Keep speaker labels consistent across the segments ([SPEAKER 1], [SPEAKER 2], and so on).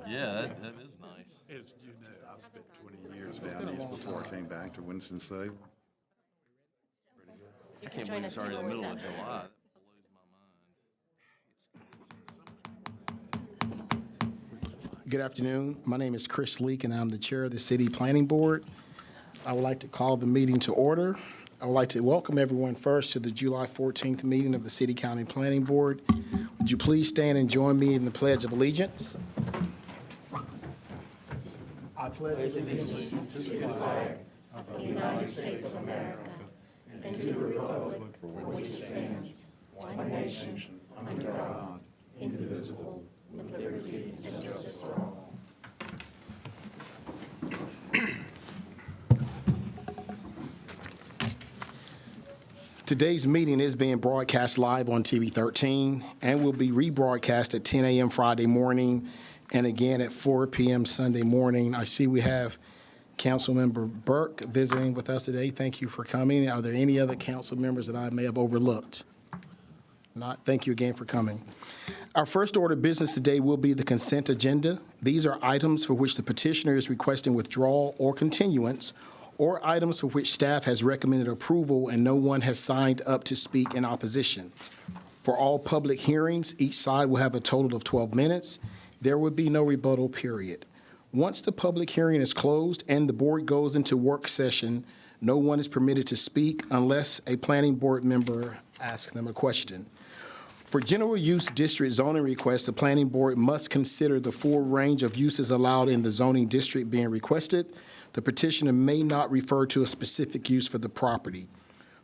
[SPEAKER 1] Yeah, that is nice.
[SPEAKER 2] As you know, I've spent 20 years down east before I came back to Winston-Salem.
[SPEAKER 1] I can't believe it's already the middle of July. That blows my mind.
[SPEAKER 3] Good afternoon. My name is Chris Leak, and I'm the chair of the City Planning Board. I would like to call the meeting to order. I would like to welcome everyone first to the July 14th meeting of the City County Planning Board. Would you please stand and join me in the Pledge of Allegiance? I pledge allegiance to the flag
[SPEAKER 4] of the United States of America and to the republic for which it stands, one nation, under God, indivisible, with liberty and justice for all.
[SPEAKER 3] Today's meeting is being broadcast live on TV 13 and will be rebroadcast at 10 a.m. Friday morning and again at 4 p.m. Sunday morning. I see we have Councilmember Burke visiting with us today. Thank you for coming. Are there any other council members that I may have overlooked? Not. Thank you again for coming. Our first order of business today will be the consent agenda. These are items for which the petitioner is requesting withdrawal or continuance, or items for which staff has recommended approval and no one has signed up to speak in opposition. For all public hearings, each side will have a total of 12 minutes. There will be no rebuttal period. Once the public hearing is closed and the board goes into work session, no one is permitted to speak unless a planning board member asks them a question. For general use district zoning requests, the planning board must consider the full range of uses allowed in the zoning district being requested. The petitioner may not refer to a specific use for the property.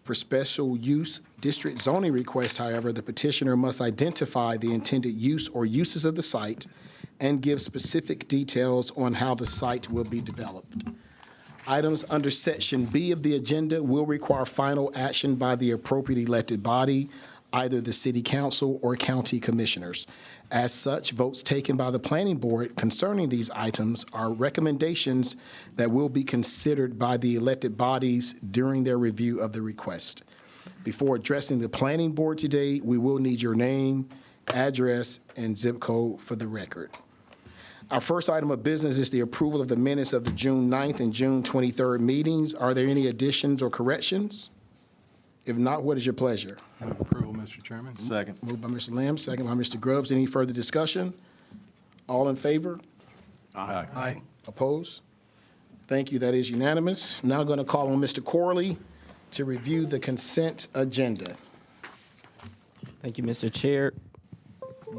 [SPEAKER 3] For special use district zoning requests, however, the petitioner must identify the intended use or uses of the site and give specific details on how the site will be developed. Items under Section B of the agenda will require final action by the appropriate elected body, either the City Council or County Commissioners. As such, votes taken by the Planning Board concerning these items are recommendations that will be considered by the elected bodies during their review of the request. Before addressing the Planning Board today, we will need your name, address, and zip code for the record. Our first item of business is the approval of the minutes of the June 9th and June 23rd meetings. Are there any additions or corrections? If not, what is your pleasure?
[SPEAKER 5] Move approval, Mr. Chairman.
[SPEAKER 1] Second.
[SPEAKER 3] Moved by Mr. Lamb, second by Mr. Grubbs. Any further discussion? All in favor?
[SPEAKER 1] Aye.
[SPEAKER 3] Aye. Opposed? Thank you. That is unanimous. Now going to call on Mr. Corley to review the consent agenda.
[SPEAKER 6] Thank you, Mr. Chair.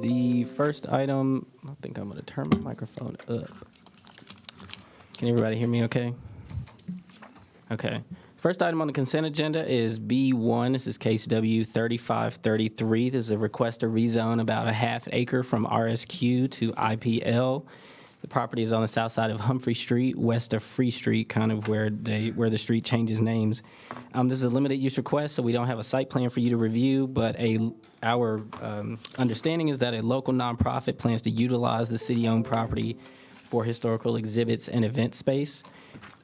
[SPEAKER 6] The first item, I think I'm going to turn my microphone up. Can everybody hear me okay? Okay. First item on the consent agenda is B1. This is case W3533. This is a request to rezone about a half acre from RSQ to IPL. The property is on the south side of Humphrey Street, west of Free Street, kind of where the street changes names. This is a limited use request, so we don't have a site plan for you to review, but our understanding is that a local nonprofit plans to utilize the city-owned property for historical exhibits and event space.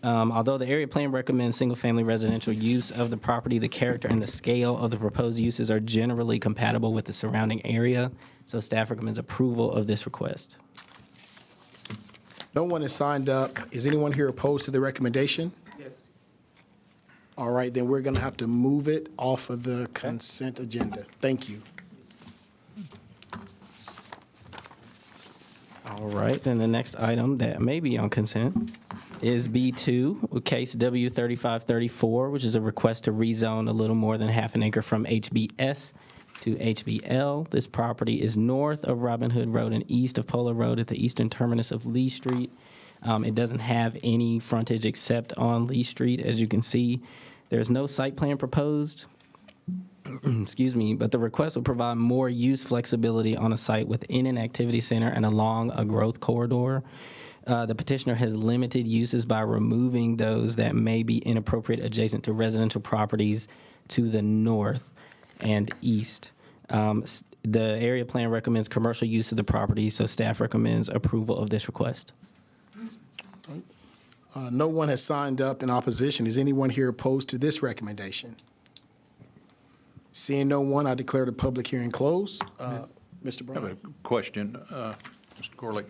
[SPEAKER 6] Although the area plan recommends single-family residential use of the property, the character and the scale of the proposed uses are generally compatible with the surrounding area, so staff recommends approval of this request.
[SPEAKER 3] No one has signed up. Is anyone here opposed to the recommendation?
[SPEAKER 6] Yes.
[SPEAKER 3] All right, then we're going to have to move it off of the consent agenda. Thank you.
[SPEAKER 6] All right, then the next item that may be on consent is B2, case W3534, which is a request to rezone a little more than half an acre from HBS to HBL. This property is north of Robin Hood Road and east of Polo Road at the eastern terminus of Lee Street. It doesn't have any frontage except on Lee Street, as you can see. There's no site plan proposed. Excuse me, but the request will provide more use flexibility on a site within an activity center and along a growth corridor. The petitioner has limited uses by removing those that may be inappropriate adjacent to residential properties to the north and east. The area plan recommends commercial use of the property, so staff recommends approval of this request.
[SPEAKER 3] No one has signed up in opposition. Is anyone here opposed to this recommendation? Seeing no one, I declare the public hearing closed. Mr. Brown.
[SPEAKER 5] I have a question, Mr. Corley.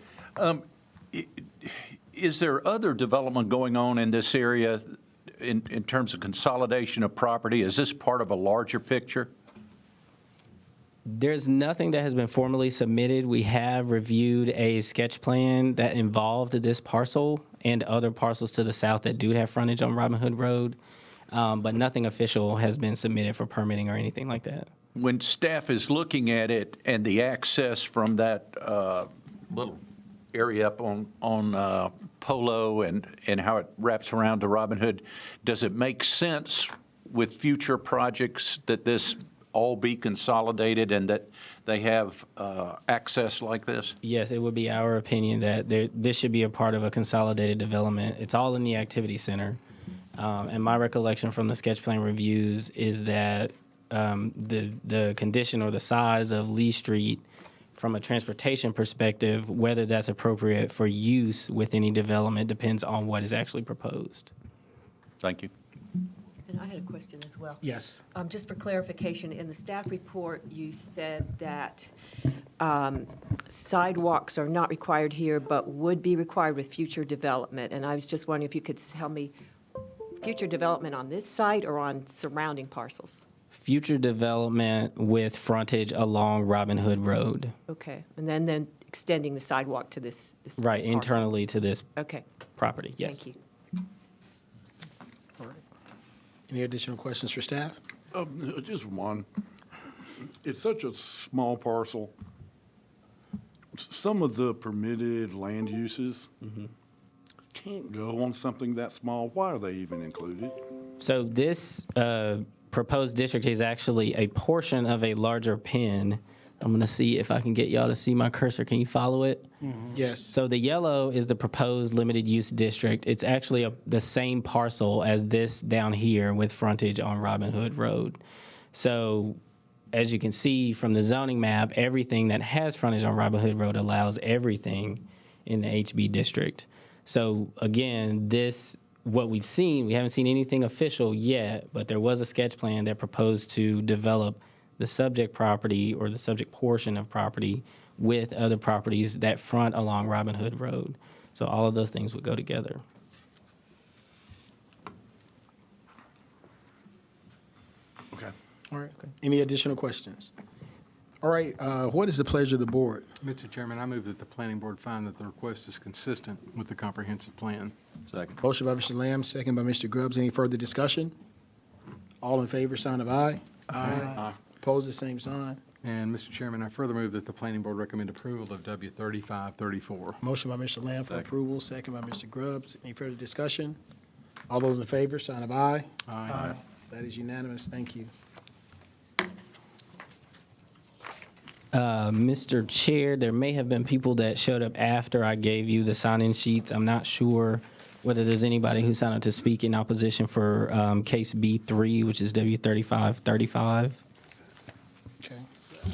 [SPEAKER 5] Is there other development going on in this area in terms of consolidation of property? Is this part of a larger picture?
[SPEAKER 6] There's nothing that has been formally submitted. We have reviewed a sketch plan that involved this parcel and other parcels to the south that do have frontage on Robin Hood Road, but nothing official has been submitted for permitting or anything like that.
[SPEAKER 5] When staff is looking at it and the access from that little area up on Polo and how it wraps around to Robin Hood, does it make sense with future projects that this all be consolidated and that they have access like this?
[SPEAKER 6] Yes, it would be our opinion that this should be a part of a consolidated development. It's all in the activity center. And my recollection from the sketch plan reviews is that the condition or the size of Lee Street from a transportation perspective, whether that's appropriate for use with any development depends on what is actually proposed.
[SPEAKER 5] Thank you.
[SPEAKER 7] And I had a question as well.
[SPEAKER 3] Yes.
[SPEAKER 7] Just for clarification, in the staff report, you said that sidewalks are not required here, but would be required with future development. And I was just wondering if you could tell me, future development on this site or on surrounding parcels?
[SPEAKER 6] Future development with frontage along Robin Hood Road.
[SPEAKER 7] Okay, and then extending the sidewalk to this
[SPEAKER 6] Right,
[SPEAKER 7] parcel.
[SPEAKER 6] internally to this
[SPEAKER 7] Okay,
[SPEAKER 6] property, yes.
[SPEAKER 7] thank you.
[SPEAKER 3] All right. Any additional questions for staff?
[SPEAKER 2] Just one. It's such a small parcel. Some of the permitted land uses can't go on something that small. Why are they even included?
[SPEAKER 6] So this proposed district is actually a portion of a larger pin. I'm going to see if I can get y'all to see my cursor. Can you follow it?
[SPEAKER 3] Yes.
[SPEAKER 6] So the yellow is the proposed limited use district. It's actually the same parcel as this down here with frontage on Robin Hood Road. So as you can see from the zoning map, everything that has frontage on Robin Hood Road allows everything in the HB district. So again, what we've seen, we haven't seen anything official yet, but there was a sketch plan that proposed to develop the subject property or the subject portion of property with other properties that front along Robin Hood Road. So all of those things would go together.
[SPEAKER 2] Okay.
[SPEAKER 3] All right. Any additional questions? All right. What is the pleasure of the board?
[SPEAKER 8] Mr. Chairman, I move that the planning board find that the request is consistent with the comprehensive plan.
[SPEAKER 1] Second.
[SPEAKER 3] Motion by Mr. Lamb, second by Mr. Grubbs. Any further discussion? All in favor, sign of aye. Aye. Opposed, the same sign.
[SPEAKER 8] And, Mr. Chairman, I further move that the planning board recommend approval of W 3534.
[SPEAKER 3] Motion by Mr. Lamb for
[SPEAKER 1] Second.
[SPEAKER 3] approval, second by Mr. Grubbs. Any further discussion? All those in favor, sign of aye.
[SPEAKER 8] Aye.
[SPEAKER 3] That is unanimous. Thank you.
[SPEAKER 6] Mr. Chair, there may have been people that showed up after I gave you the sign-in sheets. I'm not sure whether there's anybody who signed up to speak in opposition for case B3, which is W 3535.
[SPEAKER 3] Okay.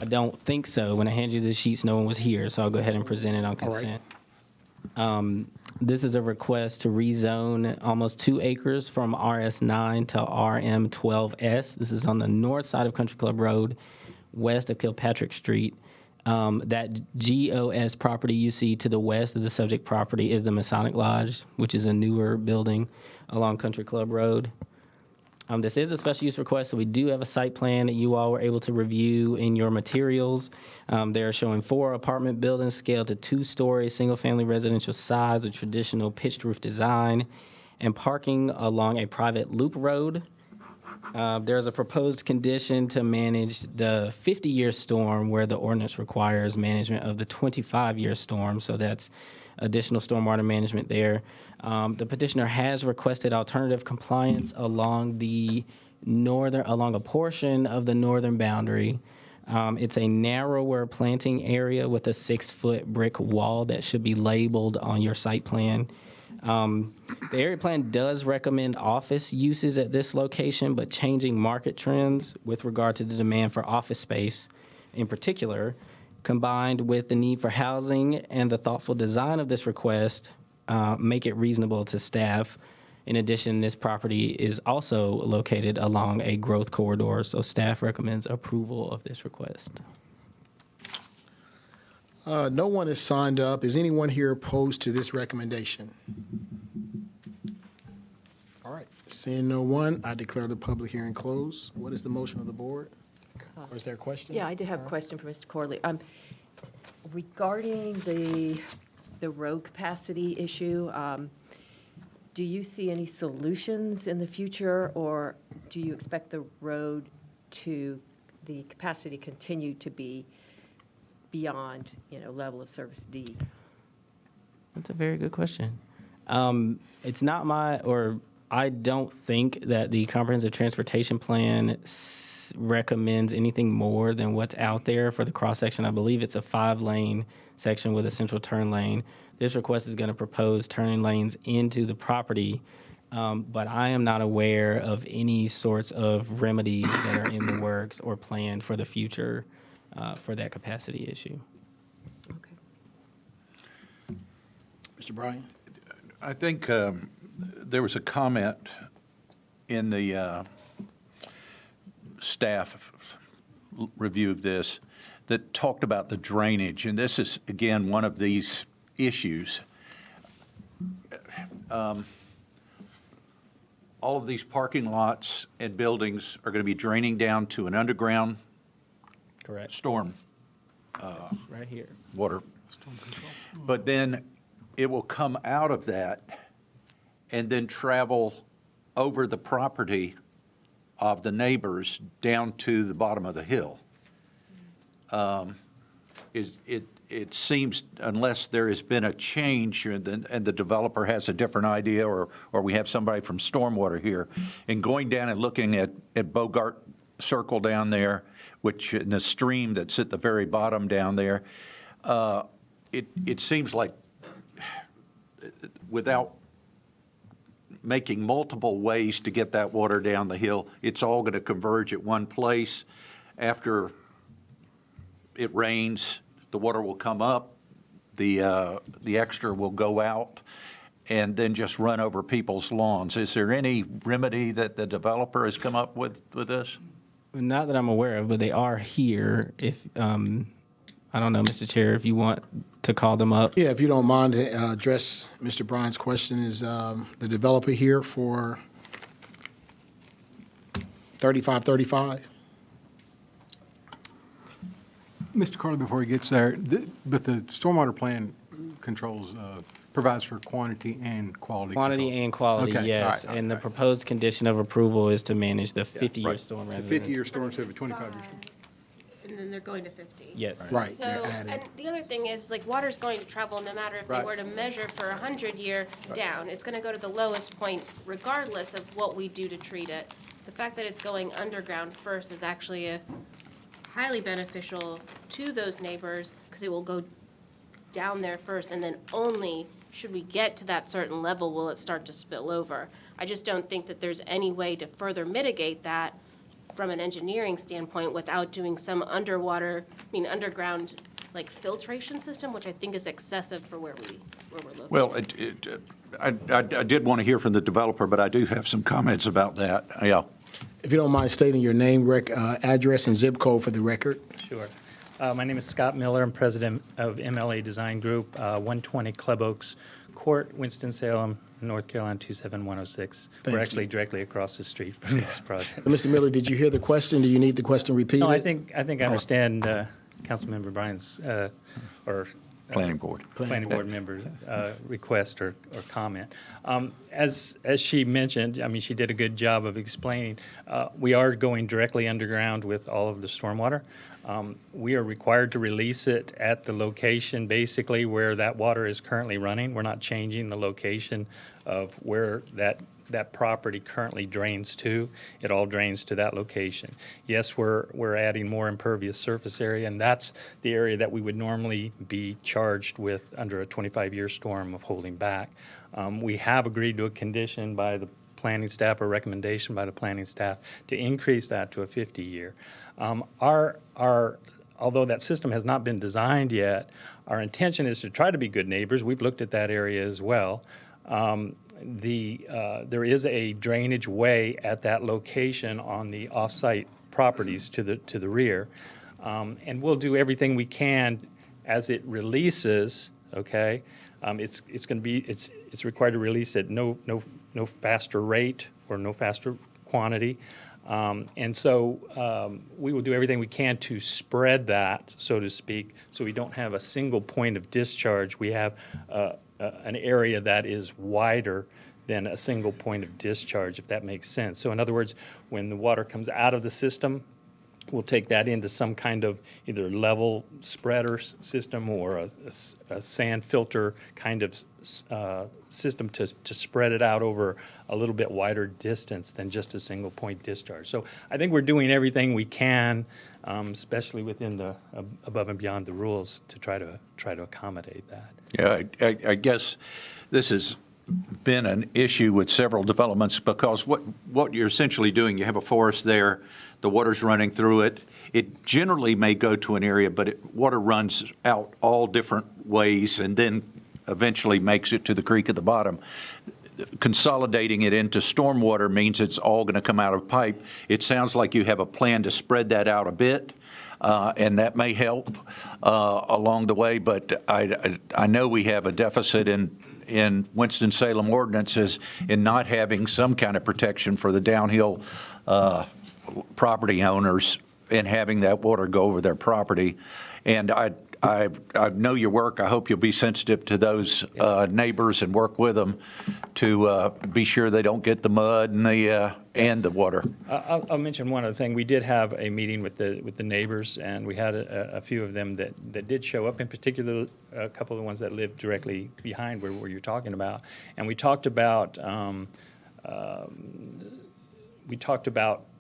[SPEAKER 6] I don't think so. When I handed you the sheets, no one was here, so I'll go ahead and present it on
[SPEAKER 3] All right.
[SPEAKER 6] consent. This is a request to rezone almost 2 acres from RS9 to RM12S. This is on the north side of Country Club Road, west of Kilpatrick Street. That GOS property you see to the west of the subject property is the Masonic Lodge, which is a newer building along Country Club Road. This is a special use request, so we do have a site plan that you all were able to review in your materials. They're showing 4 apartment buildings scaled to 2-story, single-family residential size with traditional pitched roof design, and parking along a private loop road. There's a proposed condition to manage the 50-year storm where the ordinance requires management of the 25-year storm, so that's additional stormwater management there. The petitioner has requested alternative compliance along a portion of the northern boundary. It's a narrower planting area with a 6-foot brick wall that should be labeled on your site plan. The area plan does recommend office uses at this location, but changing market trends with regard to the demand for office space in particular, combined with the need for housing and the thoughtful design of this request, make it reasonable to staff. In addition, this property is also located along a growth corridor, so staff recommends approval of this request.
[SPEAKER 3] No one is signed up. Is anyone here opposed to this recommendation? All right, seeing no one, I declare the public hearing closed. What is the motion of the board? Or is there a question?
[SPEAKER 7] Yeah, I did have a question for Mr. Corley. Regarding the road capacity issue, do you see any solutions in the future, or do you expect the capacity continue to be beyond, level of service D?
[SPEAKER 6] That's a very good question. It's not I don't think that the comprehensive transportation plan recommends anything more than what's out there for the cross-section. I believe it's a 5-lane section with a central turn lane. This request is going to propose turning lanes into the property, but I am not aware of any sorts of remedies that are in the works or planned for the future for that capacity issue.
[SPEAKER 7] Okay.
[SPEAKER 3] Mr. Bryan?
[SPEAKER 5] I think there was a comment in the staff review of this that talked about the drainage, and this is, again, one of these issues. All of these parking lots and buildings are going to be draining down to an underground
[SPEAKER 6] Correct.
[SPEAKER 5] storm
[SPEAKER 6] Right here.
[SPEAKER 5] water. But then it will come out of that and then travel over the property of the neighbors down to the bottom of the hill. It seems, unless there has been a change and the developer has a different idea, or we have somebody from Stormwater here, and going down and looking at Bogart Circle down there, which in the stream that's at the very bottom down there, it seems like without making multiple ways to get that water down the hill, it's all going to converge at one place. After it rains, the water will come up, the extra will go out, and then just run over people's lawns. Is there any remedy that the developer has come up with this?
[SPEAKER 6] Not that I'm aware of, but they are here. If I don't know, Mr. Chair, if you want to call them up.
[SPEAKER 3] Yeah, if you don't mind to address Mr. Bryan's question, is the developer here for 3535?
[SPEAKER 8] Mr. Carter, before he gets there, but the stormwater plan controls, provides for quantity and quality
[SPEAKER 6] Quantity
[SPEAKER 8] control.
[SPEAKER 6] and quality,
[SPEAKER 8] Okay, all
[SPEAKER 6] yes.
[SPEAKER 8] right,
[SPEAKER 6] And the
[SPEAKER 8] okay.
[SPEAKER 6] proposed condition of approval is to manage the 50-year storm.
[SPEAKER 8] It's a
[SPEAKER 6] rather than
[SPEAKER 8] 50-year storm instead of a 25-year storm.
[SPEAKER 4] And then they're going to 50.
[SPEAKER 6] Yes.
[SPEAKER 3] Right,
[SPEAKER 4] So,
[SPEAKER 3] they're adding.
[SPEAKER 4] and the other thing is, like, water's going to travel no matter if they
[SPEAKER 8] Right.
[SPEAKER 4] were to measure for 100-year down. It's gonna go to the lowest point regardless of what we do to treat it. The fact that it's going underground first is actually a highly beneficial to those neighbors, because it will go down there first, and then only should we get to that certain level will it start to spill over. I just don't think that there's any way to further mitigate that from an engineering standpoint without doing some underground, like, filtration system, which I think is excessive for where we're looking.
[SPEAKER 5] Well, I did want to hear from the developer, but I do have some comments about that. Yeah.
[SPEAKER 3] If you don't mind stating your name, address, and zip code for the record.
[SPEAKER 9] Sure. My name is Scott Miller. I'm president of MLA Design Group, 120 Club Oaks Court, Winston-Salem, North Carolina 27106.
[SPEAKER 3] Thank
[SPEAKER 9] We're
[SPEAKER 3] you.
[SPEAKER 9] actually directly across the street from this project.
[SPEAKER 3] Mr. Miller, did you hear the question? Do you need the question repeated?
[SPEAKER 9] No, I think I understand Councilmember Bryan's
[SPEAKER 5] Planning board.
[SPEAKER 9] planning board member's request or comment. As she mentioned, I mean, she did a good job of explaining, we are going directly underground with all of the stormwater. We are required to release it at the location, basically, where that water is currently running. We're not changing the location of where that property currently drains to. It all drains to that location. Yes, we're adding more impervious surface area, and that's the area that we would normally be charged with under a 25-year storm of holding back. We have agreed to a condition by the planning staff, or recommendation by the planning staff, to increase that to a 50-year. Although that system has not been designed yet, our intention is to try to be good neighbors. We've looked at that area as well. There is a drainage way at that location on the off-site properties to the rear, and we'll do everything we can as it releases, okay, it's going to be, it's required to release at no faster rate or no faster quantity. And so we will do everything we can to spread that, so to speak, so we don't have a single point of discharge. We have an area that is wider than a single point of discharge, if that makes sense. So in other words, when the water comes out of the system, we'll take that into some kind of either level spreader system or a sand filter kind of system to spread it out over a little bit wider distance than just a single point discharge. So I think we're doing everything we can, especially within the above and beyond the rules, to try to accommodate that.
[SPEAKER 5] Yeah, I guess this has been an issue with several developments because what you're essentially doing, you have a forest there, the water's running through it. It generally may go to an area, but water runs out all different ways and then eventually makes it to the creek at the bottom. Consolidating it into stormwater means it's all going to come out of pipe. It sounds like you have a plan to spread that out a bit, and that may help along the way, but I know we have a deficit in Winston-Salem ordinances in not having some kind of protection for the downhill property owners and having that water go over their property. And I know your work. I hope you'll be sensitive to those neighbors and work with them to be sure they don't get the mud and the water.
[SPEAKER 9] I'll mention one other thing. We did have a meeting with the neighbors, and we had a few of them that did show up, in particular a couple of the ones that lived directly behind where you're talking about. And we talked about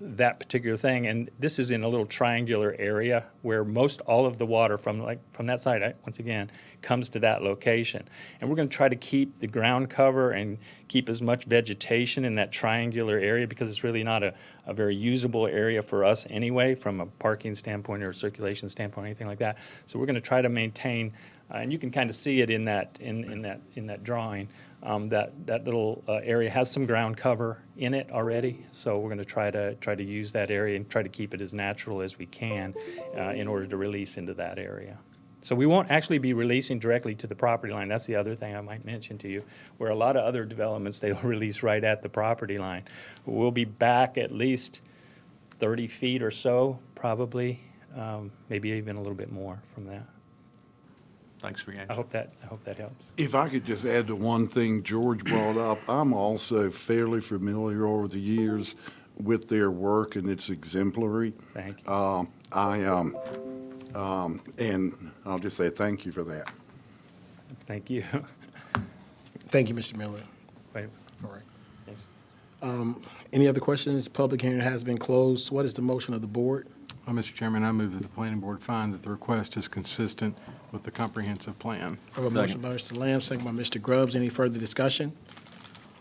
[SPEAKER 9] that particular thing, and this is in a little triangular area where most all of the water from that side, once again, comes to that location. And we're going to try to keep the ground cover and keep as much vegetation in that triangular area because it's really not a very usable area for us anyway from a parking standpoint or a circulation standpoint or anything like that. So we're going to try to maintain, and you can kind of see it in that drawing. That little area has some ground cover in it already, so we're going to try to use that area and try to keep it as natural as we can in order to release into that area. So we won't actually be releasing directly to the property line. That's the other thing I might mention to you, where a lot of other developments, they'll release right at the property line. We'll be back at least 30 feet or so, probably, maybe even a little bit more from that.
[SPEAKER 5] Thanks for your answer.
[SPEAKER 9] I hope that helps.
[SPEAKER 2] If I could just add to one thing George brought up, I'm also fairly familiar over the years with their work, and it's exemplary.
[SPEAKER 9] Thank you.
[SPEAKER 2] And I'll just say thank you for that.
[SPEAKER 9] Thank you.
[SPEAKER 3] Thank you, Mr. Miller.
[SPEAKER 9] Wait,
[SPEAKER 3] All right.
[SPEAKER 9] thanks.
[SPEAKER 3] Any other questions? Public hearing has been closed. What is the motion of the board?
[SPEAKER 8] Mr. Chairman, I move that the planning board find that the request is consistent with the comprehensive plan.
[SPEAKER 3] I have a motion by Mr. Lamb, second by Mr. Grubbs. Any further discussion?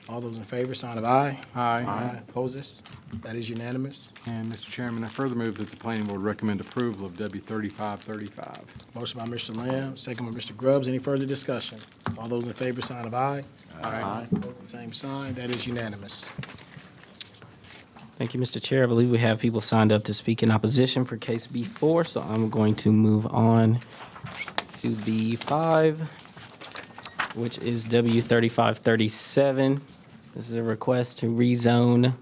[SPEAKER 3] All those in favor, sign of aye.
[SPEAKER 8] Aye.
[SPEAKER 3] Opposes? That is unanimous.
[SPEAKER 8] And Mr. Chairman, I further move that the planning board recommend approval of W 3535.
[SPEAKER 3] Motion by Mr. Lamb, second by Mr. Grubbs. Any further discussion? All those in favor, sign of aye.
[SPEAKER 2] Aye.
[SPEAKER 3] Opposed, same sign. That is unanimous.
[SPEAKER 6] Thank you, Mr. Chair. I believe we have people signed up to speak in opposition for case B4, so I'm going to move on to B5, which is W 3537. This is a request to rezone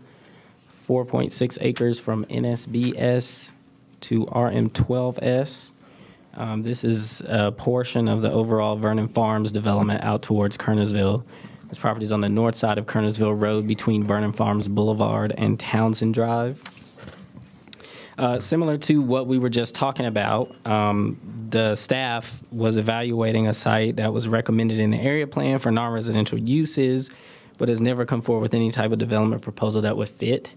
[SPEAKER 6] 4.6 acres from NSBS to RM12S. This is a portion of the overall Vernon Farms development out towards Kernersville. This property is on the north side of Kernersville Road between Vernon Farms Boulevard and Townsend Drive. Similar to what we were just talking about, the staff was evaluating a site that was recommended in the area plan for non-residential uses, but has never come forward with any type of development proposal that would fit.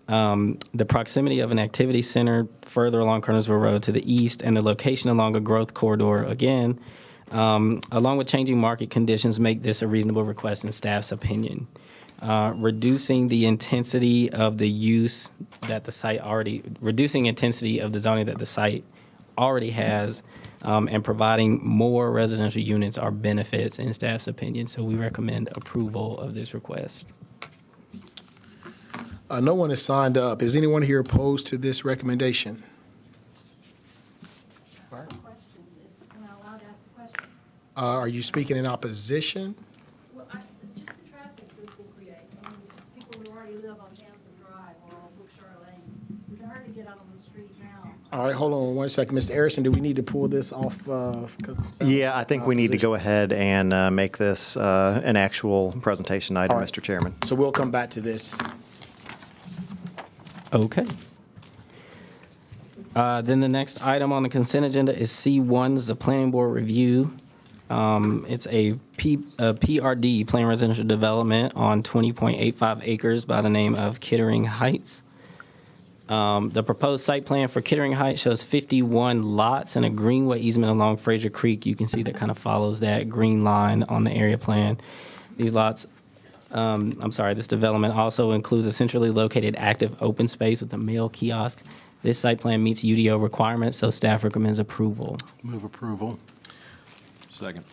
[SPEAKER 6] The proximity of an activity center further along Kernersville Road to the east and the location along a growth corridor, again, along with changing market conditions, make this a reasonable request in staff's opinion. Reducing the intensity of the use that the site already, reducing intensity of the zoning that the site already has, and providing more residential units are benefits in staff's opinion. So we recommend approval of this request.
[SPEAKER 3] No one has signed up. Is anyone here opposed to this recommendation? All right.
[SPEAKER 4] Question is, now,
[SPEAKER 3] Are you speaking in opposition?
[SPEAKER 4] Well, just the traffic this will create. I mean, people who already live on Hanson Drive or on Brookshire Lane, it's hard to get out on the street now.
[SPEAKER 3] All right, hold on one second. Mr. Harrison, do we need to pull this off?
[SPEAKER 10] Yeah, I think we need to go ahead and make this an actual presentation item,
[SPEAKER 3] All right.
[SPEAKER 10] Mr. Chairman.
[SPEAKER 3] So we'll come back to this.
[SPEAKER 6] Okay. Then the next item on the consent agenda is C1, is the planning board review. It's a PRD, Planned Residential Development, on 20.85 acres by the name of Kittering Heights. The proposed site plan for Kittering Heights shows 51 lots and a greenway easement along Fraser Creek. You can see that kind of follows that green line on the area plan. These lots, this development also includes a centrally located active open space with a mail kiosk. This site plan meets UDO requirements, so staff recommends approval.
[SPEAKER 8] Move approval.
[SPEAKER 1] Second.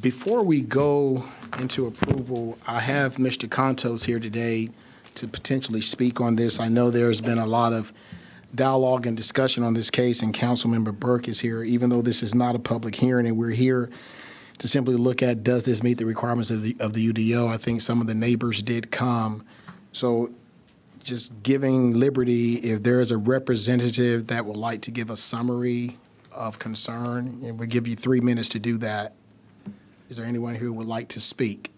[SPEAKER 3] Before we go into approval, I have Mr. Contos here today to potentially speak on this. I know there's been a lot of dialogue and discussion on this case, and Councilmember Burke is here, even though this is not a public hearing, and we're here to simply look at, does this meet the requirements of the UDO? I think some of the neighbors did come. So just giving liberty, if there is a representative that would like to give a summary of concern, and we'll give you 3 minutes to do that. Is there anyone who would like to speak?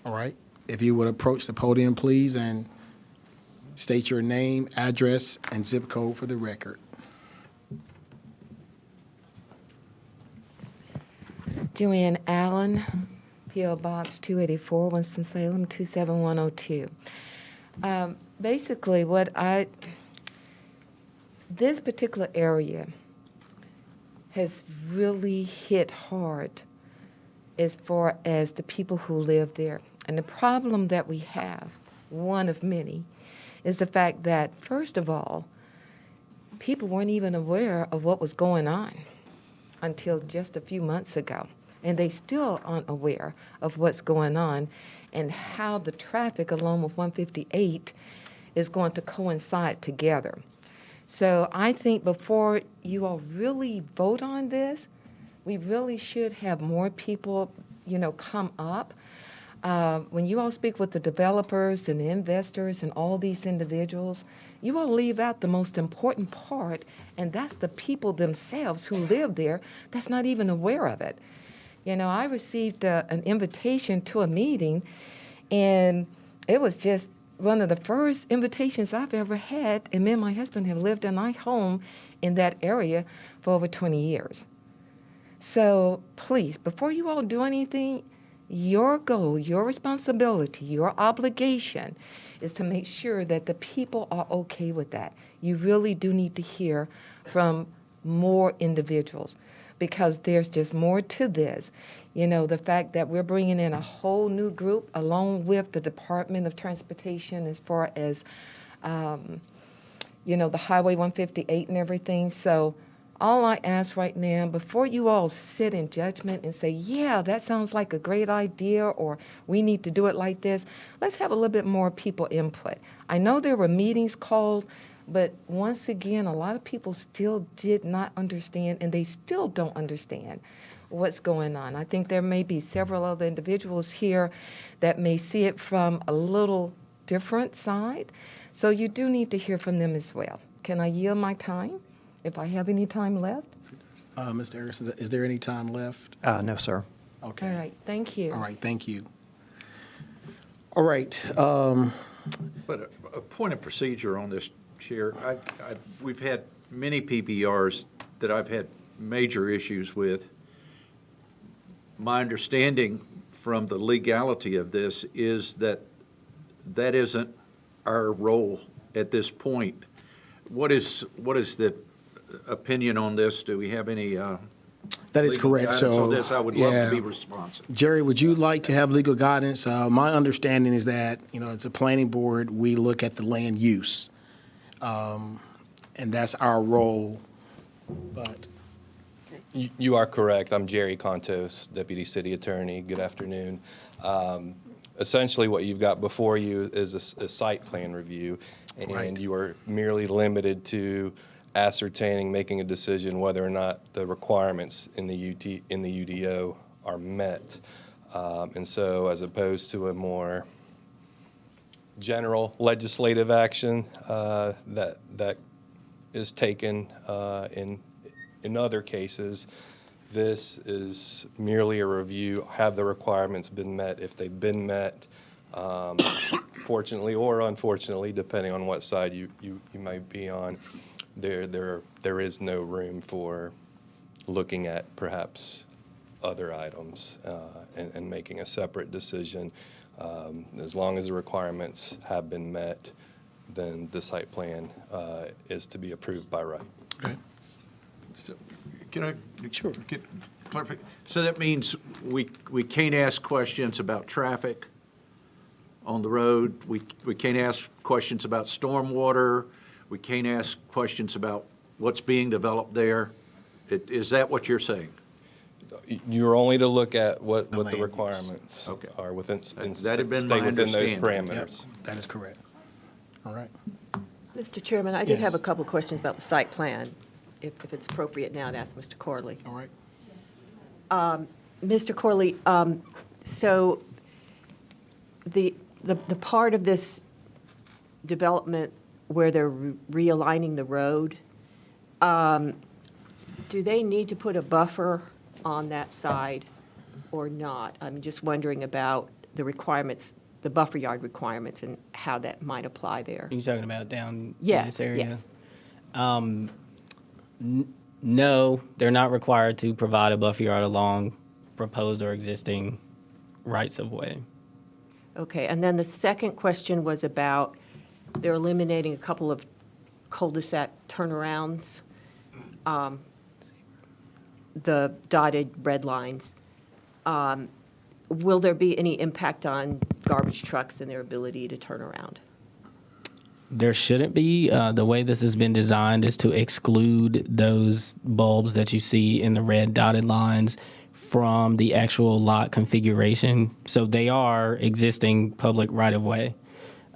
[SPEAKER 3] All right. If you would approach the podium, please, and state your name, address, and zip code for the record.
[SPEAKER 11] Joanne Allen, P.O. Box 284, Winston-Salem 27102. Basically, this particular area has really hit hard as far as the people who live there. And the problem that we have, one of many, is the fact that, first of all, people weren't even aware of what was going on until just a few months ago. And they still aren't aware of what's going on and how the traffic along with 158 is going to coincide together. So I think before you all really vote on this, we really should have more people, come up. When you all speak with the developers and the investors and all these individuals, you all leave out the most important part, and that's the people themselves who live there that's not even aware of it. I received an invitation to a meeting, and it was just one of the first invitations I've ever had, and me and my husband have lived in our home in that area for over 20 years. So please, before you all do anything, your goal, your responsibility, your obligation is to make sure that the people are okay with that. You really do need to hear from more individuals, because there's just more to this. The fact that we're bringing in a whole new group along with the Department of Transportation as far as, the Highway 158 and everything. So all I ask right now, before you all sit in judgment and say, yeah, that sounds like a great idea, or we need to do it like this, let's have a little bit more people input. I know there were meetings called, but once again, a lot of people still did not understand, and they still don't understand what's going on. I think there may be several other individuals here that may see it from a little different side. So you do need to hear from them as well. Can I yield my time, if I have any time left?
[SPEAKER 3] Mr. Harrison, is there any time left?
[SPEAKER 10] No, sir.
[SPEAKER 3] Okay.
[SPEAKER 11] All right, thank you.
[SPEAKER 3] All right, thank you. All right.
[SPEAKER 5] But a point of procedure on this, Chair. We've had many PBRs that I've had major issues with. My understanding from the legality of this is that that isn't our role at this point. What is the opinion on this? Do we have any
[SPEAKER 3] That is
[SPEAKER 5] legal
[SPEAKER 3] correct.
[SPEAKER 5] guidance
[SPEAKER 3] So
[SPEAKER 5] on this? I would love
[SPEAKER 3] yeah.
[SPEAKER 5] to be responsive.
[SPEAKER 3] Jerry, would you like to have legal guidance? My understanding is that, it's a planning board, we look at the land use. And that's our role. But
[SPEAKER 12] You are correct. I'm Jerry Contos, Deputy City Attorney. Good afternoon. Essentially, what you've got before you is a site plan review, and
[SPEAKER 3] Right.
[SPEAKER 12] you are merely limited to ascertaining, making a decision whether or not the requirements in the UDO are met. And so as opposed to a more general legislative action that is taken in other cases, this is merely a review. Have the requirements been met? If they've been met, fortunately or unfortunately, depending on what side you might be on, there is no room for looking at perhaps other items and making a separate decision. As long as the requirements have been met, then the site plan is to be approved by right.
[SPEAKER 2] Okay.
[SPEAKER 5] So, can I get clarification? So that means we can't ask questions about traffic on the road. We can't ask questions about stormwater. We can't ask questions about what's being developed there. Is that what you're saying?
[SPEAKER 12] You're only to look at what the
[SPEAKER 3] land use.
[SPEAKER 12] requirements
[SPEAKER 5] Okay.
[SPEAKER 12] are within, and
[SPEAKER 5] That had been
[SPEAKER 12] stay
[SPEAKER 5] my
[SPEAKER 12] within those
[SPEAKER 5] understanding.
[SPEAKER 12] parameters.
[SPEAKER 3] That is correct. All right.
[SPEAKER 7] Mr. Chairman, I did have a
[SPEAKER 3] Yes.
[SPEAKER 7] couple of questions about the site plan, if it's appropriate now to ask Mr. Corley.
[SPEAKER 3] All right.
[SPEAKER 7] Mr. Corley, so the part of this development where they're realigning the road, do they need to put a buffer on that side or not? I'm just wondering about the requirements, the buffer yard requirements, and how that might apply there.
[SPEAKER 6] Are you talking about down in
[SPEAKER 7] Yes,
[SPEAKER 6] this area?
[SPEAKER 7] yes.
[SPEAKER 6] No, they're not required to provide a buffer yard along proposed or existing rights of way.
[SPEAKER 7] Okay, and then the second question was about, they're eliminating a couple of cul-de-sac turnarounds, the dotted red lines. Will there be any impact on garbage trucks and their ability to turn around?
[SPEAKER 6] There shouldn't be. The way this has been designed is to exclude those bulbs that you see in the red dotted lines from the actual lot configuration. So they are existing public right-of-way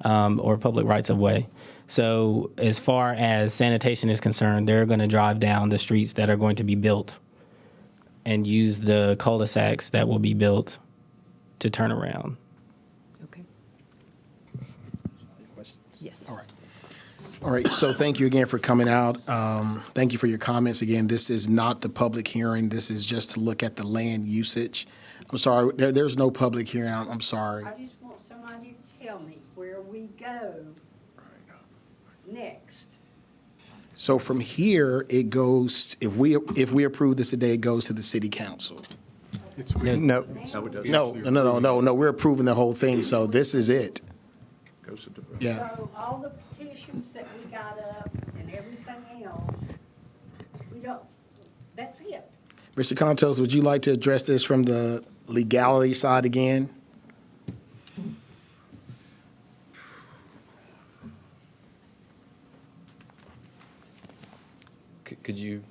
[SPEAKER 6] or public rights-of-way. So as far as sanitation is concerned, they're going to drive down the streets that are going to be built and use the cul-de-sacs that will be built to turn around.
[SPEAKER 7] Okay. Yes.
[SPEAKER 3] All right. All right, so thank you again for coming out. Thank you for your comments. Again, this is not the public hearing. This is just to look at the land usage. I'm sorry, there's no public hearing. I'm sorry.
[SPEAKER 4] I just want somebody to tell me where we go next.
[SPEAKER 3] So from here, it goes, if we approve this today, it goes to the city council.
[SPEAKER 10] No,
[SPEAKER 3] No, we're approving the whole thing, so this is it. Yeah.
[SPEAKER 4] So all the petitions that we got up and everything else, we don't, that's it.
[SPEAKER 3] Mr. Contos, would you like to address this from the legality side again?
[SPEAKER 12] Could you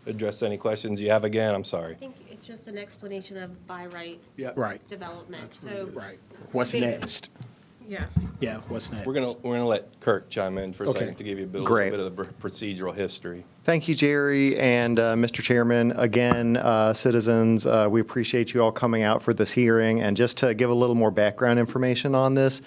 [SPEAKER 12] address any questions you have again? I'm sorry.
[SPEAKER 13] I think it's just an explanation of by right
[SPEAKER 3] Right,
[SPEAKER 13] development, so.
[SPEAKER 3] right. What's next?
[SPEAKER 13] Yeah.
[SPEAKER 3] Yeah, what's next?
[SPEAKER 12] We're gonna let Kirk chime in for a
[SPEAKER 3] Okay.
[SPEAKER 12] second to give you a little
[SPEAKER 10] Great.
[SPEAKER 12] bit of the procedural history.
[SPEAKER 10] Thank you, Jerry, and Mr. Chairman. Again, citizens, we appreciate you all coming out for this hearing. And just to give a little more background information on this,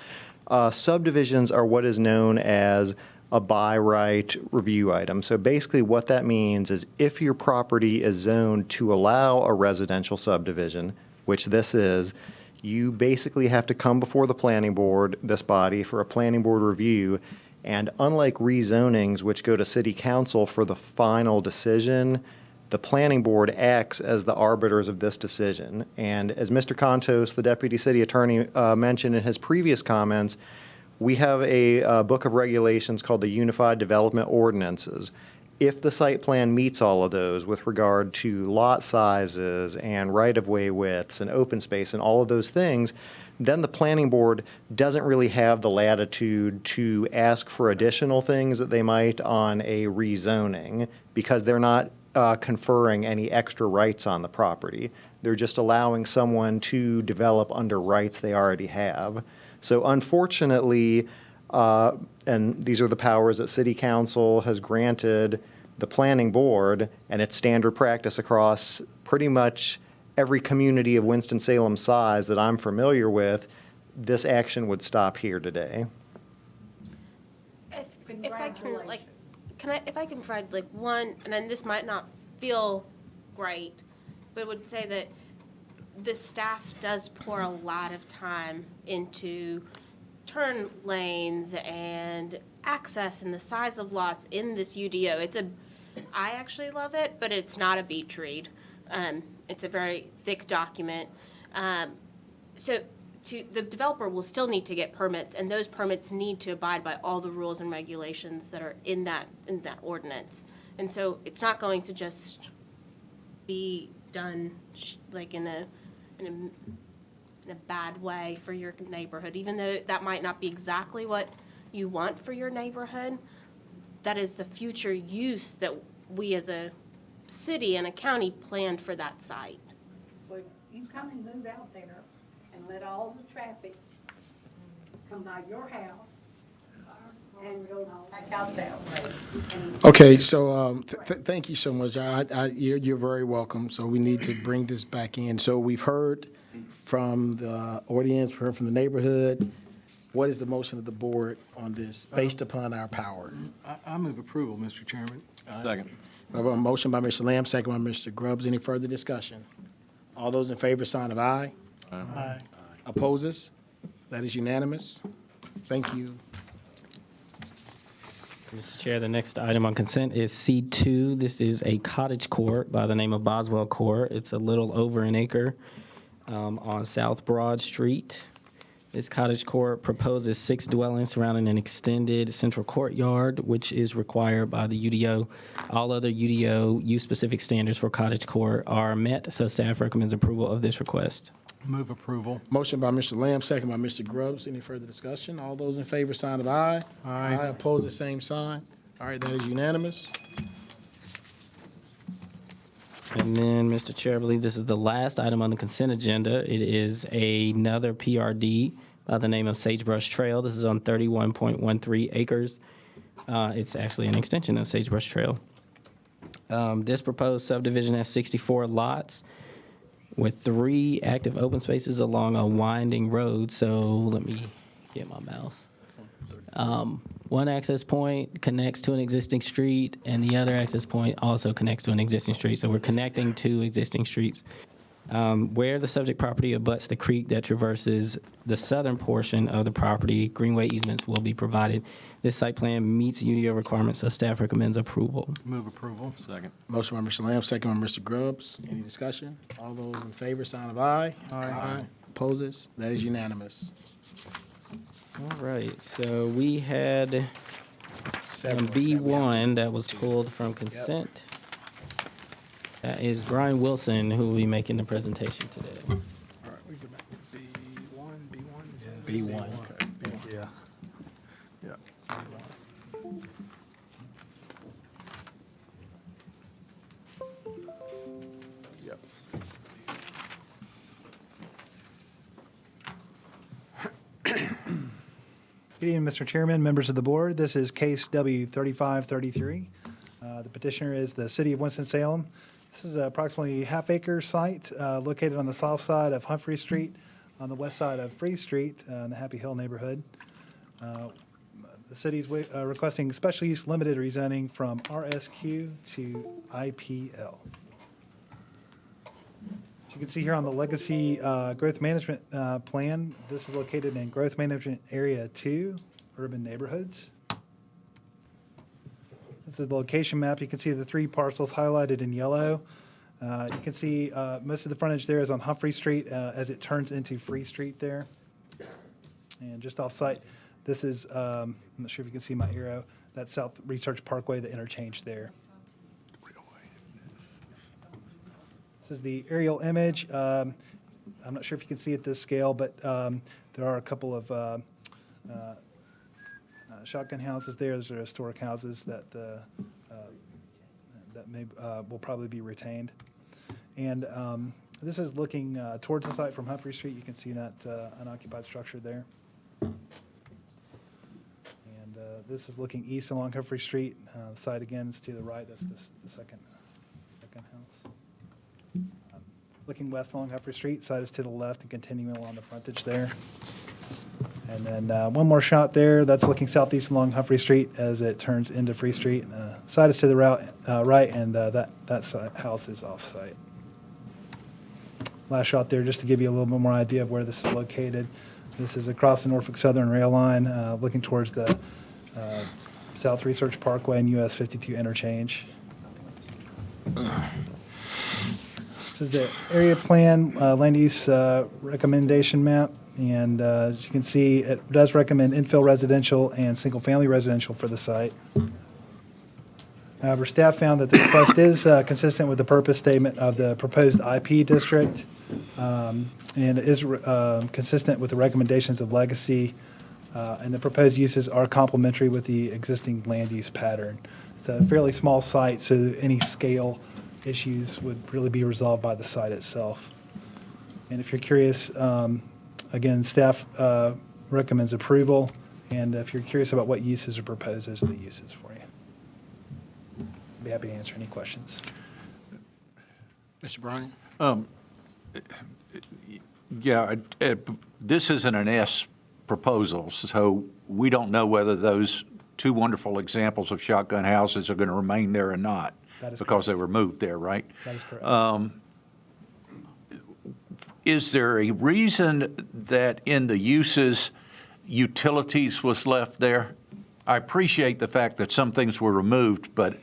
[SPEAKER 10] subdivisions are what is known as a by right review item. So basically what that means is if your property is zoned to allow a residential subdivision, which this is, you basically have to come before the planning board, this body, for a planning board review. And unlike rezonings, which go to city council for the final decision, the planning board acts as the arbiters of this decision. And as Mr. Contos, the deputy city attorney, mentioned in his previous comments, we have a book of regulations called the Unified Development Ordinances. If the site plan meets all of those with regard to lot sizes and right-of-way widths and open space and all of those things, then the planning board doesn't really have the latitude to ask for additional things that they might on a rezoning because they're not conferring any extra rights on the property. They're just allowing someone to develop under rights they already have. So unfortunately, And these are the powers that City Council has granted the planning board, and it's standard practice across pretty much every community of Winston-Salem size that I'm familiar with. This action would stop here today.
[SPEAKER 13] If I can, like, if I can provide like one, and then this might not feel great, but would say that the staff does pour a lot of time into turn lanes and access and the size of lots in this UDO. I actually love it, but it's not a beach read. It's a very thick document. So the developer will still need to get permits, and those permits need to abide by all the rules and regulations that are in that ordinance. And so it's not going to just be done like in a bad way for your neighborhood, even though that might not be exactly what you want for your neighborhood. That is the future use that we as a city and a county planned for that site.
[SPEAKER 4] Well, you come and move out there and let all the traffic come by your house and go back out that way.
[SPEAKER 3] Okay, so thank you so much. You're very welcome. So we need to bring this back in. So we've heard from the audience, we've heard from the neighborhood. What is the motion of the board on this, based upon our power?
[SPEAKER 8] I move approval, Mr. Chairman.
[SPEAKER 1] Second.
[SPEAKER 3] We have a motion by Mr. Lamb, second by Mr. Grubbs. Any further discussion? All those in favor, sign of aye.
[SPEAKER 8] Aye.
[SPEAKER 3] Opposes? That is unanimous. Thank you.
[SPEAKER 6] Mr. Chair, the next item on consent is C2. This is a cottage court by the name of Boswell Court. It's a little over an acre on South Broad Street. This cottage court proposes 6 dwellings surrounding an extended central courtyard, which is required by the UDO. All other UDO use-specific standards for cottage court are met, so staff recommends approval of this request.
[SPEAKER 8] Move approval.
[SPEAKER 3] Motion by Mr. Lamb, second by Mr. Grubbs. Any further discussion? All those in favor, sign of aye.
[SPEAKER 8] Aye.
[SPEAKER 3] Oppose the same sign. All right, that is unanimous.
[SPEAKER 6] And then, Mr. Chair, I believe this is the last item on the consent agenda. It is another PRD by the name of Sagebrush Trail. This is on 31.13 acres. It's actually an extension of Sagebrush Trail. This proposed subdivision has 64 lots with 3 active open spaces along a winding road. So let me get my mouse. One access point connects to an existing street, and the other access point also connects to an existing street. So we're connecting 2 existing streets. Where the subject property abuts the creek that traverses the southern portion of the property, greenway easements will be provided. This site plan meets UDO requirements, so staff recommends approval.
[SPEAKER 8] Move approval.
[SPEAKER 1] Second.
[SPEAKER 3] Motion by Mr. Lamb, second by Mr. Grubbs. Any discussion? All those in favor, sign of aye.
[SPEAKER 8] Aye.
[SPEAKER 3] Opposes? That is unanimous.
[SPEAKER 6] All right, so we had
[SPEAKER 3] Several.
[SPEAKER 6] B1 that was pulled from consent. That is Brian Wilson who will be making the presentation today.
[SPEAKER 8] All right, we go back to B1.
[SPEAKER 3] B1.
[SPEAKER 8] Yeah. Yeah. Yep.
[SPEAKER 14] Good evening, Mr. Chairman, members of the board. This is case W3533. The petitioner is the city of Winston-Salem. This is approximately half-acre site located on the south side of Humphrey Street, on the west side of Free Street in the Happy Hill neighborhood. The city is requesting special use limited rezoning from RSQ to IPL. As you can see here on the Legacy Growth Management Plan, this is located in Growth Management Area 2, Urban Neighborhoods. This is the location map. You can see the 3 parcels highlighted in yellow. You can see most of the frontage there is on Humphrey Street as it turns into Free Street there. And just off-site, this is, I'm not sure if you can see my arrow, that's South Research Parkway, the interchange there. This is the aerial image. I'm not sure if you can see at this scale, but there are a couple of shotgun houses there. Those are historic houses that will probably be retained. And this is looking towards the site from Humphrey Street. You can see that unoccupied structure there. This is looking east along Humphrey Street. The side again is to the right. That's the second house. Looking west along Humphrey Street, side is to the left and continuing along the frontage there. And then one more shot there. That's looking southeast along Humphrey Street as it turns into Free Street. Side is to the right, and that house is off-site. Last shot there, just to give you a little bit more idea of where this is located. This is across the Norfolk Southern rail line, looking towards the South Research Parkway and US 52 interchange. This is the area plan land use recommendation map. And as you can see, it does recommend infill residential and single-family residential for the site. However, staff found that the request is consistent with the purpose statement of the proposed IP district, and is consistent with the recommendations of Legacy, and the proposed uses are complementary with the existing land use pattern. It's a fairly small site, so any scale issues would really be resolved by the site itself. And if you're curious, again, staff recommends approval, and if you're curious about what uses are proposed, those are the uses for you. I'd be happy to answer any questions.
[SPEAKER 3] Mr. Bryan?
[SPEAKER 5] Yeah, this isn't an S proposal, so we don't know whether those two wonderful examples of shotgun houses are going to remain there or not.
[SPEAKER 14] That is
[SPEAKER 5] because
[SPEAKER 14] correct.
[SPEAKER 5] they were moved there, right?
[SPEAKER 14] That is correct.
[SPEAKER 5] Is there a reason that in the uses, utilities was left there? I appreciate the fact that some things were removed, but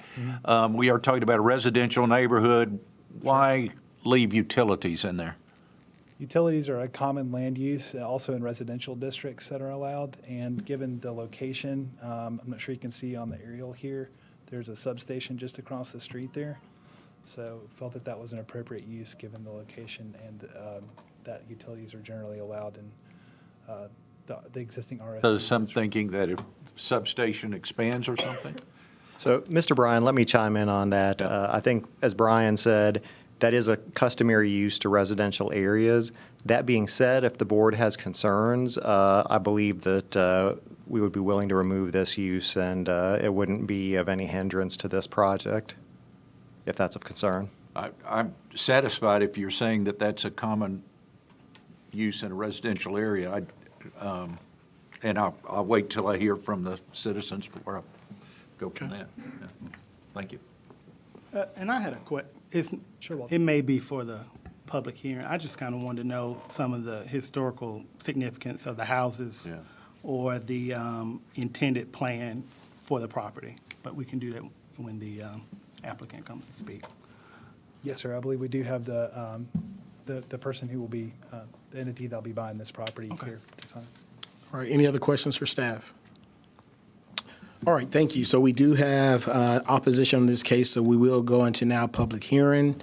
[SPEAKER 5] we are talking about a residential neighborhood. Why leave utilities in there?
[SPEAKER 14] Utilities are a common land use, also in residential districts that are allowed. And given the location, I'm not sure you can see on the aerial here, there's a substation just across the street there. So felt that that was an appropriate use given the location, and that utilities are generally allowed in the existing RS.
[SPEAKER 5] So some thinking that if substation expands or something?
[SPEAKER 10] So, Mr. Bryan, let me chime in on that. I think, as Brian said, that is a customary use to residential areas. That being said, if the board has concerns, I believe that we would be willing to remove this use, and it wouldn't be of any hindrance to this project, if that's of concern.
[SPEAKER 5] I'm satisfied if you're saying that that's a common use in a residential area. And I'll wait till I hear from the citizens before I go from that. Yeah. Thank you.
[SPEAKER 15] And I had a question.
[SPEAKER 14] Sure, Walter.
[SPEAKER 15] It may be for the public hearing. I just kind of wanted to know some of the historical significance of the houses or the intended plan for the property. But we can do that when the applicant comes to speak.
[SPEAKER 14] Yes, sir. I believe we do have the person who will be, the entity that'll be buying this property here to sign.
[SPEAKER 3] All right, any other questions for staff? All right, thank you. So we do have opposition on this case, so we will go into now public hearing.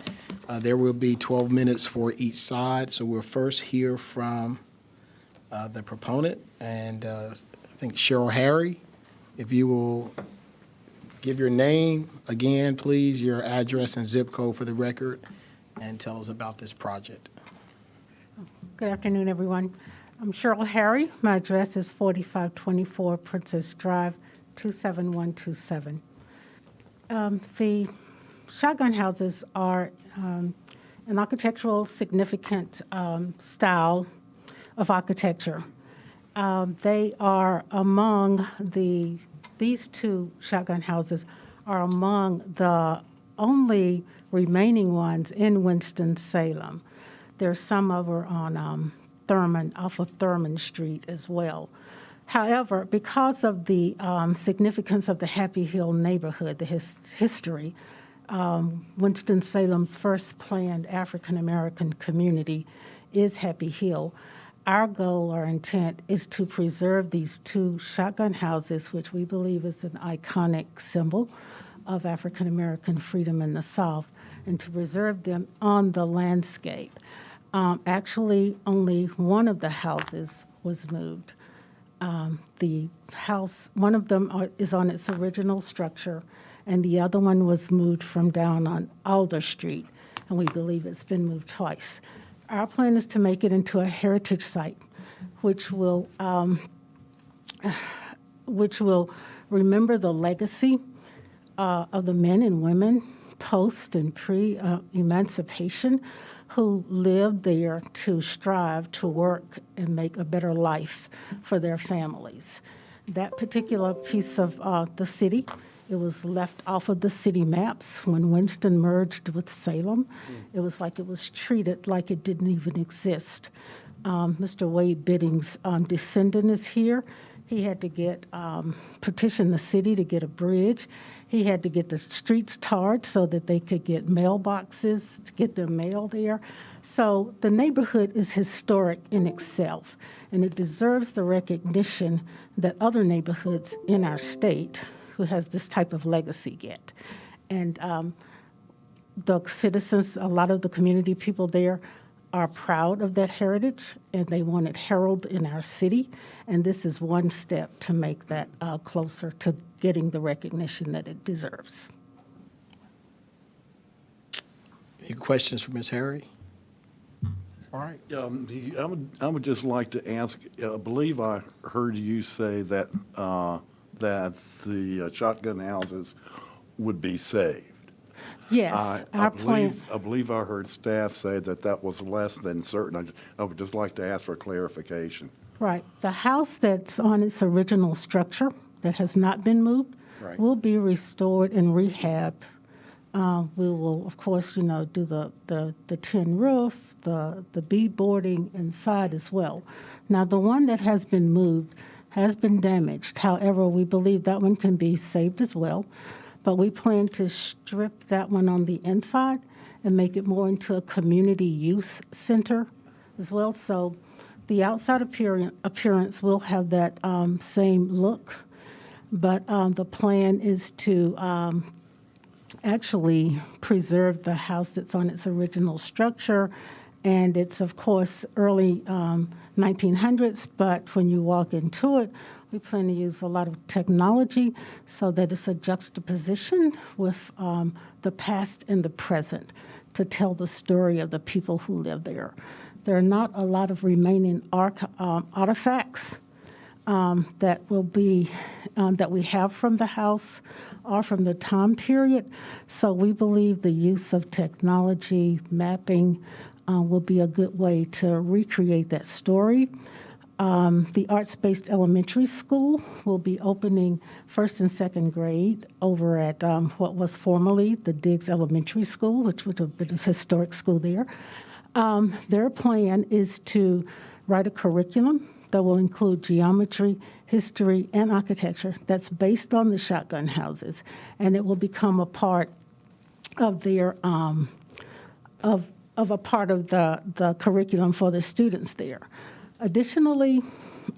[SPEAKER 3] There will be 12 minutes for each side. So we'll first hear from the proponent, and I think Cheryl Harry, if you will give your name again, please, your address and zip code for the record, and tell us about this project.
[SPEAKER 16] Good afternoon, everyone. I'm Cheryl Harry. My address is 4524 Princess Drive, 27127. The shotgun houses are an architectural significant style of architecture. They are among these two shotgun houses are among the only remaining ones in Winston-Salem. There's some over on Thurman, off of Thurman Street as well. However, because of the significance of the Happy Hill neighborhood, the history, Winston-Salem's first planned African-American community is Happy Hill. Our goal or intent is to preserve these two shotgun houses, which we believe is an iconic symbol of African-American freedom in the South, and to preserve them on the landscape. Actually, only one of the houses was moved. The house, one of them is on its original structure, and the other one was moved from down on Alder Street, and we believe it's been moved twice. Our plan is to make it into a heritage site, which will which will remember the legacy of the men and women post and pre-emancipation who lived there to strive to work and make a better life for their families. That particular piece of the city, it was left off of the city maps when Winston merged with Salem. It was like it was treated like it didn't even exist. Mr. Wade Bidding's descendant is here. He had to petition the city to get a bridge. He had to get the streets tarred so that they could get mailboxes to get their mail there. So the neighborhood is historic in itself, and it deserves the recognition that other neighborhoods in our state who has this type of legacy get. And the citizens, a lot of the community people there are proud of that heritage, and they want it heralded in our city. And this is one step to make that closer to getting the recognition that it deserves.
[SPEAKER 3] Any questions for Ms. Harry? All right.
[SPEAKER 2] I would just like to ask, I believe I heard you say that, that the shotgun houses would be saved.
[SPEAKER 16] Yes,
[SPEAKER 2] I believe I heard staff say that that was less than certain. I would just like to ask for clarification.
[SPEAKER 16] Right. The house that's on its original structure that has not been moved will be restored and rehabbed. We will, of course, do the tin roof, the bead boarding inside as well. Now, the one that has been moved has been damaged. However, we believe that one can be saved as well. But we plan to strip that one on the inside and make it more into a community use center as well. So the outside appearance will have that same look, but the plan is to actually preserve the house that's on its original structure. And it's, of course, early 1900s, but when you walk into it, we plan to use a lot of technology so that it's a juxtaposition with the past and the present to tell the story of the people who live there. There are not a lot of remaining artifacts that will be that we have from the house or from the time period. So we believe the use of technology, mapping, will be a good way to recreate that story. The arts-based elementary school will be opening first and second grade over at what was formerly the Diggs Elementary School, which would have been a historic school there. Their plan is to write a curriculum that will include geometry, history, and architecture that's based on the shotgun houses, and it will become a part of their of a part of the curriculum for the students there. Additionally,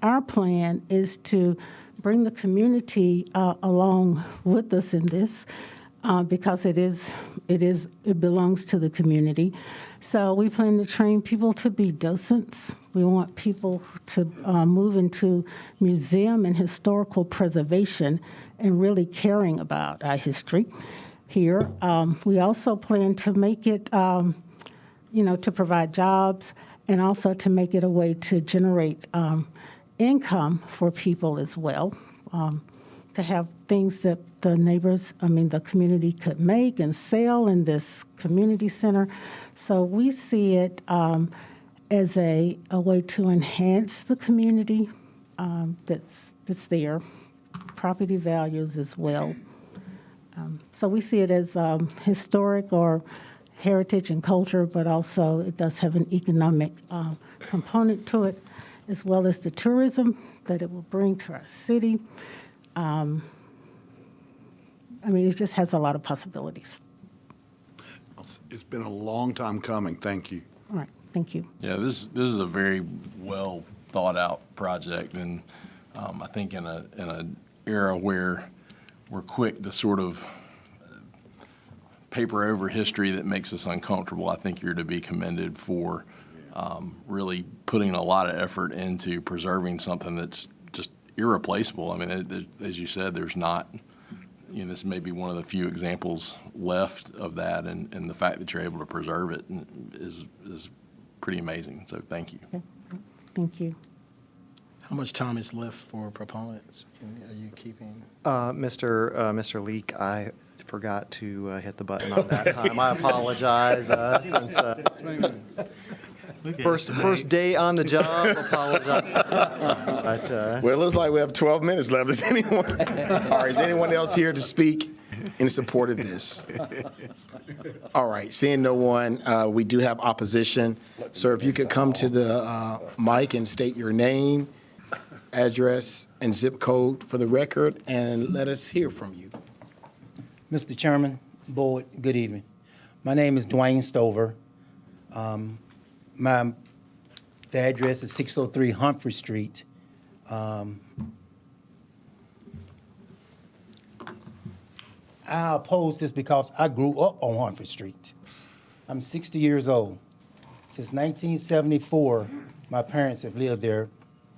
[SPEAKER 16] our plan is to bring the community along with us in this because it belongs to the community. So we plan to train people to be docents. We want people to move into museum and historical preservation and really caring about our history here. We also plan to make it, to provide jobs, and also to make it a way to generate income for people as well, to have things that the community could make and sell in this community center. So we see it as a way to enhance the community that's there, property values as well. So we see it as historic or heritage and culture, but also it does have an economic component to it, as well as the tourism that it will bring to our city. It just has a lot of possibilities.
[SPEAKER 2] It's been a long time coming. Thank you.
[SPEAKER 16] All right, thank you.
[SPEAKER 1] Yeah, this is a very well thought out project, and I think in an era where we're quick to sort of paper over history that makes us uncomfortable, I think you're to be commended for really putting a lot of effort into preserving something that's just irreplaceable. I mean, as you said, there's not, this may be one of the few examples left of that, and the fact that you're able to preserve it is pretty amazing. So thank you.
[SPEAKER 16] Okay. Thank you.
[SPEAKER 3] How much time is left for proponents? And are you keeping?
[SPEAKER 10] Mr. Leek, I forgot to hit the button on that time. I apologize. Since first day on the job, apologize. But,
[SPEAKER 3] Well, it looks like we have 12 minutes left. Is anyone, all right, is anyone else here to speak in support of this? All right, seeing no one, we do have opposition. Sir, if you could come to the mic and state your name, address, and zip code for the record, and let us hear from you.
[SPEAKER 17] Mr. Chairman, Board, good evening. My name is Dwayne Stover. The address is 603 Humphrey Street. I oppose this because I grew up on Humphrey Street. I'm 60 years old. Since 1974, my parents have lived there.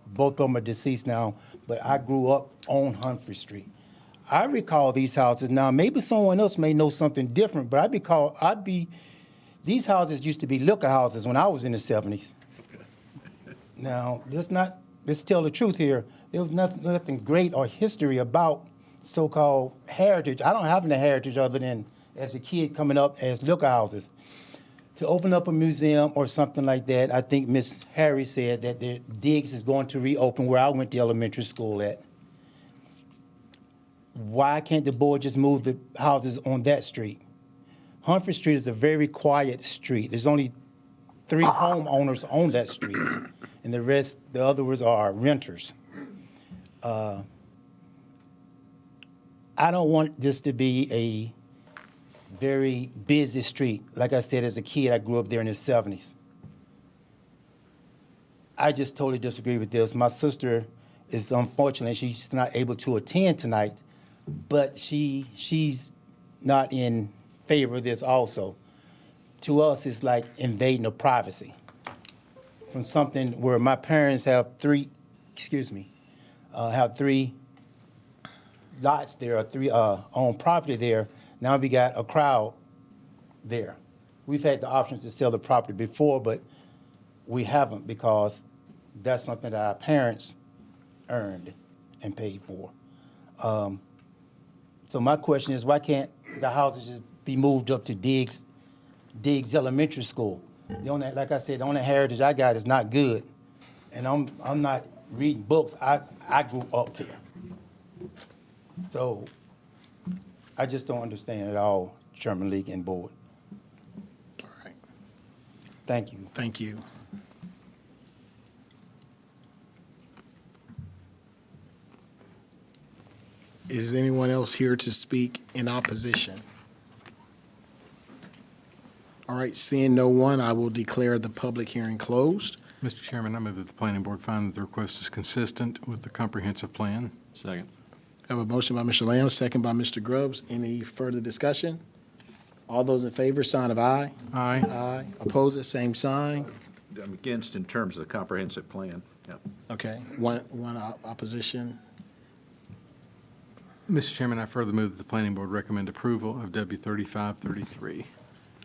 [SPEAKER 17] Both of them are deceased now, but I grew up on Humphrey Street. I recall these houses. Now, maybe someone else may know something different, but these houses used to be liquor houses when I was in the 70s. Now, let's tell the truth here. There was nothing great or history about so-called heritage. I don't have any heritage other than as a kid coming up as liquor houses. To open up a museum or something like that, I think Miss Harry said that the Diggs is going to reopen where I went to elementary school at. Why can't the board just move the houses on that street? Humphrey Street is a very quiet street. There's only 3 homeowners on that street, and the others are renters. I don't want this to be a very busy street. Like I said, as a kid, I grew up there in the 70s. I just totally disagree with this. My sister is unfortunately, she's not able to attend tonight, but she's not in favor of this also. To us, it's like invading the privacy from something where my parents have 3 lots there, or 3 own property there. Now we got a crowd there. We've had the options to sell the property before, but we haven't because that's something that our parents earned and paid for. So my question is, why can't the houses just be moved up to Diggs Elementary School? Like I said, the only heritage I got is not good, and I'm not reading books. I grew up there, so I just don't understand at all, Chairman League and Board.
[SPEAKER 3] All right.
[SPEAKER 17] Thank you.
[SPEAKER 3] Thank you. Is anyone else here to speak in opposition? All right, seeing no one, I will declare the public hearing closed.
[SPEAKER 8] Mr. Chairman, I move that the planning board find that the request is consistent with the comprehensive plan.
[SPEAKER 1] Second.
[SPEAKER 3] I have a motion by Mr. Lamb, second by Mr. Grubbs. Any further discussion? All those in favor, sign of aye.
[SPEAKER 8] Aye.
[SPEAKER 3] Aye. Opposed, same sign.
[SPEAKER 5] I'm against in terms of the comprehensive plan. Yep.
[SPEAKER 3] Okay, one opposition.
[SPEAKER 8] Mr. Chairman, I further move that the planning board recommend approval of W 3533.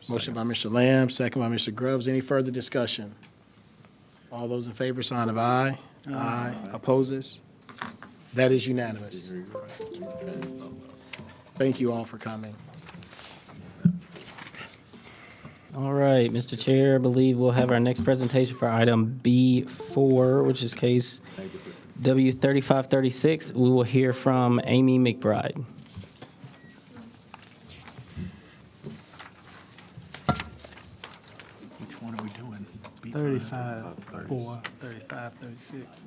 [SPEAKER 3] Motion by Mr. Lamb, second by Mr. Grubbs. Any further discussion? All those in favor, sign of aye. Aye. Opposes? That is unanimous. Thank you all for coming.
[SPEAKER 6] All right, Mr. Chair, I believe we'll have our next presentation for item B4, which is case W3536. We will hear from Amy McBride.
[SPEAKER 8] Which one are we doing?
[SPEAKER 15] 35, 4, 35, 36.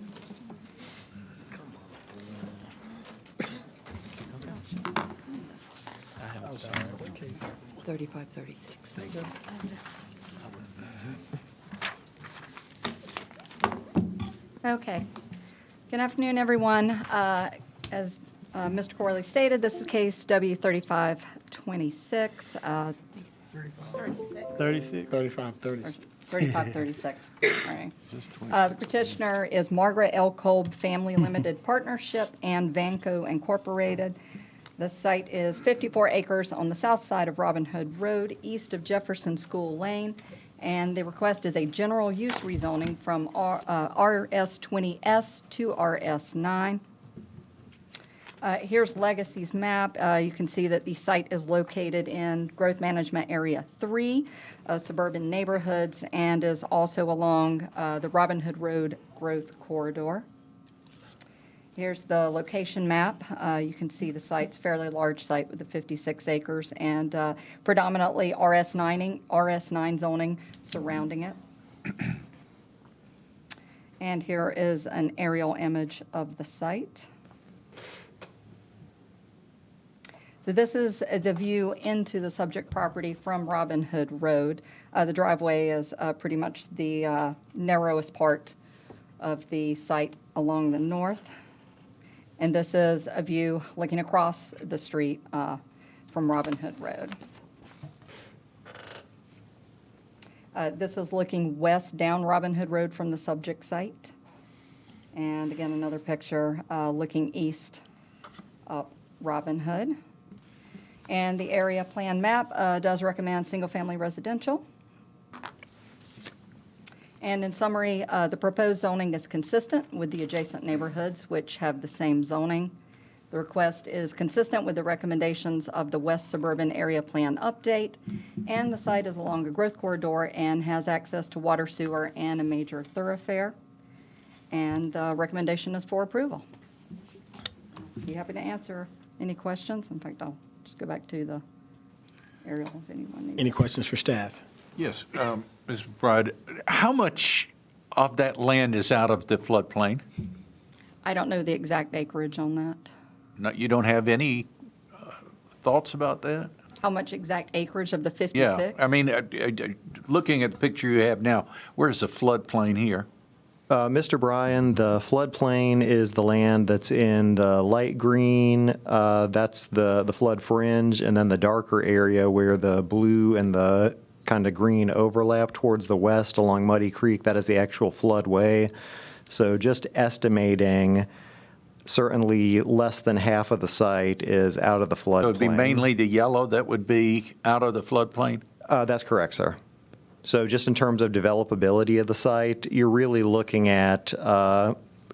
[SPEAKER 7] 35, 36.
[SPEAKER 18] Okay. Good afternoon, everyone. As Mr. Corley stated, this is case W3526.
[SPEAKER 15] 36.
[SPEAKER 3] 35, 36.
[SPEAKER 18] 3536. Right. The petitioner is Margaret L. Kolb Family Limited Partnership and Vanco Incorporated. The site is 54 acres on the south side of Robin Hood Road, east of Jefferson School Lane, And the request is a general use rezoning from RS20S to RS9. Here's Legacy's map. You can see that the site is located in Growth Management Area 3, suburban neighborhoods, and is also along the Robin Hood Road Growth Corridor. Here's the location map. You can see the site's fairly large site with the 56 acres and predominantly RS9 zoning surrounding it. And here is an aerial image of the site. So this is the view into the subject property from Robin Hood Road. The driveway is pretty much the narrowest part of the site along the north. And this is a view looking across the street from Robin Hood Road. This is looking west down Robin Hood Road from the subject site. And again, another picture looking east up Robin Hood. And the area plan map does recommend single-family residential. And in summary, the proposed zoning is consistent with the adjacent neighborhoods, which have the same zoning. The request is consistent with the recommendations of the West Suburban Area Plan update, and the site is along a growth corridor and has access to water, sewer, and a major thoroughfare. And the recommendation is for approval. Be happy to answer any questions. In fact, I'll just go back to the aerial if anyone needs.
[SPEAKER 3] Any questions for staff?
[SPEAKER 5] Yes, Ms. Bride, how much of that land is out of the floodplain?
[SPEAKER 18] I don't know the exact acreage on that.
[SPEAKER 5] No, you don't have any thoughts about that?
[SPEAKER 18] How much exact acreage of the 56?
[SPEAKER 5] Yeah, I mean, looking at the picture you have now, where's the floodplain here?
[SPEAKER 10] Mr. Bryan, the floodplain is the land that's in the light green. That's the flood fringe, and then the darker area where the blue and the kind of green overlap towards the west along Muddy Creek, that is the actual floodway. So just estimating, certainly less than half of the site is out of the floodplain.
[SPEAKER 5] So it would be mainly the yellow that would be out of the floodplain?
[SPEAKER 10] That's correct, sir. So just in terms of developability of the site, you're really looking at,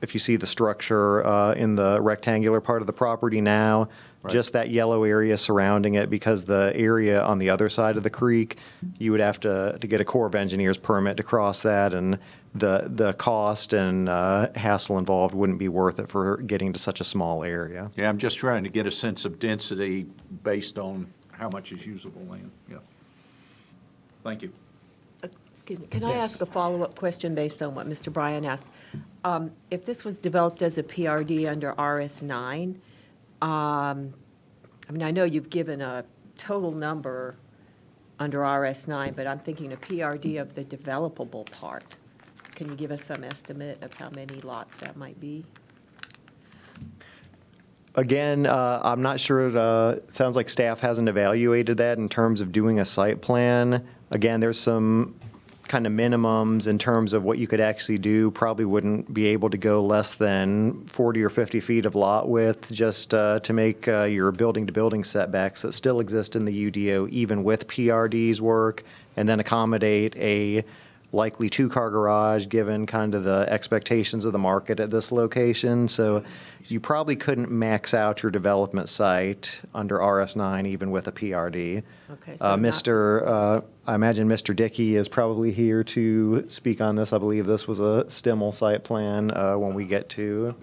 [SPEAKER 10] if you see the structure in the rectangular part of the property now, just that yellow area surrounding it, because the area on the other side of the creek, you would have to get a Corps of Engineers permit to cross that, and the cost and hassle involved wouldn't be worth it for getting to such a small area.
[SPEAKER 5] Yeah, I'm just trying to get a sense of density based on how much is usable land. Yeah. Thank you.
[SPEAKER 7] Excuse me, can I ask a follow-up question based on what Mr. Bryan asked? If this was developed as a PRD under RS9, I mean, I know you've given a total number under RS9, but I'm thinking a PRD of the developable part. Can you give us some estimate of how many lots that might be?
[SPEAKER 10] Again, I'm not sure, it sounds like staff hasn't evaluated that in terms of doing a site plan. Again, there's some kind of minimums in terms of what you could actually do. Probably wouldn't be able to go less than 40 or 50 feet of lot width just to make your building-to-building setbacks that still exist in the UDO, even with PRDs work, and then accommodate a likely two-car garage given kind of the expectations of the market at this location. So you probably couldn't max out your development site under RS9 even with a PRD.
[SPEAKER 7] Okay. So
[SPEAKER 10] I imagine Mr. Dickey is probably here to speak on this. I believe this was a STIML site plan when we get to.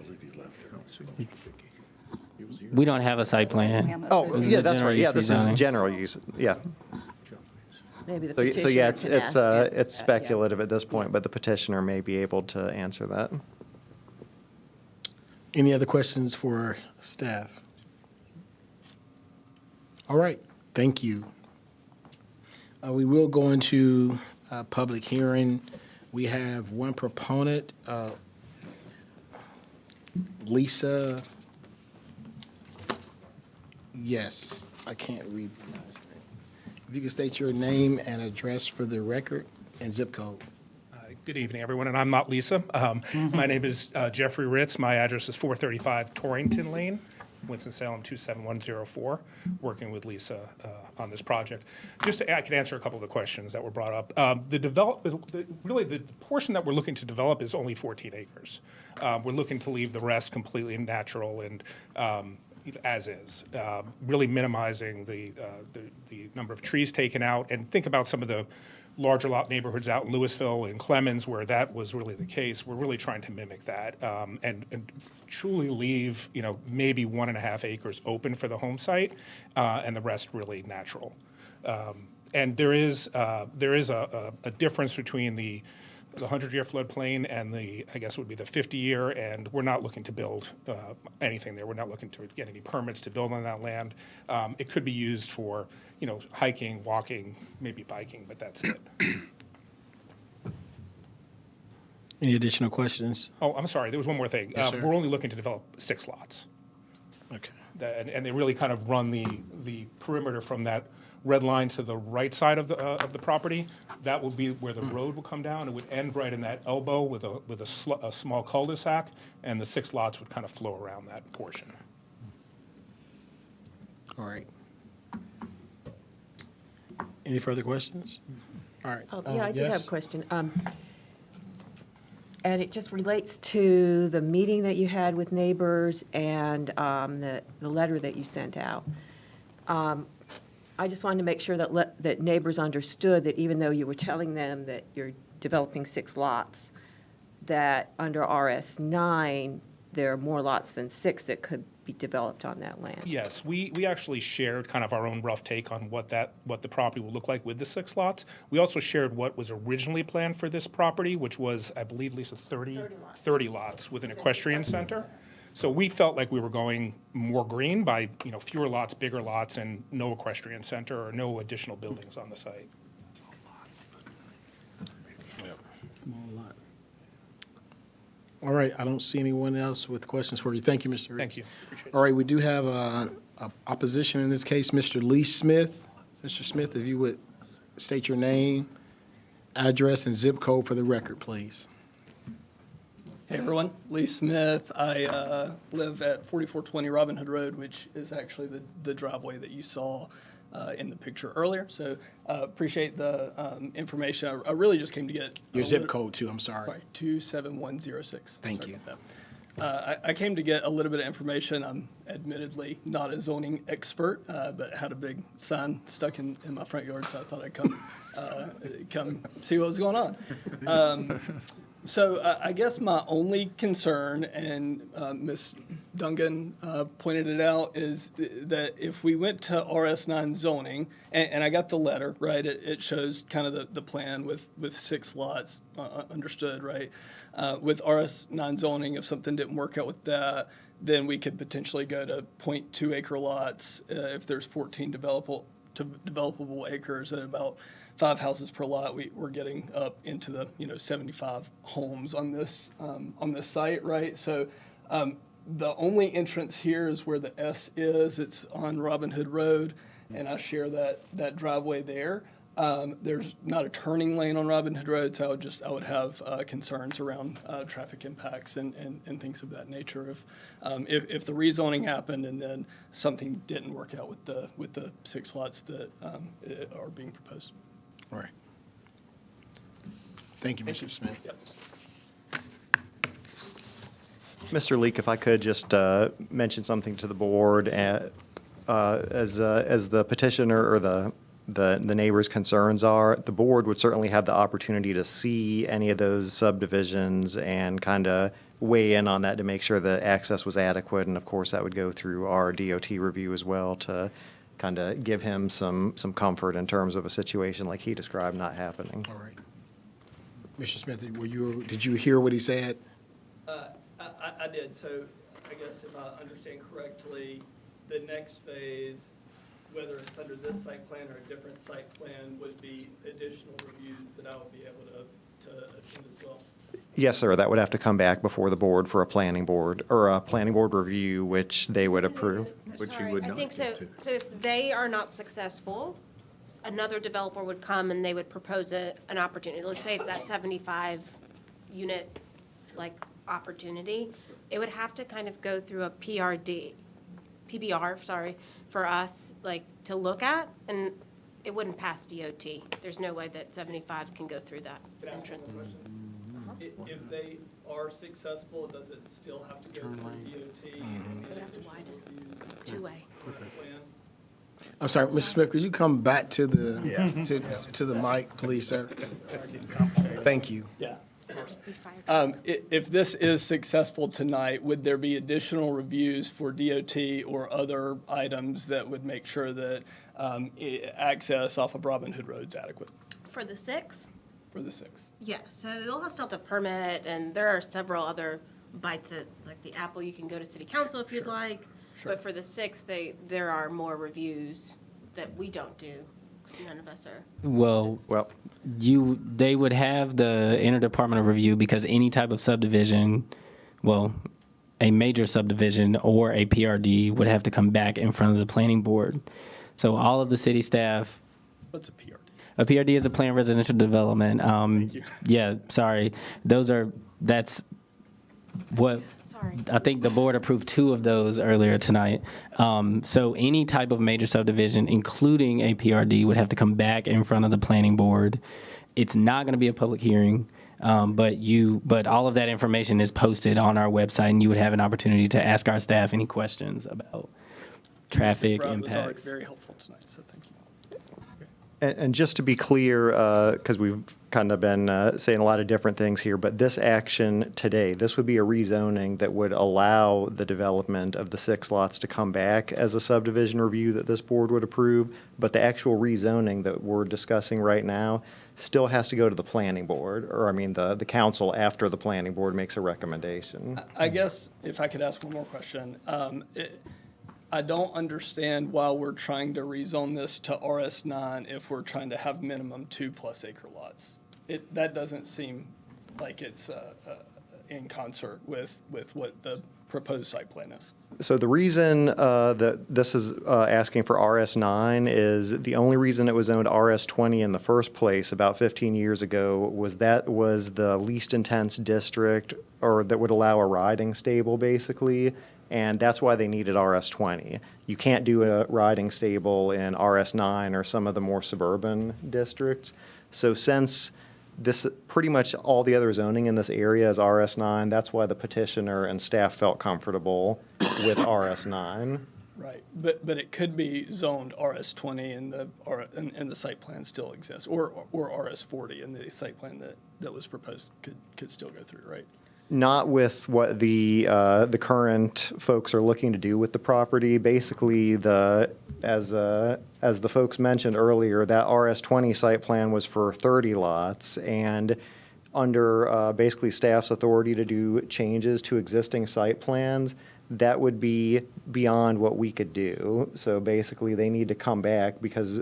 [SPEAKER 6] We don't have a site plan.
[SPEAKER 10] Oh,
[SPEAKER 6] This is
[SPEAKER 10] yeah,
[SPEAKER 6] a
[SPEAKER 10] that's
[SPEAKER 6] general
[SPEAKER 10] right. Yeah,
[SPEAKER 6] use
[SPEAKER 10] this is
[SPEAKER 6] rezoning.
[SPEAKER 10] general use. Yeah.
[SPEAKER 7] Maybe the
[SPEAKER 10] So
[SPEAKER 7] petitioner
[SPEAKER 10] yeah,
[SPEAKER 7] can answer
[SPEAKER 10] it's
[SPEAKER 7] that,
[SPEAKER 10] speculative at this point, but the petitioner may be able to answer that.
[SPEAKER 3] Any other questions for staff? All right, thank you. We will go into public hearing. We have one proponent, Lisa. Yes, I can't read the last name. If you could state your name and address for the record and zip code.
[SPEAKER 19] Good evening, everyone, and I'm not Lisa. My name is Jeffrey Ritz. My address is 435 Torrington Lane. Winston-Salem 27104, working with Lisa on this project. I can answer a couple of the questions that were brought up. Really, the portion that we're looking to develop is only 14 acres. We're looking to leave the rest completely natural and as is, really minimizing the number of trees taken out. And think about some of the larger lot neighborhoods out in Louisville and Clemens where that was really the case. We're really trying to mimic that and truly leave, maybe 1.5 acres open for the home site and the rest really natural. And there is a difference between the 100-year floodplain and I guess it would be the 50-year, and we're not looking to build anything there. We're not looking to get any permits to build on that land. It could be used for, hiking, walking, maybe biking, but that's it.
[SPEAKER 3] Any additional questions?
[SPEAKER 19] Oh, I'm sorry, there was one more thing.
[SPEAKER 3] Yes, sir.
[SPEAKER 19] We're only looking to develop 6 lots.
[SPEAKER 3] Okay.
[SPEAKER 19] And they really kind of run the perimeter from that red line to the right side of the property. That will be where the road will come down. It would end right in that elbow with a small cul-de-sac, and the 6 lots would kind of flow around that portion.
[SPEAKER 3] All right. Any further questions? All right.
[SPEAKER 7] Yeah, I did have
[SPEAKER 3] yes?
[SPEAKER 7] a question. And it just relates to the meeting that you had with neighbors and the letter that you sent out. I just wanted to make sure that neighbors understood that even though you were telling them that you're developing 6 lots, that under RS9, there are more lots than 6 that could be developed on that land.
[SPEAKER 19] Yes, we actually shared kind of our own rough take on what the property will look like with the 6 lots. We also shared what was originally planned for this property, which was, I believe, Lisa, 30 lots with an equestrian center. So we felt like we were going more green by, fewer lots, bigger lots, and no equestrian center or no additional buildings on the site.
[SPEAKER 3] Small lots. All right, I don't see anyone else with questions for you. Thank you, Mr. Reeves.
[SPEAKER 19] Thank you. Appreciate it.
[SPEAKER 3] All right, we do have a opposition in this case, Mr. Lee Smith. Mr. Smith, if you would state your name, address, and zip code for the record, please.
[SPEAKER 20] Hey everyone, Lee Smith. I live at 4420 Robin Hood Road, which is actually the driveway that you saw in the picture earlier. So appreciate the information. I really just came to get
[SPEAKER 3] Your zip code too, I'm sorry.
[SPEAKER 20] Sorry, 27106.
[SPEAKER 3] Thank
[SPEAKER 20] Sorry
[SPEAKER 3] you.
[SPEAKER 20] about that. I came to get a little bit of information. I'm admittedly not a zoning expert, but had a big sign stuck in my front yard, so I thought I'd come see what was going on. So I guess my only concern, and Ms. Duncan pointed it out, is that if we went to RS9 zoning, and I got the letter, right, it shows kind of the plan with 6 lots, understood, right? With RS9 zoning, if something didn't work out with that, then we could potentially go to 0.2 acre lots if there's 14 developable acres at about 5 houses per lot. We're getting up into the 75 homes on this site, right? So the only entrance here is where the S is. It's on Robin Hood Road, and I share that driveway there. There's not a turning lane on Robin Hood Road, so I would have concerns around traffic impacts and things of that nature if the rezoning happened and then something didn't work out with the 6 lots that are being proposed.
[SPEAKER 3] All right. Thank you, Mr. Smith.
[SPEAKER 20] Yep.
[SPEAKER 10] Mr. Leek, if I could just mention something to the board as the petitioner or the neighbors' concerns are, the board would certainly have the opportunity to see any of those subdivisions and kind of weigh in on that to make sure the access was adequate. And of course, that would go through our DOT review as well to kind of give him some comfort in terms of a situation like he described not happening.
[SPEAKER 3] All right. Mr. Smith, did you hear what he said?
[SPEAKER 20] I did. So I guess if I understand correctly, the next phase, whether it's under this site plan or a different site plan, would be additional reviews that I would be able to attend as well.
[SPEAKER 10] Yes, sir. That would have to come back before the board for a planning board review, which they would approve.
[SPEAKER 13] Sorry, I think so. So if they are not successful, another developer would come and they would propose an opportunity. Let's say it's that 75 unit opportunity. It would have to kind of go through a PRD. PBR, sorry, for us, like, to look at, and it wouldn't pass DOT. There's no way that 75 can go through that entrance.
[SPEAKER 20] If they are successful, does it still have to go through DOT?
[SPEAKER 13] They would have to widen, two-way.
[SPEAKER 3] I'm sorry, Mr. Smith, could you come back to the, to the mic, please, sir? Thank you.
[SPEAKER 20] Yeah. If this is successful tonight, would there be additional reviews for DOT or other items that would make sure that access off of Robin Hood Road is adequate
[SPEAKER 13] For the 6?
[SPEAKER 20] for the 6?
[SPEAKER 13] Yeah, so they'll still have to permit, and there are several other bites at, like the apple, you can go to city council if you'd like.
[SPEAKER 20] Sure.
[SPEAKER 13] But for the 6, there are more reviews that we don't do, 'cause none of us are.
[SPEAKER 6] Well, they would have the interdepartmental review because any type of subdivision, well, a major subdivision or a PRD would have to come back in front of the planning board. So all of the city staff.
[SPEAKER 20] What's a PRD?
[SPEAKER 6] A PRD is a planned residential development.
[SPEAKER 20] Thank you.
[SPEAKER 6] Yeah, sorry. That's what. I think the board approved 2 of those earlier tonight. So any type of major subdivision, including a PRD, would have to come back in front of the planning board. It's not going to be a public hearing, but all of that information is posted on our website, and you would have an opportunity to ask our staff any questions about traffic
[SPEAKER 20] Brad was already
[SPEAKER 6] impacts.
[SPEAKER 20] very helpful tonight, so thank you.
[SPEAKER 10] And just to be clear, because we've kind of been saying a lot of different things here, but this action today, this would be a rezoning that would allow the development of the 6 lots to come back as a subdivision review that this board would approve. But the actual rezoning that we're discussing right now still has to go to the planning board, or I mean the council after the planning board makes a recommendation.
[SPEAKER 20] I guess if I could ask one more question. I don't understand why we're trying to rezone this to RS9 if we're trying to have minimum 2+ acre lots. That doesn't seem like it's in concert with what the proposed site plan is.
[SPEAKER 10] So the reason that this is asking for RS9 is the only reason it was zoned RS20 in the first place about 15 years ago was that was the least intense district, or that would allow a riding stable basically, and that's why they needed RS20. You can't do a riding stable in RS9 or some of the more suburban districts. So since this, pretty much all the other zoning in this area is RS9, that's why the petitioner and staff felt comfortable with RS9.
[SPEAKER 20] Right, but it could be zoned RS20 and the site plan still exists, or RS40 and the site plan that was proposed could still go through, right?
[SPEAKER 10] Not with what the current folks are looking to do with the property. Basically, as the folks mentioned earlier, that RS20 site plan was for 30 lots, and under basically staff's authority to do changes to existing site plans, that would be beyond what we could do. So basically, they need to come back because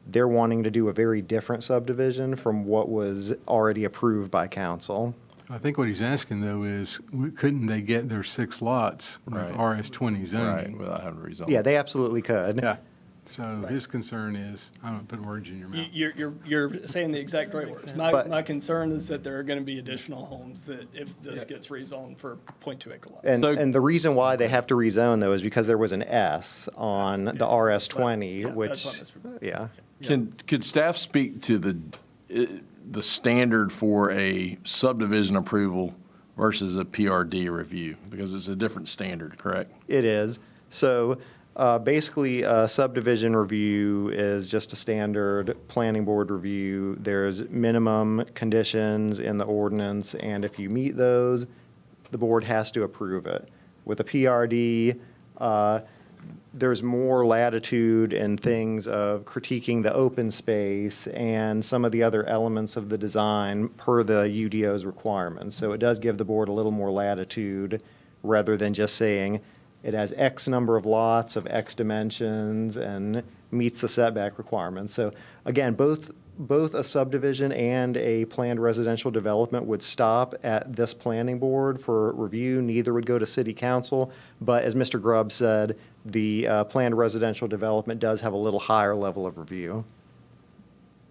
[SPEAKER 10] they're wanting to do a very different subdivision from what was already approved by council.
[SPEAKER 8] I think what he's asking, though, is couldn't they get their 6 lots with RS20 zoning?
[SPEAKER 1] Right, without having to rezone.
[SPEAKER 10] Yeah, they absolutely could.
[SPEAKER 8] Yeah. So his concern is, I don't put words in your mouth.
[SPEAKER 20] You're saying the exact right words. My concern is that there are going to be additional homes that if this gets rezoned for 0.2 acre lots.
[SPEAKER 10] And the reason why they have to rezone, though, is because there was an S on the RS20, which, yeah.
[SPEAKER 1] Could staff speak to the standard for a subdivision approval versus a PRD review? Because it's a different standard, correct?
[SPEAKER 10] It is. So basically, a subdivision review is just a standard planning board review. There's minimum conditions in the ordinance, and if you meet those, the board has to approve it. With a PRD, there's more latitude in things of critiquing the open space and some of the other elements of the design per the UDO's requirements. So it does give the board a little more latitude rather than just saying it has X number of lots of X dimensions and meets the setback requirements. So again, both a subdivision and a planned residential development would stop at this planning board for review. Neither would go to city council. But as Mr. Grubb said, the planned residential development does have a little higher level of review.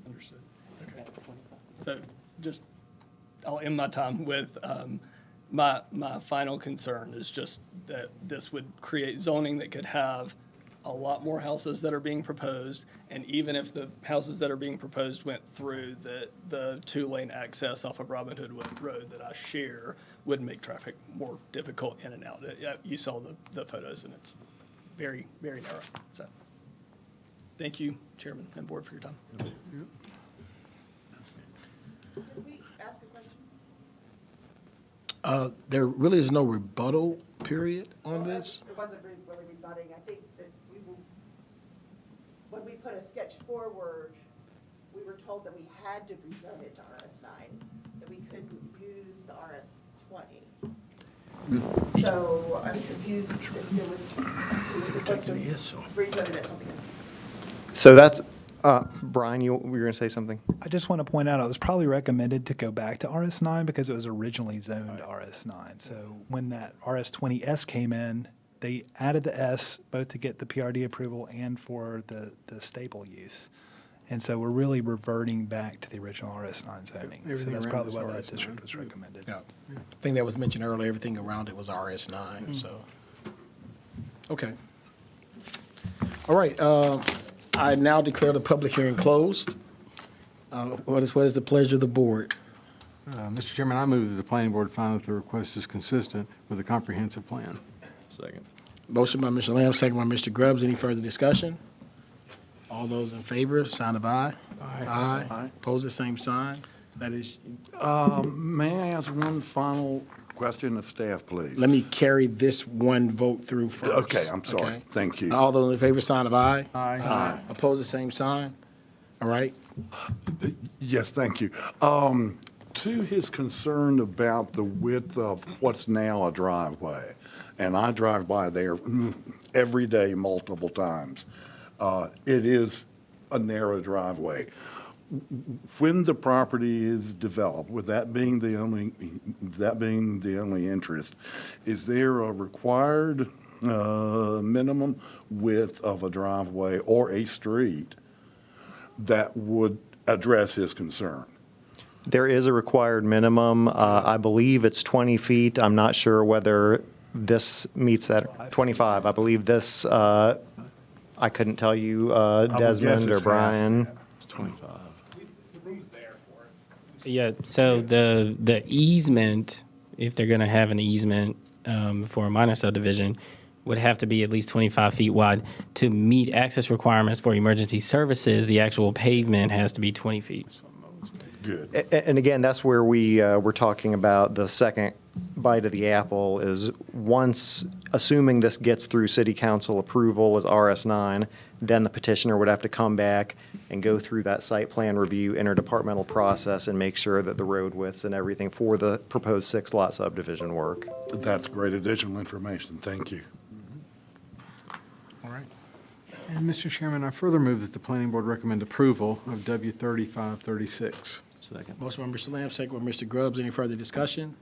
[SPEAKER 20] Understood. Okay. So just, I'll end my time with, My final concern is just that this would create zoning that could have a lot more houses that are being proposed, and even if the houses that are being proposed went through, that the 2-lane access off of Robin Hood Road that I share would make traffic more difficult in and out. You saw the photos, and it's very, very narrow. So, thank you, Chairman and Board, for your time.
[SPEAKER 3] There really is no rebuttal period on this.
[SPEAKER 21] It wasn't really rebutting. I think that when we put a sketch forward, we were told that we had to rezone it to RS9, that we couldn't use the RS20. So I'm confused if it was supposed to rezone it as something else.
[SPEAKER 10] So that's, Brian, you were going to say something?
[SPEAKER 14] I just want to point out, it was probably recommended to go back to RS9 because it was originally zoned RS9. So when that RS20S came in, they added the S both to get the PRD approval and for the staple use. And so we're really reverting back to the original RS9 zoning. So
[SPEAKER 8] Everything
[SPEAKER 14] that's
[SPEAKER 8] around
[SPEAKER 14] probably
[SPEAKER 8] is
[SPEAKER 14] why that
[SPEAKER 8] RS9.
[SPEAKER 14] district was recommended.
[SPEAKER 3] Yeah. I think that was mentioned earlier, everything around it was RS9, so. Okay. All right, I now declare the public hearing closed. What is the pleasure of the board?
[SPEAKER 8] Mr. Chairman, I move that the planning board find that the request is consistent with the comprehensive plan.
[SPEAKER 1] Second.
[SPEAKER 3] Motion by Mr. Lamb, second by Mr. Grubbs. Any further discussion? All those in favor, sign of aye. Aye.
[SPEAKER 2] Aye.
[SPEAKER 3] Opposed, the same sign. That is,
[SPEAKER 2] May I ask one final question of staff, please?
[SPEAKER 3] let me carry this one vote through first.
[SPEAKER 2] Okay, I'm sorry.
[SPEAKER 3] Okay?
[SPEAKER 2] Thank you.
[SPEAKER 3] All those in favor, sign of aye.
[SPEAKER 8] Aye.
[SPEAKER 3] Opposed, the same sign. All right.
[SPEAKER 2] Yes, thank you. To his concern about the width of what's now a driveway, and I drive by there every day, multiple times. It is a narrow driveway. When the property is developed, with that being the only interest, is there a required minimum width of a driveway or a street that would address his concern?
[SPEAKER 10] There is a required minimum. I believe it's 20 feet. I'm not sure whether this meets that. 25. I believe this, I couldn't tell you, Desmond or Brian.
[SPEAKER 1] It's 25.
[SPEAKER 6] Yeah, so the easement, if they're gonna have an easement for a minor subdivision, would have to be at least 25 feet wide. To meet access requirements for emergency services, the actual pavement has to be 20 feet.
[SPEAKER 2] Good.
[SPEAKER 10] And again, that's where we're talking about the second bite of the apple is once, assuming this gets through city council approval as RS9, then the petitioner would have to come back and go through that site plan review interdepartmental process and make sure that the road widths and everything for the proposed 6-lot subdivision work.
[SPEAKER 2] That's great additional information. Thank you.
[SPEAKER 3] All right.
[SPEAKER 8] And Mr. Chairman, I further move that the planning board recommend approval of W3536.
[SPEAKER 1] Second.
[SPEAKER 3] Motion by Mr. Lamb, second by Mr. Grubbs. Any further discussion?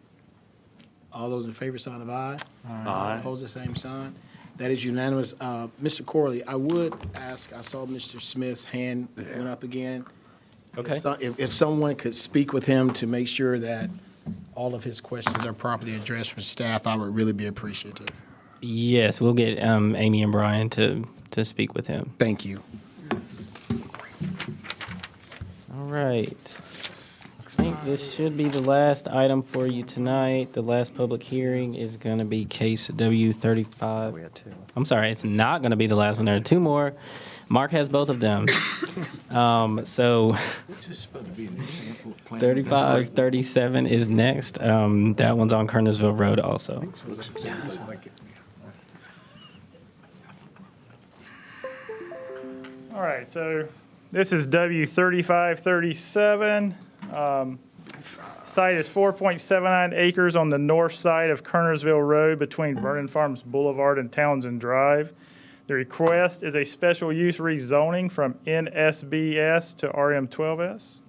[SPEAKER 3] All those in favor, sign of aye.
[SPEAKER 2] Aye.
[SPEAKER 3] Opposed, the same sign. That is unanimous. Mr. Corley, I would ask, I saw Mr. Smith's hand went up again.
[SPEAKER 6] Okay.
[SPEAKER 3] If someone could speak with him to make sure that all of his questions are properly addressed from staff, I would really be appreciative.
[SPEAKER 6] Yes, we'll get Amy and Brian to speak with him.
[SPEAKER 3] Thank you.
[SPEAKER 6] All right. I think this should be the last item for you tonight. The last public hearing is going to be case W35.
[SPEAKER 10] We had two.
[SPEAKER 6] I'm sorry, it's not going to be the last one. There are two more. Mark has both of them. So 3537 is next. That one's on Kernersville Road also.
[SPEAKER 22] All right, so this is W3537. Site is 4.79 acres on the north side of Kernersville Road between Vernon Farms Boulevard and Townsend Drive. The request is a special use rezoning from NSBS to RM12S.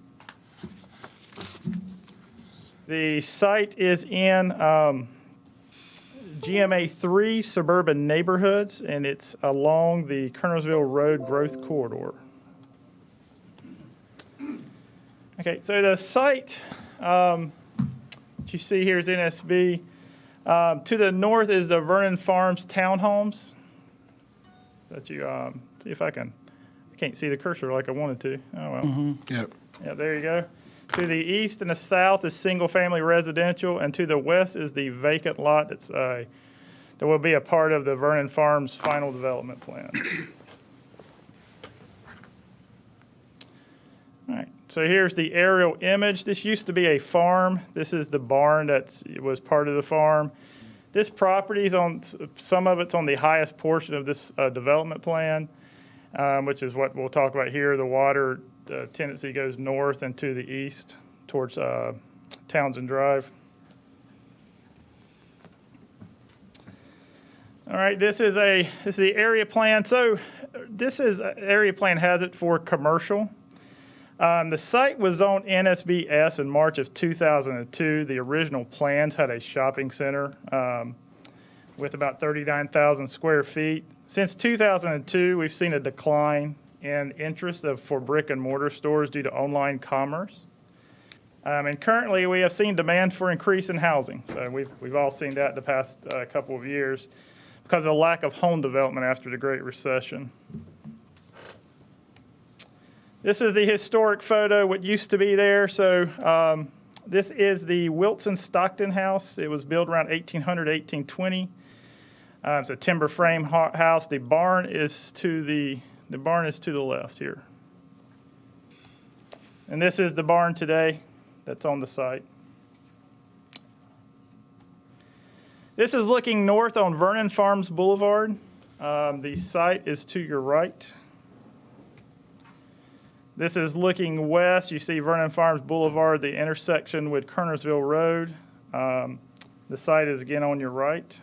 [SPEAKER 22] The site is in GMA 3 suburban neighborhoods, and it's along the Kernersville Road growth corridor. Okay, so the site that you see here is NSB. To the north is the Vernon Farms townhomes. That you see if I can't see the cursor like I wanted to. Oh well.
[SPEAKER 3] Yep.
[SPEAKER 22] Yeah, there you go. To the east and the south is single-family residential, and to the west is the vacant lot that will be a part of the Vernon Farms final development plan. All right, so here's the aerial image. This used to be a farm. This is the barn that was part of the farm. This property is on, some of it's on the highest portion of this development plan, which is what we'll talk about here. The water tendency goes north and to the east towards Townsend Drive. All right, this is the area plan. So this is area plan has it for commercial. The site was on NSBS in March of 2002. The original plans had a shopping center with about 39,000 square feet. Since 2002, we've seen a decline in interest for brick and mortar stores due to online commerce. And currently, we have seen demand for increase in housing. So we've all seen that the past couple of years because of the lack of home development after the Great Recession. This is the historic photo, what used to be there. So this is the Wilson-Stockton house. It was built around 1800, 1820. It's a timber frame house. The barn is to the left here. And this is the barn today that's on the site. This is looking north on Vernon Farms Boulevard. The site is to your right. This is looking west. You see Vernon Farms Boulevard, the intersection with Kernersville Road. The site is again on your right.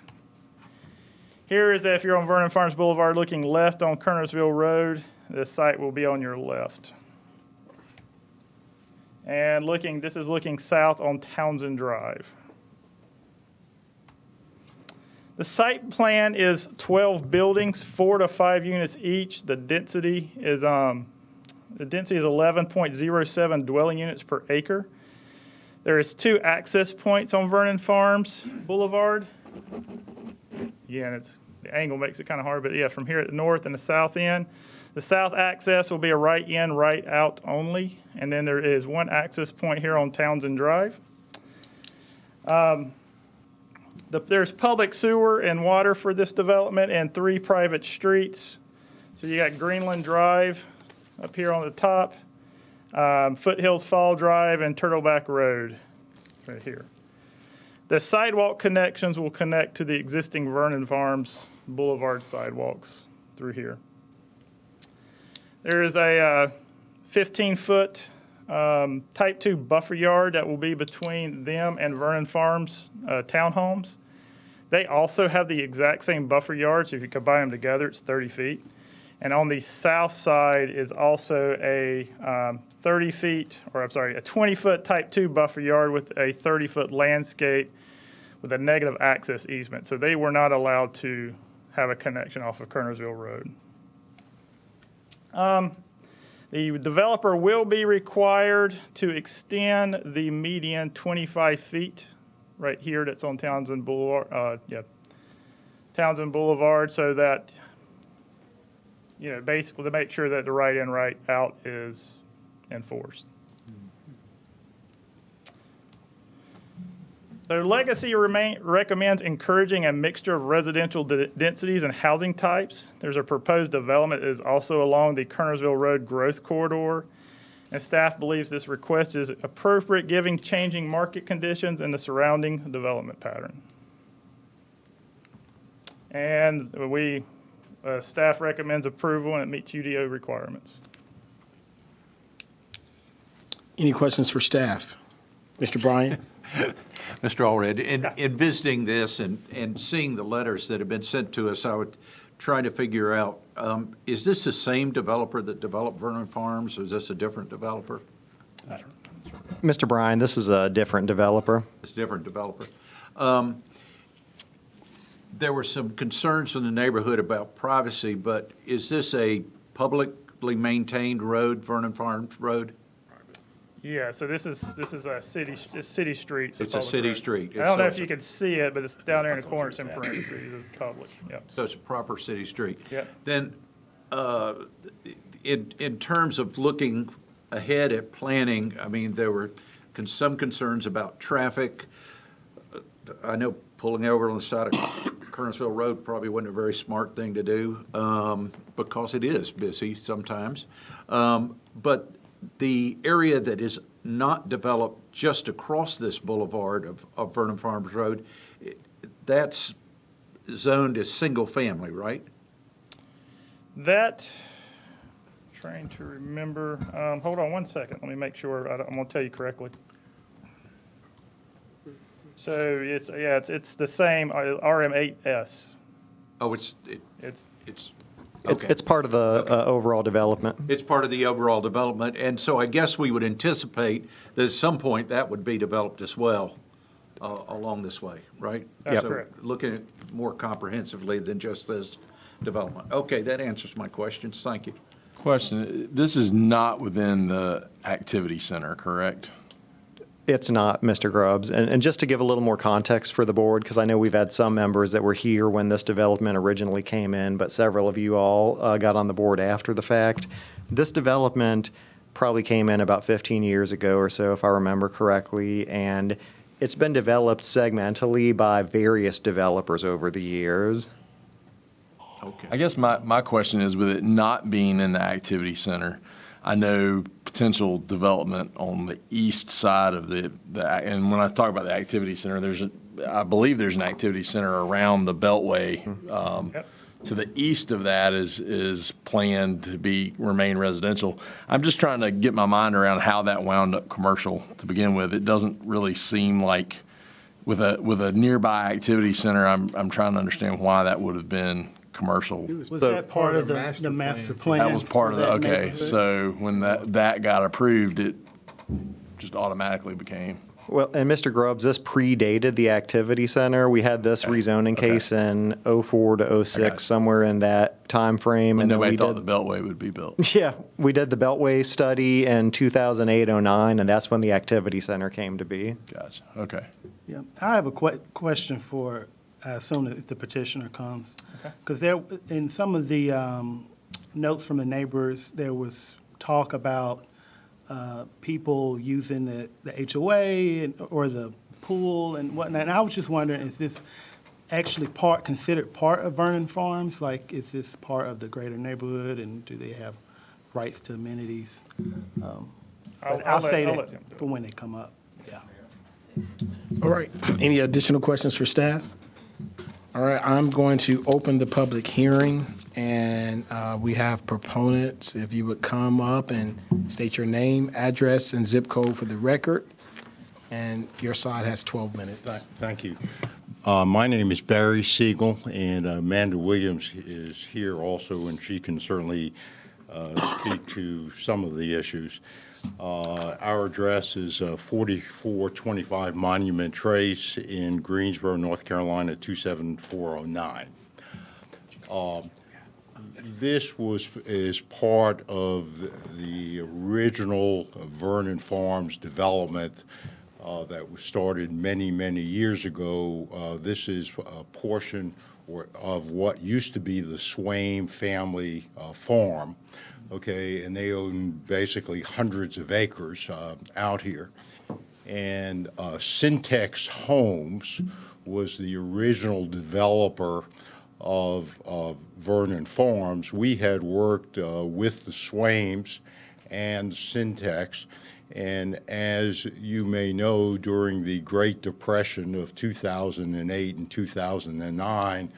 [SPEAKER 22] Here is if you're on Vernon Farms Boulevard looking left on Kernersville Road, the site will be on your left. And this is looking south on Townsend Drive. The site plan is 12 buildings, 4 to 5 units each. The density is 11.07 dwelling units per acre. There is 2 access points on Vernon Farms Boulevard. Again, the angle makes it kind of hard, but yeah, from here at the north and the south end. The south access will be a right in, right out only. And then there is 1 access point here on Townsend Drive. There's public sewer and water for this development and 3 private streets. So you got Greenland Drive up here on the top, Foothills Fall Drive, and Turtleback Road right here. The sidewalk connections will connect to the existing Vernon Farms Boulevard sidewalks through here. There is a 15-foot Type 2 buffer yard that will be between them and Vernon Farms townhomes. They also have the exact same buffer yard, so if you combine them together, it's 30 feet. And on the south side is also a 20-foot Type 2 buffer yard with a 30-foot landscape with a negative access easement. So they were not allowed to have a connection off of Kernersville Road. The developer will be required to extend the median 25 feet right here that's on Townsend Boulevard, Townsend Boulevard, so that, basically to make sure that the right in, right out is enforced. So Legacy recommends encouraging a mixture of residential densities and housing types. There's a proposed development that is also along the Kernersville Road growth corridor, and staff believes this request is appropriate given changing market conditions and the surrounding development pattern. And staff recommends approval and it meets UDO requirements.
[SPEAKER 3] Any questions for staff? Mr. Bryan?
[SPEAKER 5] Mr. Allred, in visiting this and seeing the letters that have been sent to us, I would try to figure out, is this the same developer that developed Vernon Farms, or is this a different developer?
[SPEAKER 10] Mr. Bryan, this is a different developer.
[SPEAKER 5] It's a different developer. There were some concerns from the neighborhood about privacy, but is this a publicly maintained road, Vernon Farms Road?
[SPEAKER 22] Yeah, so this is a city street. so
[SPEAKER 5] It's a
[SPEAKER 22] public
[SPEAKER 5] city
[SPEAKER 22] road.
[SPEAKER 5] street.
[SPEAKER 22] I don't know
[SPEAKER 5] So
[SPEAKER 22] if you can see it, but it's down there in the corner, it's in parentheses, it's public, yep.
[SPEAKER 5] So it's a proper city street.
[SPEAKER 22] Yep.
[SPEAKER 5] Then, in terms of looking ahead at planning, I mean, there were some concerns about traffic. I know pulling over on the side of Kernersville Road probably wasn't a very smart thing to do, because it is busy sometimes. But the area that is not developed just across this boulevard of Vernon Farms Road, that's zoned as single family, right?
[SPEAKER 22] That, trying to remember, hold on one second, let me make sure, I'm gonna tell you correctly. So it's the same, RM8S.
[SPEAKER 5] Oh,
[SPEAKER 22] It's
[SPEAKER 5] okay.
[SPEAKER 10] It's part of the overall development.
[SPEAKER 5] It's part of the overall development, and so I guess we would anticipate that at some point that would be developed as well along this way, right?
[SPEAKER 22] That's
[SPEAKER 5] So
[SPEAKER 22] correct.
[SPEAKER 5] looking at more comprehensively than just this development. Okay, that answers my questions. Thank you.
[SPEAKER 1] Question, this is not within the activity center, correct?
[SPEAKER 10] It's not, Mr. Grubbs. And just to give a little more context for the board, because I know we've had some members that were here when this development originally came in, but several of you all got on the board after the fact. This development probably came in about 15 years ago or so, if I remember correctly, and it's been developed segmentally by various developers over the years.
[SPEAKER 5] Okay.
[SPEAKER 1] I guess my question is, with it not being in the activity center, I know potential development on the east side of the and when I talk about the activity center, I believe there's an activity center around the Beltway. To the east of that is planned to remain residential. I'm just trying to get my mind around how that wound up commercial to begin with. It doesn't really seem like with a nearby activity center. I'm trying to understand why that would have been commercial.
[SPEAKER 15] Was that part of the master plan?
[SPEAKER 1] That was part of
[SPEAKER 15] for
[SPEAKER 1] the,
[SPEAKER 15] that
[SPEAKER 1] okay,
[SPEAKER 15] neighborhood?
[SPEAKER 1] so when that got approved, it just automatically became.
[SPEAKER 10] Well, and Mr. Grubbs, this predated the activity center. We had this rezoning case in '04 to '06, somewhere in that time frame.
[SPEAKER 1] And
[SPEAKER 10] then
[SPEAKER 1] nobody
[SPEAKER 10] we
[SPEAKER 1] thought
[SPEAKER 10] did,
[SPEAKER 1] the Beltway would be built.
[SPEAKER 10] Yeah, we did the Beltway study in 2008-09, and that's when the activity center came to be.
[SPEAKER 1] Gotcha, okay.
[SPEAKER 15] Yeah, I have a question for, I assume that if the petitioner comes. Because there, in some of the notes from the neighbors, there was talk about people using the HOA or the pool and whatnot. And I was just wondering, is this actually considered part of Vernon Farms? Like, is this part of the greater neighborhood, and do they have rights to amenities? But I'll say that for when they come up, yeah.
[SPEAKER 3] All right, any additional questions for staff? All right, I'm going to open the public hearing, and we have proponents. If you would come up and state your name, address, and zip code for the record, and your side has 12 minutes.
[SPEAKER 9] Thank you. My name is Barry Siegel, and Amanda Williams is here also, and she can certainly speak to some of the issues. Our address is 4425 Monument Trace in Greensboro, North Carolina, 27409. This is part of the original Vernon Farms development that was started many, many years ago. This is a portion of what used to be the Swaim family farm. Okay, and they own basically hundreds of acres out here. And Syntex Homes was the original developer of Vernon Farms. We had worked with the Swaims and Syntex, and as you may know, during the Great Depression of 2008 and 2009,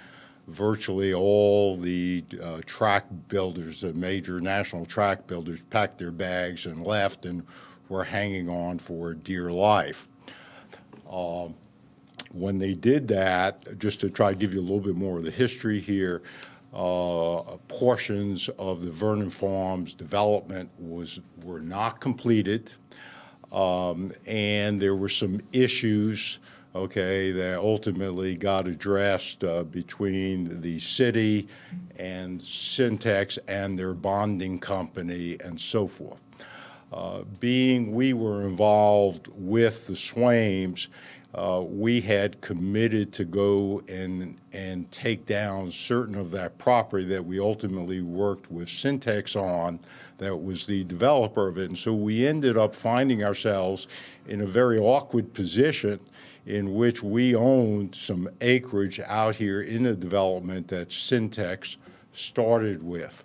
[SPEAKER 9] virtually all the track builders, the major national track builders, packed their bags and left and were hanging on for dear life. When they did that, just to try to give you a little bit more of the history here, portions of the Vernon Farms development were not completed, and there were some issues that ultimately got addressed between the city and Syntex and their bonding company and so forth. Being we were involved with the Swains, we had committed to go and take down certain of that property that we ultimately worked with Syntex on, that was the developer of it. And so we ended up finding ourselves in a very awkward position in which we owned some acreage out here in the development that Syntex started with.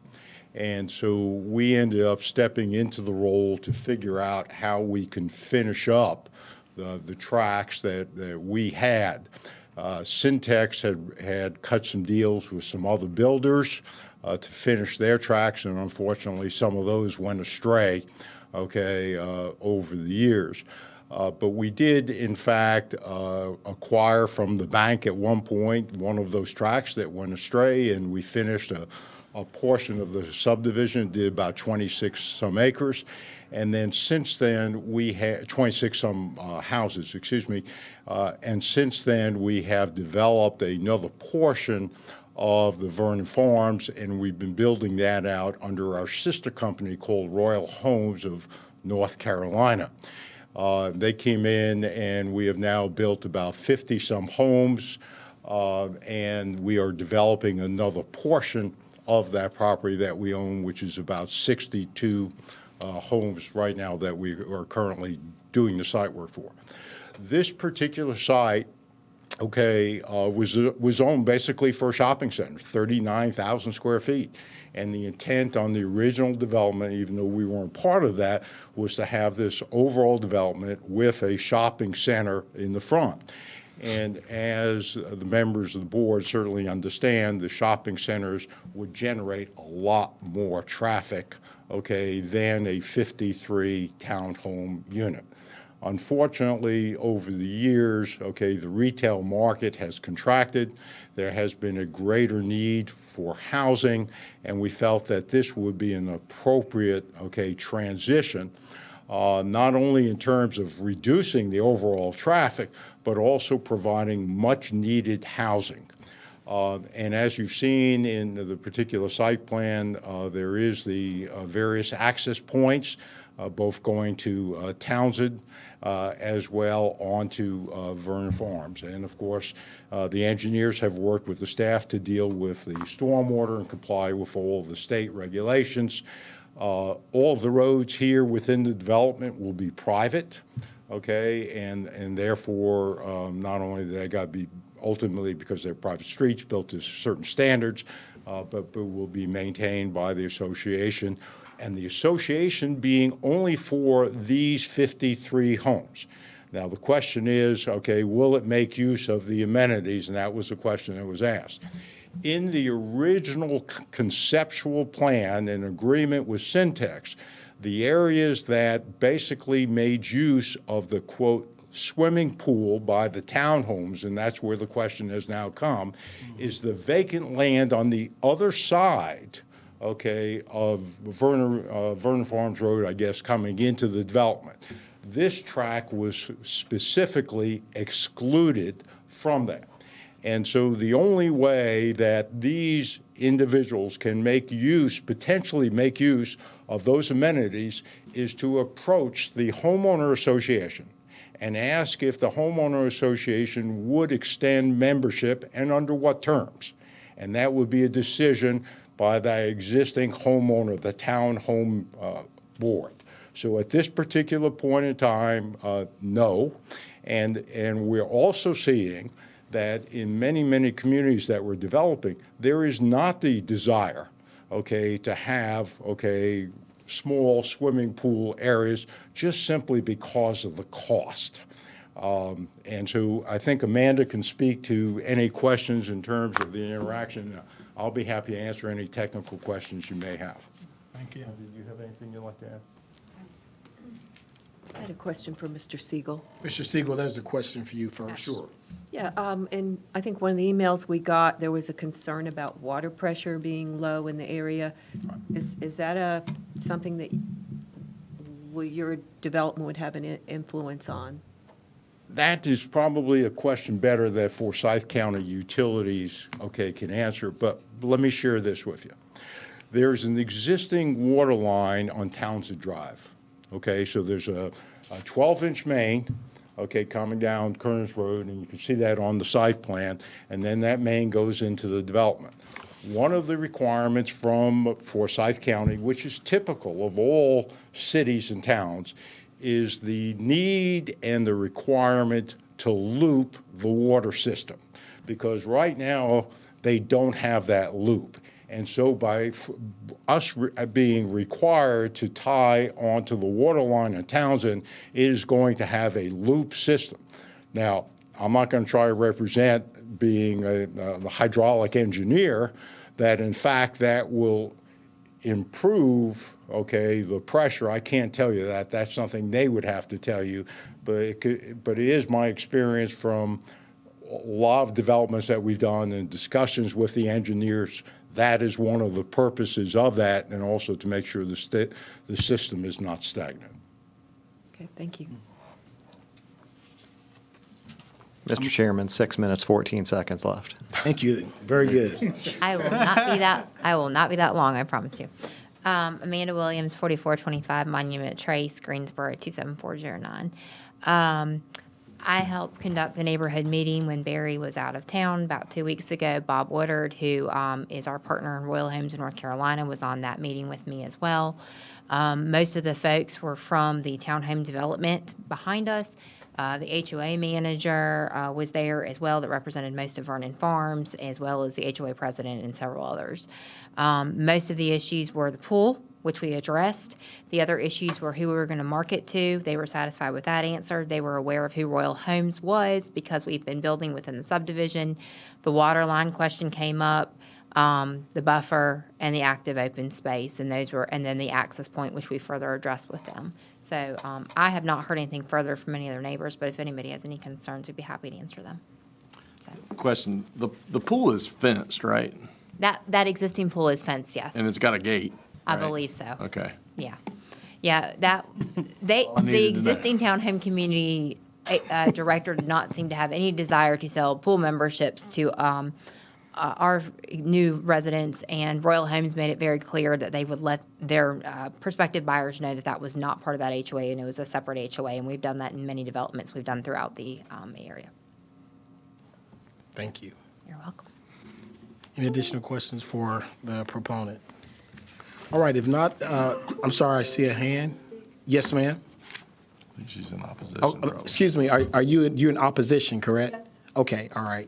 [SPEAKER 9] And so we ended up stepping into the role to figure out how we can finish up the tracks that we had. Syntex had cut some deals with some other builders to finish their tracks, and unfortunately some of those went astray, okay, over the years. But we did, in fact, acquire from the bank at one point one of those tracks that went astray, and we finished a portion of the subdivision, did about 26 some acres. And then since then, we had 26 some houses, excuse me. And since then, we have developed another portion of the Vernon Farms, and we've been building that out under our sister company called Royal Homes of North Carolina. They came in, and we have now built about 50 some homes, and we are developing another portion of that property that we own, which is about 62 homes right now that we are currently doing the site work for. This particular site, okay, was owned basically for a shopping center, 39,000 square feet. And the intent on the original development, even though we weren't part of that, was to have this overall development with a shopping center in the front. And as the members of the board certainly understand, the shopping centers would generate a lot more traffic, okay, than a 53 townhome unit. Unfortunately, over the years, okay, the retail market has contracted. There has been a greater need for housing, and we felt that this would be an appropriate, okay, transition, not only in terms of reducing the overall traffic, but also providing much needed housing. And as you've seen in the particular site plan, there is the various access points, both going to Townsend as well onto Vernon Farms. And of course, the engineers have worked with the staff to deal with the stormwater and comply with all of the state regulations. All of the roads here within the development will be private, okay, and therefore not only do they got to be ultimately, because they're private streets built to certain standards, but will be maintained by the association, and the association being only for these 53 homes. Now the question is, okay, will it make use of the amenities? And that was the question that was asked. In the original conceptual plan and agreement with Syntex, the areas that basically made use of the, quote, swimming pool by the townhomes, and that's where the question has now come, is the vacant land on the other side, okay, of Vernon Farms Road, I guess, coming into the development. This track was specifically excluded from that. And so the only way that these individuals can make use, potentially make use of those amenities, is to approach the homeowner association and ask if the homeowner association would extend membership and under what terms. And that would be a decision by the existing homeowner, the town home board. So at this particular point in time, no. And we're also seeing that in many, many communities that we're developing, there is not the desire, okay, to have, okay, small swimming pool areas just simply because of the cost. And so I think Amanda can speak to any questions in terms of the interaction. I'll be happy to answer any technical questions you may have.
[SPEAKER 14] Thank you.
[SPEAKER 9] Did you have anything you'd like to add?
[SPEAKER 7] I had a question for Mr. Siegel.
[SPEAKER 3] Mr. Siegel, there's a question for you first.
[SPEAKER 7] Sure. Yeah, and I think one of the emails we got, there was a concern about water pressure being low in the area. Is that something that your development would have an influence on?
[SPEAKER 9] That is probably a question better that Forsyth County Utilities, okay, can answer, but let me share this with you. There's an existing water line on Townsend Drive, Okay, so there's a 12-inch main, okay, coming down Kearns Road, and you can see that on the site plan, and then that main goes into the development. One of the requirements from Forsyth County, which is typical of all cities and towns, is the need and the requirement to loop the water system, because right now they don't have that loop. And so by us being required to tie onto the water line in Townsend, it is going to have a loop system. Now, I'm not going to try to represent being the hydraulic engineer, that in fact that will improve, okay, the pressure. I can't tell you that. That's something they would have to tell you. But it is my experience from a lot of developments that we've done and discussions with the engineers. That is one of the purposes of that, and also to make sure the system is not stagnant.
[SPEAKER 7] Okay, thank you.
[SPEAKER 10] Mr. Chairman, 6 minutes, 14 seconds left.
[SPEAKER 3] Thank you. Very good.
[SPEAKER 11] I will not be that long, I promise you. Amanda Williams, 4425 Monument Trace, Greensboro, 27409. I helped conduct the neighborhood meeting when Barry was out of town about 2 weeks ago. Bob Woodard, who is our partner in Royal Homes in North Carolina, was on that meeting with me as well. Most of the folks were from the townhome development behind us. The HOA manager was there as well, that represented most of Vernon Farms, as well as the HOA president and several others. Most of the issues were the pool, which we addressed. The other issues were who we were going to market to. They were satisfied with that answer. They were aware of who Royal Homes was because we've been building within the subdivision. The water line question came up, the buffer, and the active open space, and then the access point, which we further addressed with them. So I have not heard anything further from any other neighbors, but if anybody has any concerns, we'd be happy to answer them.
[SPEAKER 1] Question, the pool is fenced, right?
[SPEAKER 11] That existing pool is fenced, yes.
[SPEAKER 1] And it's got a gate,
[SPEAKER 11] I
[SPEAKER 1] right?
[SPEAKER 11] believe so.
[SPEAKER 1] Okay.
[SPEAKER 11] Yeah. Yeah, the existing townhome community director did not seem to have any desire to sell pool memberships to our new residents, and Royal Homes made it very clear that they would let their prospective buyers know that that was not part of that HOA, and it was a separate HOA, and we've done that in many developments we've done throughout the area.
[SPEAKER 3] Thank you.
[SPEAKER 11] You're welcome.
[SPEAKER 3] Any additional questions for the proponent? All right, if not, I'm sorry, I see a hand. Yes, ma'am?
[SPEAKER 1] I think she's in opposition.
[SPEAKER 3] Oh,
[SPEAKER 1] probably.
[SPEAKER 3] excuse me, are you in opposition, correct? Yes. Okay, all right.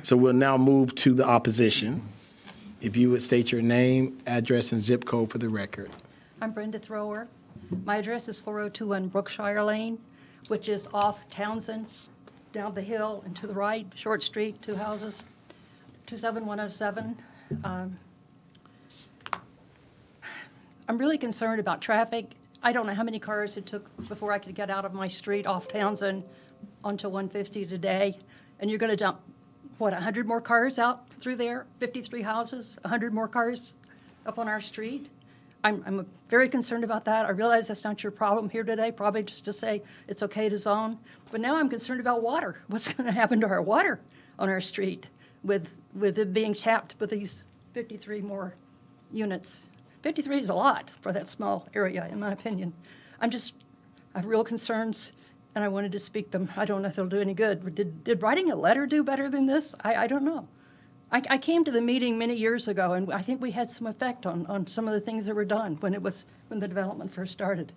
[SPEAKER 3] So we'll now move to the opposition. If you would state your name, address, and zip code for the record.
[SPEAKER 12] I'm Brenda Thrower. My address is 4021 Brookshire Lane, which is off Townsend, down the hill and to the right, Short Street, 2 houses, 27107. I'm really concerned about traffic. I don't know how many cars it took before I could get out of my street off Townsend onto 150 today. And you're going to dump, what, 100 more cars out through there? 53 houses, 100 more cars up on our street? I'm very concerned about that. I realize that's not your problem here today, probably just to say it's okay to zone. But now I'm concerned about water. What's going to happen to our water on our street with it being tapped with these 53 more units? 53 is a lot for that small area, in my opinion. I have real concerns, and I wanted to speak them. I don't know if it'll do any good. Did writing a letter do better than this? I don't know. I came to the meeting many years ago, and I think we had some effect on some of the things that were done when the development first started.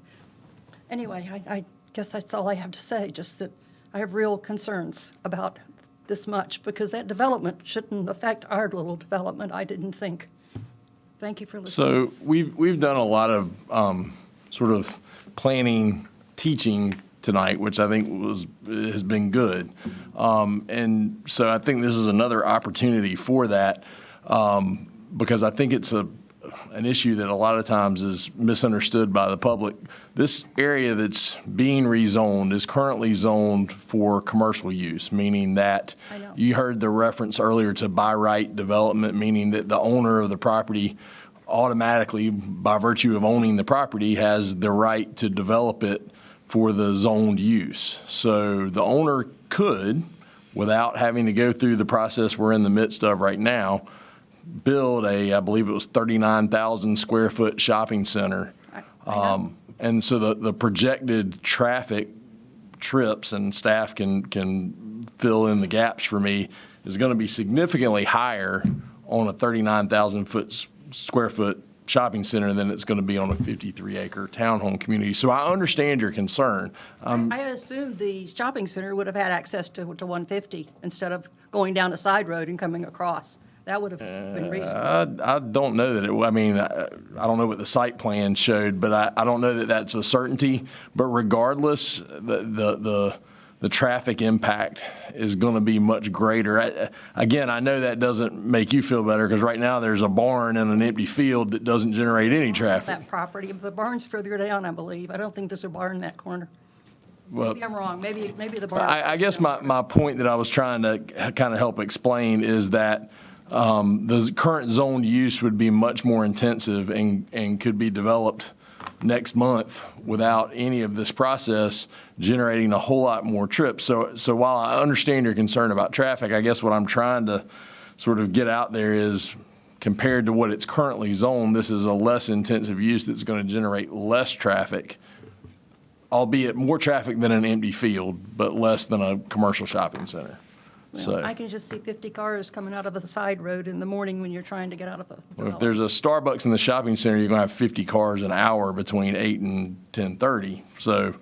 [SPEAKER 12] Anyway, I guess that's all I have to say, just that I have real concerns about this much, because that development shouldn't affect our little development, I didn't think. Thank you for listening.
[SPEAKER 1] So we've done a lot of sort of planning, teaching tonight, which I think has been good. And so I think this is another opportunity for that, because I think it's an issue that a lot of times is misunderstood by the public. This area that's being rezoned is currently zoned for commercial use, meaning that you heard the reference earlier to by right development, meaning that the owner of the property automatically, by virtue of owning the property, has the right to develop it for the zoned use. So the owner could, without having to go through the process we're in the midst of right now, build I believe it was 39,000 square foot shopping center And so the projected traffic trips, and staff can fill in the gaps for me, is going to be significantly higher on a 39,000 square foot shopping center than it's going to be on a 53-acre townhome community. So I understand your concern.
[SPEAKER 12] I assumed the shopping center would have had access to 150 instead of going down a side road and coming across. That would have been reasonable.
[SPEAKER 1] I don't know that I mean, I don't know what the site plan showed, but I don't know that that's a certainty. But regardless, the traffic impact is going to be much greater. Again, I know that doesn't make you feel better, because right now there's a barn in an empty field that doesn't generate any traffic.
[SPEAKER 12] That property, the barn's further down, I believe. I don't think there's a barn in that corner.
[SPEAKER 1] Well,
[SPEAKER 12] Maybe I'm wrong. Maybe the barn.
[SPEAKER 1] I guess my point that I was trying to kind of help explain is that the current zoned use would be much more intensive and could be developed next month without any of this process generating a whole lot more trips. So while I understand your concern about traffic, I guess what I'm trying to sort of get out there is, compared to what it's currently zoned, this is a less intensive use that's going to generate less traffic, albeit more traffic than an empty field, but less than a commercial shopping center. So
[SPEAKER 12] I can just see 50 cars coming out of the side road in the morning when you're trying to get out of the.
[SPEAKER 1] well, if there's a Starbucks in the shopping center, you're going to have 50 cars an hour between 8 and 10:30. So,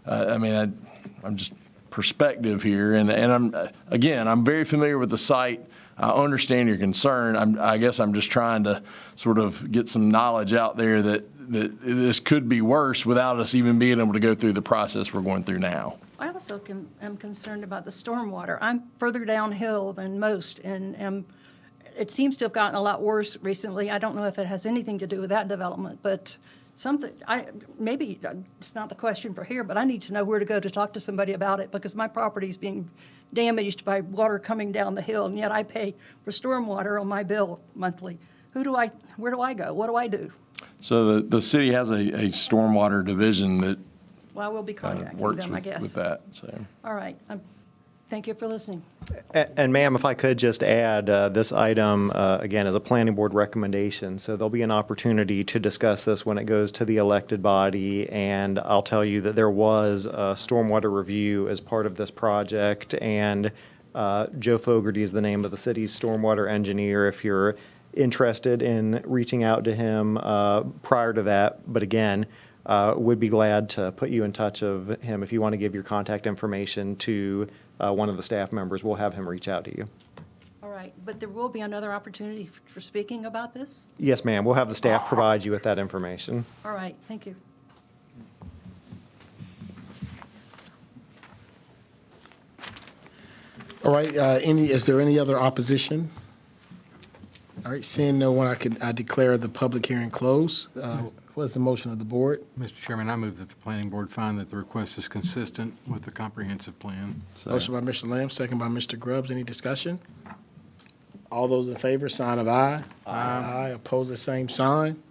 [SPEAKER 1] I mean, I'm just perspective here, and I'm very familiar with the site. I understand your concern. I guess I'm just trying to sort of get some knowledge out there that this could be worse without us even being able to go through the process we're going through now.
[SPEAKER 12] I also am concerned about the stormwater. I'm further downhill than most, and it seems to have gotten a lot worse recently. I don't know if it has anything to do with that development, but maybe it's not the question for here, but I need to know where to go to talk to somebody about it, because my property is being damaged by water coming down the hill, and yet I pay for stormwater on my bill monthly. Where do I go? What do I do?
[SPEAKER 1] So the city has a stormwater division that
[SPEAKER 12] Well, I will be contacting
[SPEAKER 1] works
[SPEAKER 12] them, I guess.
[SPEAKER 1] with that. So.
[SPEAKER 12] All right. Thank you for listening.
[SPEAKER 10] And ma'am, if I could just add, this item, again, is a planning board recommendation. So there'll be an opportunity to discuss this when it goes to the elected body. And I'll tell you that there was a stormwater review as part of this project. And Joe Fogarty is the name of the city's stormwater engineer, if you're interested in reaching out to him prior to that. But again, would be glad to put you in touch of him. If you want to give your contact information to one of the staff members, we'll have him reach out to you.
[SPEAKER 12] All right, but there will be another opportunity for speaking about this?
[SPEAKER 10] Yes, ma'am. We'll have the staff provide you with that information.
[SPEAKER 12] All right, thank you.
[SPEAKER 3] All right, is there any other opposition? All right, seeing no one, I declare the public hearing closed. What is the motion of the board?
[SPEAKER 8] Mr. Chairman, I move that the planning board find that the request is consistent with the comprehensive plan.
[SPEAKER 3] Motion by Mr. Lamb, second by Mr. Grubbs. Any discussion? All those in favor, sign of aye. Aye. Oppose the same sign.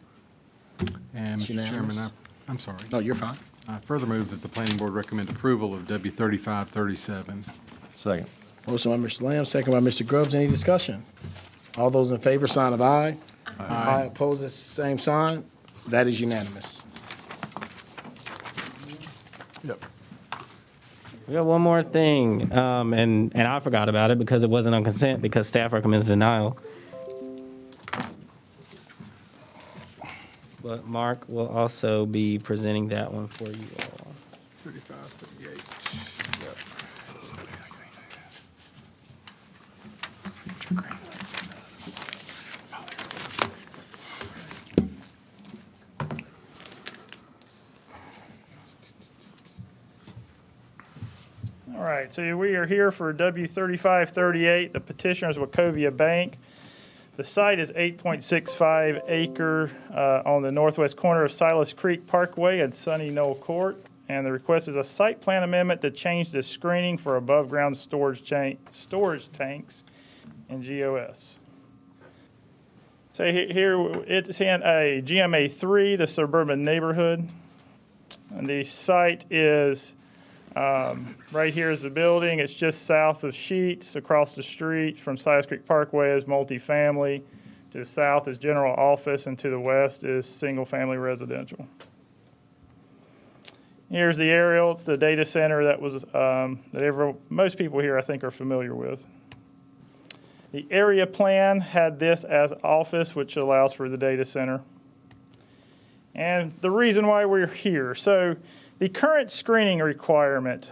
[SPEAKER 8] And
[SPEAKER 3] It's
[SPEAKER 8] Mr. Chairman,
[SPEAKER 3] unanimous.
[SPEAKER 8] I'm sorry.
[SPEAKER 3] No, you're fine.
[SPEAKER 8] I further move that the planning board recommend approval of W 3537.
[SPEAKER 1] Second.
[SPEAKER 3] Motion by Mr. Lamb, second by Mr. Grubbs. Any discussion? All those in favor, sign of aye. Aye. Oppose the same sign. That is unanimous.
[SPEAKER 1] Yep.
[SPEAKER 6] We got one more thing, and I forgot about it because it wasn't on consent, because staff recommends denial. But Mark will also be presenting that one for you all.
[SPEAKER 8] 3538.
[SPEAKER 1] Yep.
[SPEAKER 22] All right, so we are here for W 3538. The petitioner is Wachovia Bank. The site is 8.65 acre on the northwest corner of Silas Creek Parkway and Sunny Knoll Court. And the request is a site plan amendment to change the screening for above-ground storage tanks in GOS. So here it's in a GMA 3, the suburban neighborhood. And the site is right here is the building. It's just south of Sheets. Across the street from Silas Creek Parkway is multifamily. To the south is general office, and to the west is single-family residential. Here's the aerial. It's the data center that was most people here I think are familiar with. The area plan had this as office, which allows for the data center. And the reason why we're here. So the current screening requirement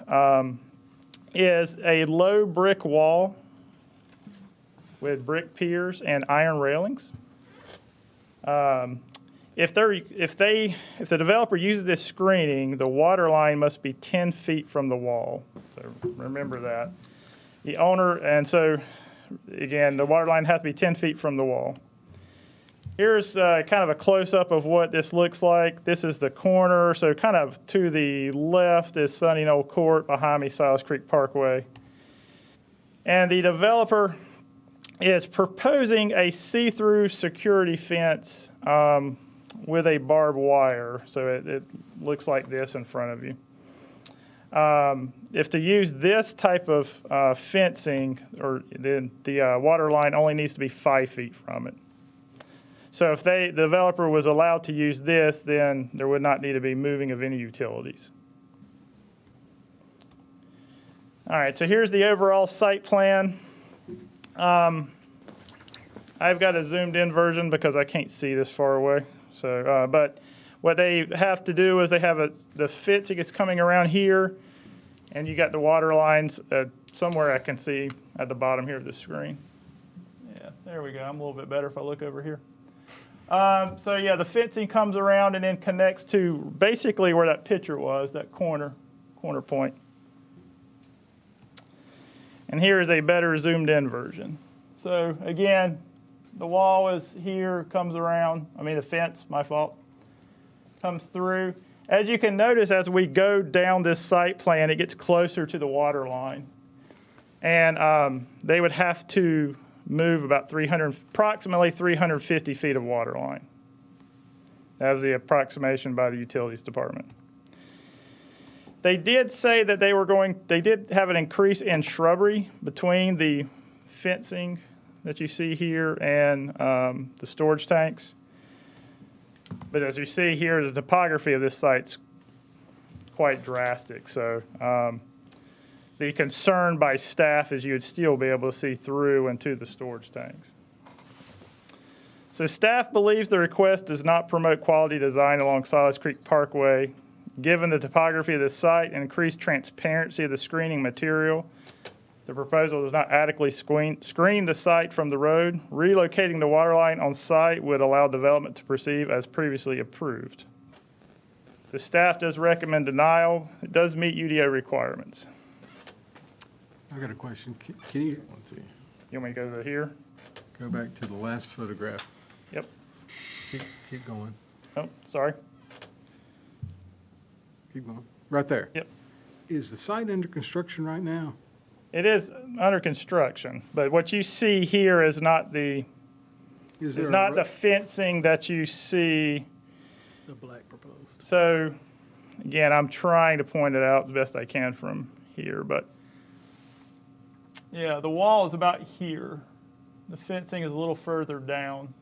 [SPEAKER 22] is a low brick wall with brick piers and iron railings. If the developer uses this screening, the water line must be 10 feet from the wall. So remember that. The owner, and so again, the water line has to be 10 feet from the wall. Here's kind of a close-up of what this looks like. This is the corner. So kind of to the left is Sunny Knoll Court, behind me Silas Creek Parkway. And the developer is proposing a see-through security fence with a barbed wire. So it looks like this in front of you. If to use this type of fencing, or then the water line only needs to be 5 feet from it. So if the developer was allowed to use this, then there would not need to be moving of any utilities. All right, so here's the overall site plan. I've got a zoomed in version because I can't see this far away. So, but what they have to do is they have the fencing is coming around here, and you got the water lines somewhere I can see at the bottom here of the screen. Yeah, there we go. I'm a little bit better if I look over here. So yeah, the fencing comes around and then connects to basically where that picture was, that corner point. And here is a better zoomed in version. So again, the wall is here, comes around. I mean, the fence, my fault, comes through. As you can notice, as we go down this site plan, it gets closer to the water line. And they would have to move about approximately 350 feet of water line. That was the approximation by the utilities department. They did say that they did have an increase in shrubbery between the fencing that you see here and the storage tanks. But as you see here, the topography of this site's quite drastic. So the concern by staff is you would still be able to see through into the storage tanks. So staff believes the request does not promote quality design along Silas Creek Parkway. Given the topography of the site and increased transparency of the screening material, the proposal does not adequately screen the site from the road. Relocating the water line on site would allow development to proceed as previously approved. The staff does recommend denial. It does meet UDO requirements.
[SPEAKER 8] I got a question. Can you?
[SPEAKER 22] Let's see. You want me to go to here?
[SPEAKER 8] Go back to the last photograph.
[SPEAKER 22] Yep.
[SPEAKER 8] Keep going.
[SPEAKER 22] Oh, sorry.
[SPEAKER 8] Keep going. Right there.
[SPEAKER 22] Yep.
[SPEAKER 8] Is the site under construction right now?
[SPEAKER 22] It is under construction, but what you see here is not the fencing that you see.
[SPEAKER 20] The black proposed.
[SPEAKER 22] So, again, I'm trying to point it out the best I can from here, but yeah, the wall is about here. The fencing is a little further down.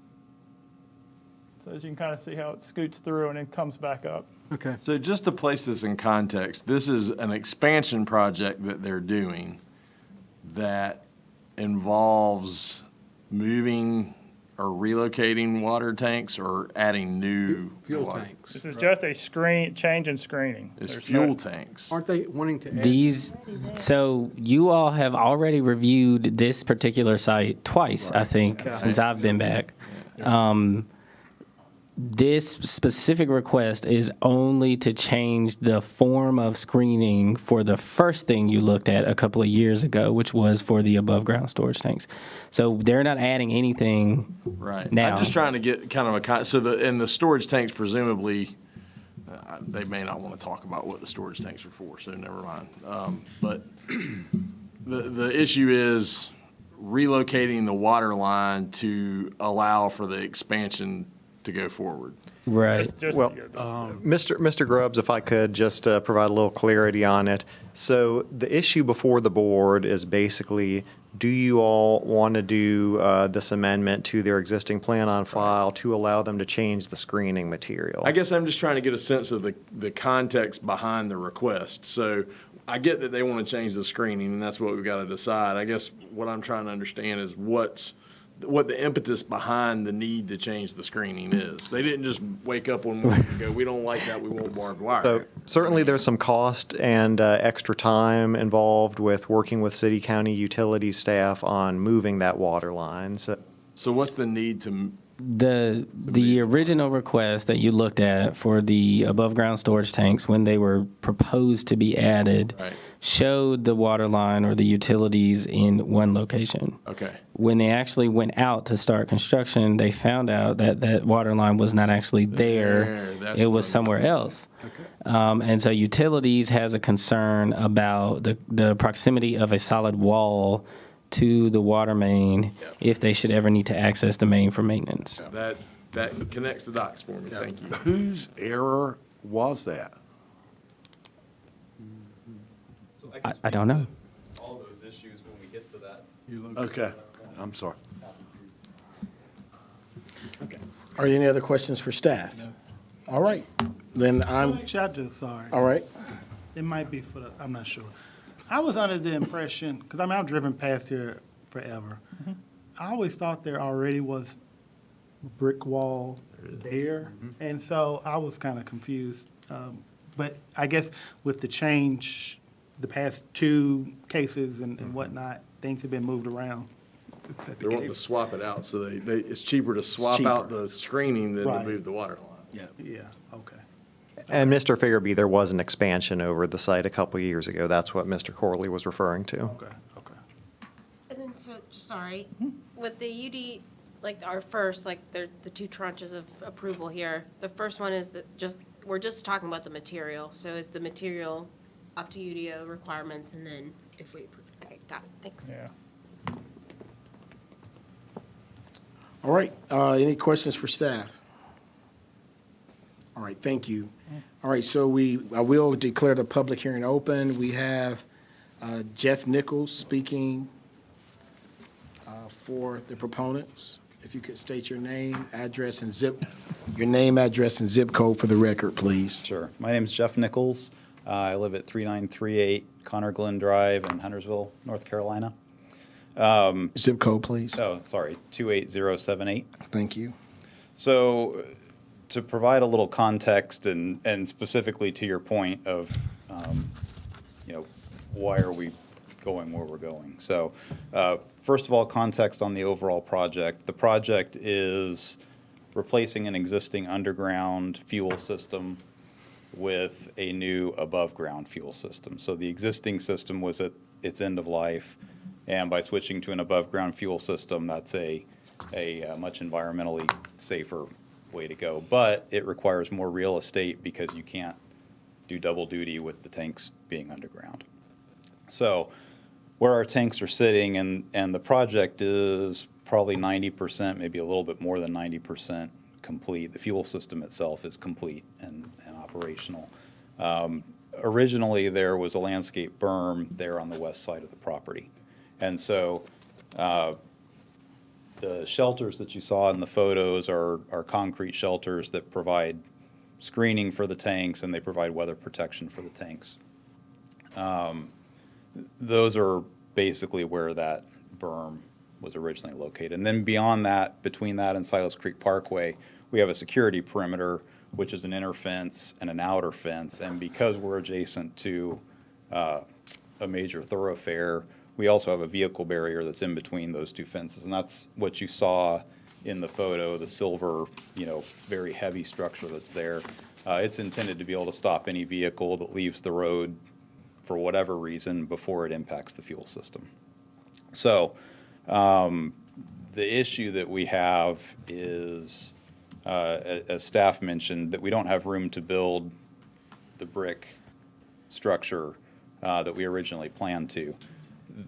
[SPEAKER 22] So as you can kind of see how it scoots through and then comes back up.
[SPEAKER 8] Okay.
[SPEAKER 1] So just to place this in context, this is an expansion project that they're doing that involves moving or relocating water tanks or adding new
[SPEAKER 8] fuel
[SPEAKER 1] water.
[SPEAKER 8] tanks.
[SPEAKER 22] This is just a change in screening.
[SPEAKER 1] It's
[SPEAKER 22] There's
[SPEAKER 1] fuel
[SPEAKER 22] no-
[SPEAKER 1] tanks.
[SPEAKER 8] Aren't they wanting to add?
[SPEAKER 6] These, so you all have already reviewed this particular site twice, I think, since I've been back. This specific request is only to change the form of screening for the first thing you looked at a couple of years ago, which was for the above-ground storage tanks. So they're not adding anything
[SPEAKER 1] Right.
[SPEAKER 6] now.
[SPEAKER 1] I'm just trying to get kind of the storage tanks presumably, they may not want to talk about what the storage tanks are for, so never mind. But the issue is relocating the water line to allow for the expansion to go forward.
[SPEAKER 6] Right.
[SPEAKER 10] Well, Mr. Grubbs, if I could just provide a little clarity on it. So the issue before the board is basically do you all want to do this amendment to their existing plan on file to allow them to change the screening material?
[SPEAKER 1] I guess I'm just trying to get a sense of the context behind the request. So I get that they want to change the screening, and that's what we've got to decide. I guess what I'm trying to understand is what the impetus behind the need to change the screening is. They didn't just wake up one morning and go, we don't like that, we want barbed wire.
[SPEAKER 10] So certainly there's some cost and extra time involved with working with city, county, utilities staff on moving that water line.
[SPEAKER 1] So what's the need to?
[SPEAKER 6] The original request that you looked at for the above ground storage tanks when they were proposed to be added showed the water line or the utilities in one location.
[SPEAKER 1] Okay.
[SPEAKER 6] When they actually went out to start construction, they found out that that water line was not actually there. It was somewhere else. And so utilities has a concern about the proximity of a solid wall to the water main if they should ever need to access the main for maintenance.
[SPEAKER 1] That connects the dots for me. Thank you.
[SPEAKER 2] Whose error was that?
[SPEAKER 6] I don't know.
[SPEAKER 4] All those issues when we get to that.
[SPEAKER 2] Okay, I'm sorry.
[SPEAKER 3] Are there any other questions for staff? No. All right, then
[SPEAKER 15] Actually, I do, sorry.
[SPEAKER 3] all right.
[SPEAKER 15] It might be I'm not sure. I was under the impression, because I've driven past here forever. I always thought there already was brick wall there, and so I was kind of confused. But I guess with the change, the past two cases and whatnot, things have been moved around.
[SPEAKER 1] They're wanting to swap it out, so it's cheaper to swap out the screening than to move the water line.
[SPEAKER 15] Yeah, okay.
[SPEAKER 10] And Mr. Figgerby, there was an expansion over the site a couple years ago. That's what Mr. Corley was referring to.
[SPEAKER 15] Okay.
[SPEAKER 13] And then, so, sorry, with the UD, like our first, like the two tranches of approval here, the first one is that we're just talking about the material. So is the material up to UDO requirements, and then if we approve, okay, got it, thanks.
[SPEAKER 22] Yeah.
[SPEAKER 3] All right, any questions for staff? All right, thank you. All right, so I will declare the public hearing open. We have Jeff Nichols speaking for the proponents. If you could state your name, address, and zip code for the record, please.
[SPEAKER 4] Sure. My name is Jeff Nichols. I live at 3938 Connor Glen Drive in Huntersville, North Carolina.
[SPEAKER 3] Zip code, please.
[SPEAKER 4] Oh, sorry, 28078.
[SPEAKER 3] Thank you.
[SPEAKER 4] So to provide a little context and specifically to your point of, why are we going where we're going? So first of all, context on the overall project. The project is replacing an existing underground fuel system with a new above-ground fuel system. So the existing system was at its end of life, and by switching to an above-ground fuel system, that's a much environmentally safer way to go. But it requires more real estate because you can't do double duty with the tanks being underground. So where our tanks are sitting, and the project is probably 90%, maybe a little bit more than 90% complete. The fuel system itself is complete and operational. Originally, there was a landscape berm there on the west side of the property. And so the shelters that you saw in the photos are concrete shelters that provide screening for the tanks, and they provide weather protection for the tanks. Those are basically where that berm was originally located. And then beyond that, between that and Silas Creek Parkway, we have a security perimeter, which is an inner fence and an outer fence. And because we're adjacent to a major thoroughfare, we also have a vehicle barrier that's in between those two fences. And that's what you saw in the photo, the silver, very heavy structure that's there. It's intended to be able to stop any vehicle that leaves the road for whatever reason before it impacts the fuel system. So the issue that we have is, as staff mentioned, that we don't have room to build the brick structure that we originally planned to.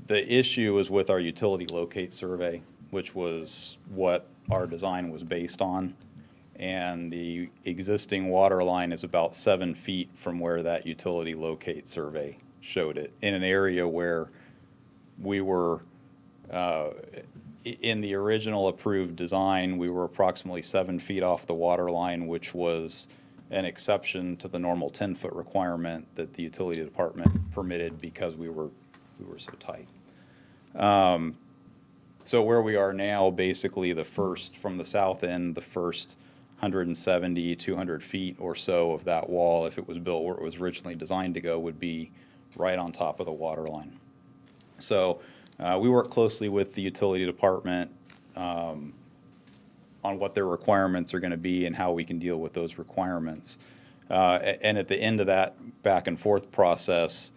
[SPEAKER 4] The issue is with our utility locate survey, which was what our design was based on. And the existing water line is about 7 feet from where that utility locate survey showed it, in an area where we were In the original approved design, we were approximately 7 feet off the water line, which was an exception to the normal 10-foot requirement that the utility department permitted because we were so tight. So where we are now, basically from the south end, the first 170, 200 feet or so of that wall, if it was built where it was originally designed to go, would be right on top of the water line. So we work closely with the utility department on what their requirements are going to be and how we can deal with those requirements. And at the end of that back and forth process,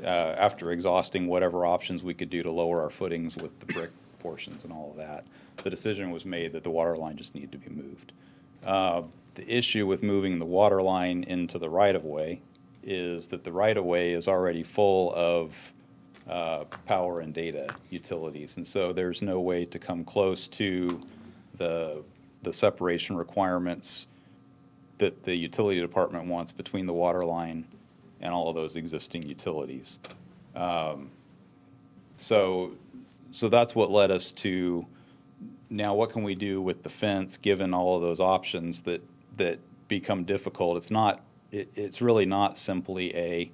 [SPEAKER 4] after exhausting whatever options we could do to lower our footings with the brick portions and all of that, the decision was made that the water line just needed to be moved. The issue with moving the water line into the right-of-way is that the right-of-way is already full of power and data utilities, and so there's no way to come close to the separation requirements that the utility department wants between the water line and all of those existing utilities. So that's what led us to, now what can we do with the fence given all of those options that become difficult? It's really not simply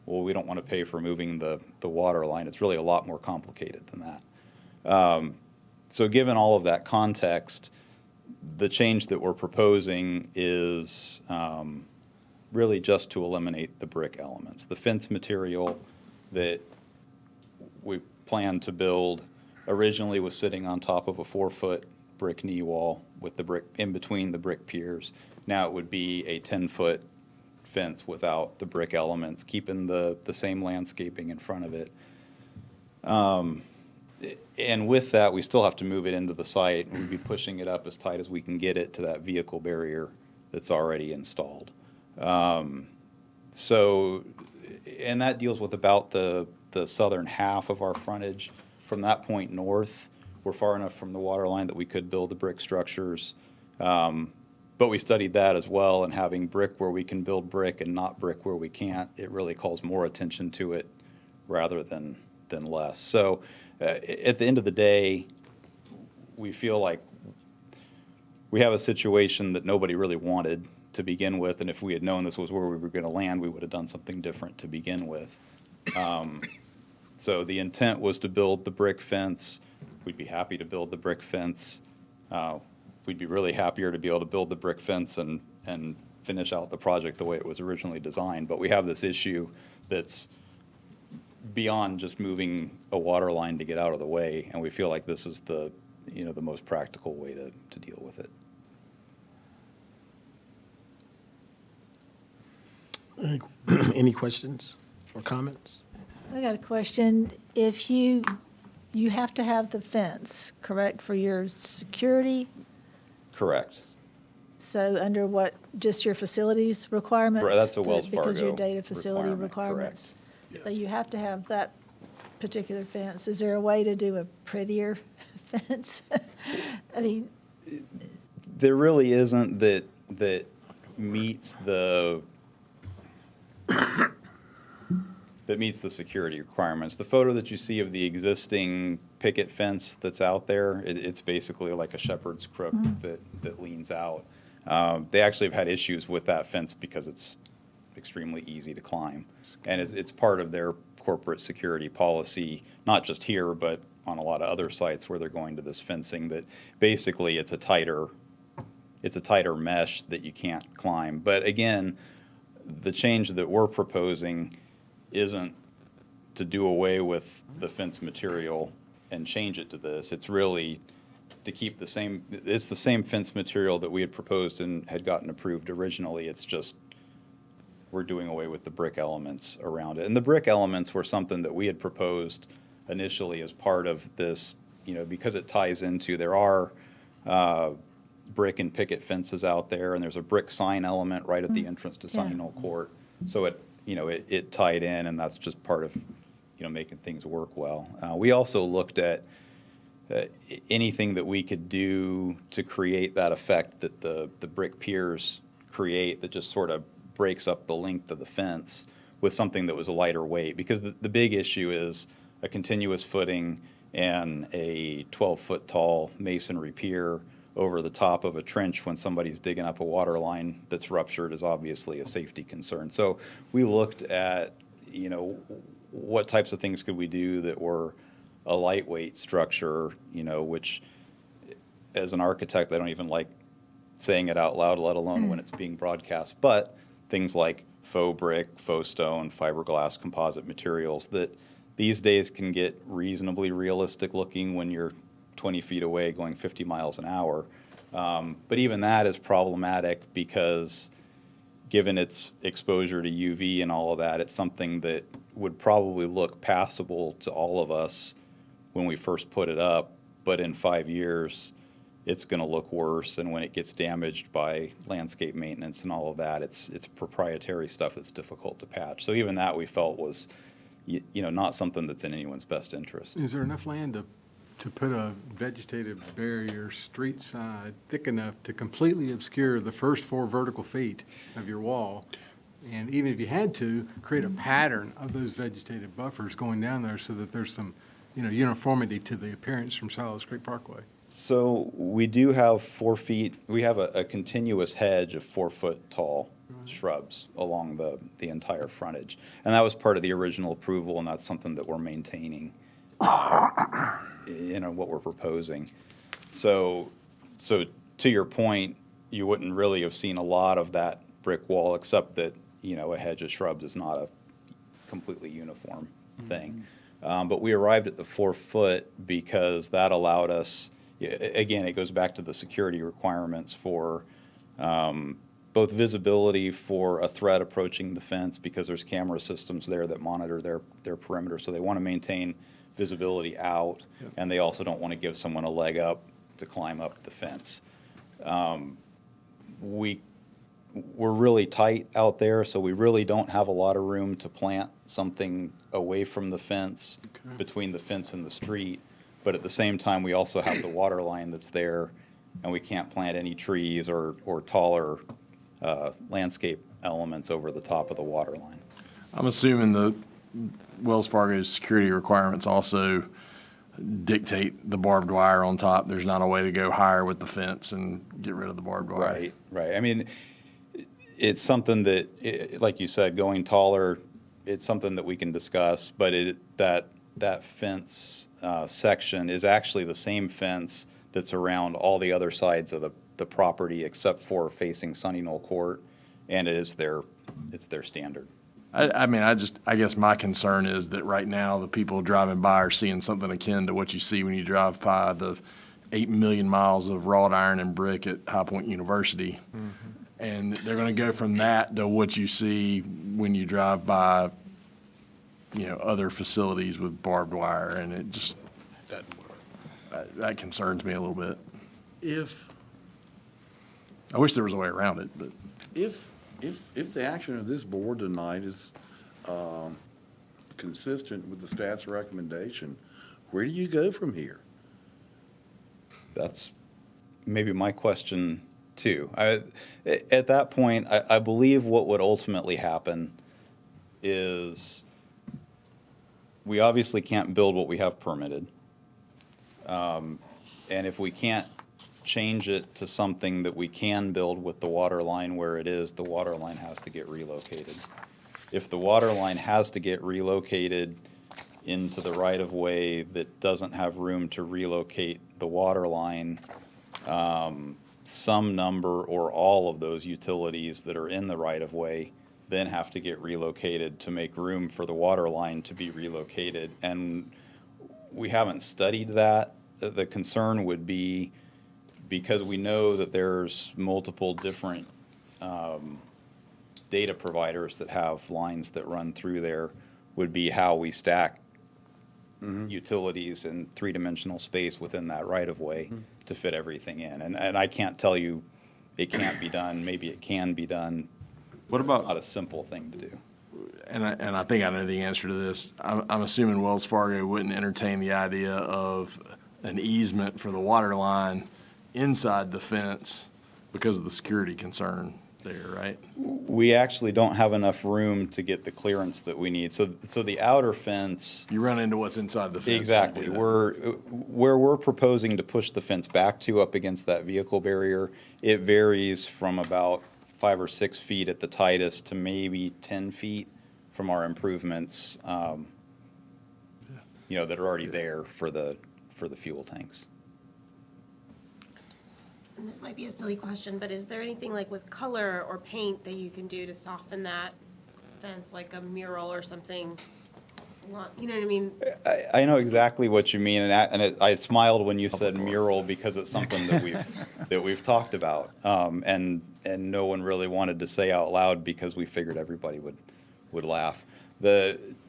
[SPEAKER 4] well, we don't want to pay for moving the water line. It's really a lot more complicated than that. So given all of that context, the change that we're proposing is really just to eliminate the brick elements. The fence material that we plan to build originally was sitting on top of a 4-foot brick knee wall with the brick in between the brick piers. Now it would be a 10-foot fence without the brick elements, keeping the same landscaping in front of it. And with that, we still have to move it into the site, and we'd be pushing it up as tight as we can get it to that vehicle barrier that's already installed. So, and that deals with about the southern half of our frontage. From that point north, we're far enough from the water line that we could build the brick structures. But we studied that as well, and having brick where we can build brick and not brick where we can't, it really calls more attention to it rather than less. So at the end of the day, we feel like we have a situation that nobody really wanted to begin with, and if we had known this was where we were going to land, we would have done something different to begin with. So the intent was to build the brick fence. We'd be happy to build the brick fence. We'd be really happier to be able to build the brick fence and finish out the project the way it was originally designed. But we have this issue that's beyond just moving a water line to get out of the way, and we feel like this is the most practical way to deal with it.
[SPEAKER 3] Any questions or comments?
[SPEAKER 16] I got a question. If you have to have the fence, correct, for your security?
[SPEAKER 4] Correct.
[SPEAKER 16] So under what, just your facilities requirements?
[SPEAKER 4] Right, that's a Wells Fargo
[SPEAKER 16] Because your data facility
[SPEAKER 4] requirement,
[SPEAKER 16] requirements?
[SPEAKER 4] correct.
[SPEAKER 16] So you have to have that particular fence. Is there a way to do a prettier fence? I mean,
[SPEAKER 4] There really isn't that meets the security requirements. The photo that you see of the existing picket fence that's out there, it's basically like a shepherd's crook that leans out. They actually have had issues with that fence because it's extremely easy to climb. And it's part of their corporate security policy, not just here, but on a lot of other sites where they're going to this fencing, that basically it's a tighter mesh that you can't climb. But again, the change that we're proposing isn't to do away with the fence material and change it to this. It's really to keep the same fence material that we had proposed and had gotten approved originally. It's just we're doing away with the brick elements around it. And the brick elements were something that we had proposed initially as part of this, because it ties into, there are brick and picket fences out there, and there's a brick sign element right at the entrance to Seminole Court. So it tied in, and that's just part of making things work well. We also looked at anything that we could do to create that effect that the brick piers create, that just sort of breaks up the length of the fence with something that was a lighter weight. Because the big issue is a continuous footing and a 12-foot tall masonry pier over the top of a trench when somebody's digging up a water line that's ruptured is obviously a safety concern. So we looked at, you know, what types of things could we do that were a lightweight structure, you know, which as an architect, I don't even like saying it out loud, let alone when it's being broadcast, but things like faux brick, faux stone, fiberglass, composite materials that these days can get reasonably realistic looking when you're 20 feet away going 50 miles an hour. But even that is problematic because given its exposure to UV and all of that, it's something that would probably look passable to all of us when we first put it up, but in 5 years, it's going to look worse. And when it gets damaged by landscape maintenance and all of that, it's proprietary stuff that's difficult to patch. So even that we felt was, you know, not something that's in anyone's best interest.
[SPEAKER 8] Is there enough land to put a vegetative barrier street side thick enough to completely obscure the first 4 vertical feet of your wall? And even if you had to, create a pattern of those vegetative buffers going down there so that there's some, you know, uniformity to the appearance from Silas Creek Parkway.
[SPEAKER 4] So we do have 4 feet, we have a continuous hedge of 4-foot tall shrubs along the entire frontage. And that was part of the original approval, and that's something that we're maintaining, you know, what we're proposing. So to your point, you wouldn't really have seen a lot of that brick wall, except that, you know, a hedge of shrubs is not a completely uniform thing. But we arrived at the 4 foot because that allowed us, again, it goes back to the security requirements for both visibility for a threat approaching the fence, because there's camera systems there that monitor their perimeter. So they want to maintain visibility out, and they also don't want to give someone a leg up to climb up the fence. We're really tight out there, so we really don't have a lot of room to plant something away from the fence, between the fence and the street. But at the same time, we also have the water line that's there, and we can't plant any trees or taller landscape elements over the top of the water line.
[SPEAKER 1] I'm assuming the Wells Fargo's security requirements also dictate the barbed wire on top. There's not a way to go higher with the fence and get rid of the barbed wire.
[SPEAKER 4] Right. I mean, it's something that, like you said, going taller, it's something that we can discuss, but that fence section is actually the same fence that's around all the other sides of the property except for facing Sunny Knoll Court, and it's their standard.
[SPEAKER 1] I mean, I guess my concern is that right now the people driving by are seeing something akin to what you see when you drive by the 8 million miles of wrought iron and brick at High Point University. Mm-hmm. And they're going to go from that to what you see when you drive by, you know, other facilities with barbed wire, and it just, that concerns me a little bit. I wish there was a way around it, but.
[SPEAKER 2] If the action of this board tonight is consistent with the staff's recommendation, where do you go from here?
[SPEAKER 4] That's maybe my question too. At that point, I believe what would ultimately happen is we obviously can't build what we have permitted. And if we can't change it to something that we can build with the water line where it is, the water line has to get relocated. If the water line has to get relocated into the right-of-way that doesn't have room to relocate the water line, some number or all of those utilities that are in the right-of-way then have to get relocated to make room for the water line to be relocated. And we haven't studied that. The concern would be, because we know that there's multiple different data providers that have lines that run through there, would be how we stack utilities in three-dimensional space within that right-of-way to fit everything in. And I can't tell you it can't be done. Maybe it can be done.
[SPEAKER 1] What about,
[SPEAKER 4] not a simple thing to do.
[SPEAKER 1] And I think I know the answer to this. I'm assuming Wells Fargo wouldn't entertain the idea of an easement for the water line inside the fence because of the security concern. there, right?
[SPEAKER 4] We actually don't have enough room to get the clearance that we need. So the outer fence.
[SPEAKER 1] You run into what's inside the fence.
[SPEAKER 4] Exactly. Where we're proposing to push the fence back to up against that vehicle barrier, it varies from about 5 or 6 feet at the tightest to maybe 10 feet from our improvements, that are already there for the fuel tanks.
[SPEAKER 13] And this might be a silly question, but is there anything like with color or paint that you can do to soften that fence, like a mural or something? You know what I mean?
[SPEAKER 4] I know exactly what you mean, and I smiled when you said mural because it's something that we've talked about, and no one really wanted to say out loud because we figured everybody would laugh.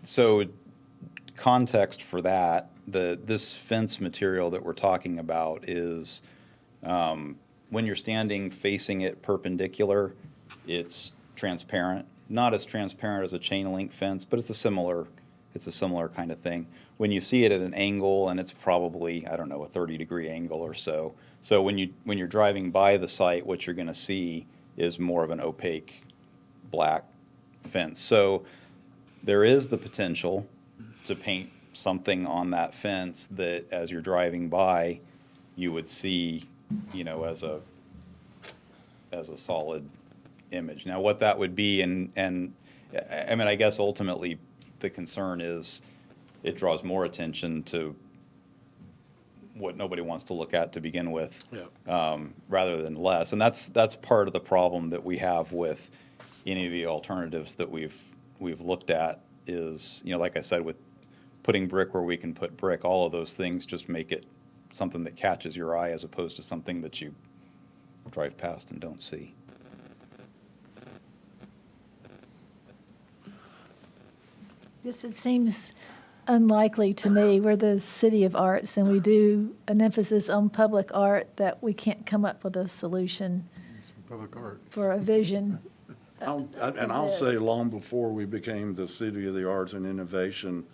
[SPEAKER 4] So context for that, this fence material that we're talking about is. When you're standing facing it perpendicular, it's transparent. Not as transparent as a chain link fence, but it's a similar kind of thing. When you see it at an angle, and it's probably, I don't know, a 30-degree angle or so. So when you're driving by the site, what you're going to see is more of an opaque black fence. So there is the potential to paint something on that fence that, as you're driving by, you would see, as a solid image. Now, what that would be, and I mean, I guess ultimately the concern is it draws more attention to what nobody wants to look at to begin with, rather than less. And that's part of the problem that we have with any of the alternatives that we've looked at is, like I said, with putting brick where we can put brick, all of those things just make it something that catches your eye as opposed to something that you drive past and don't see.
[SPEAKER 16] Just it seems unlikely to me. We're the city of arts, and we do an emphasis on public art that we can't come up with a solution
[SPEAKER 8] Public art.
[SPEAKER 16] for a vision.
[SPEAKER 2] I'll say long before we became the city of the arts and innovation,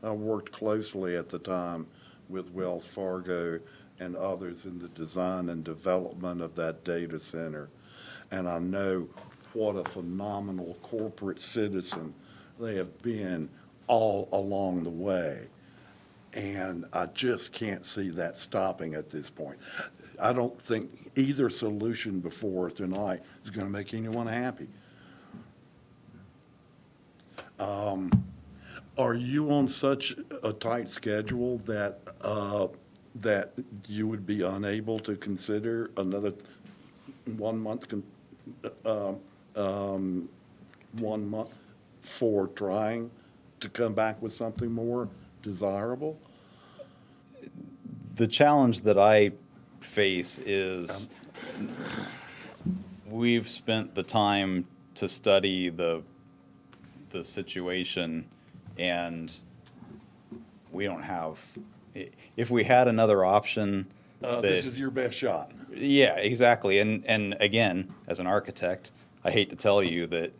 [SPEAKER 2] I worked closely at the time with Wells Fargo and others in the design and development of that data center. And I know what a phenomenal corporate citizen they have been all along the way. And I just can't see that stopping at this point. I don't think either solution before us tonight is going to make anyone happy. Are you on such a tight schedule that that you would be unable to consider another 1 month 1 month for trying to come back with something more desirable?
[SPEAKER 4] The challenge that I face is we've spent the time to study the situation, and we don't have, if we had another option.
[SPEAKER 2] This is your best shot.
[SPEAKER 4] Yeah, exactly. And again, as an architect, I hate to tell you that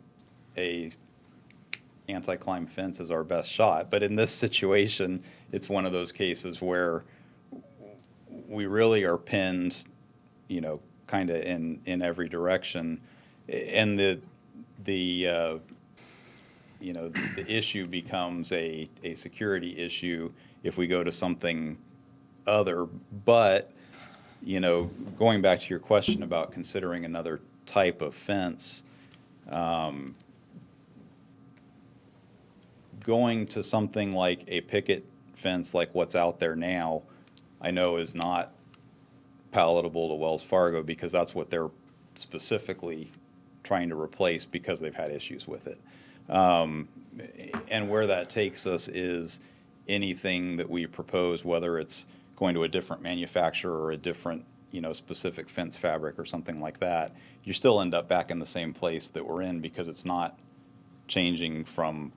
[SPEAKER 4] a anti-climb fence is our best shot, but in this situation, it's one of those cases where we really are pinned, kind of in every direction, and the issue becomes a security issue if we go to something other. But, going back to your question about considering another type of fence, going to something like a picket fence like what's out there now, I know is not palatable to Wells Fargo because that's what they're specifically trying to replace because they've had issues with it. And where that takes us is anything that we propose, whether it's going to a different manufacturer or a different, specific fence fabric or something like that, you still end up back in the same place that we're in because it's not changing from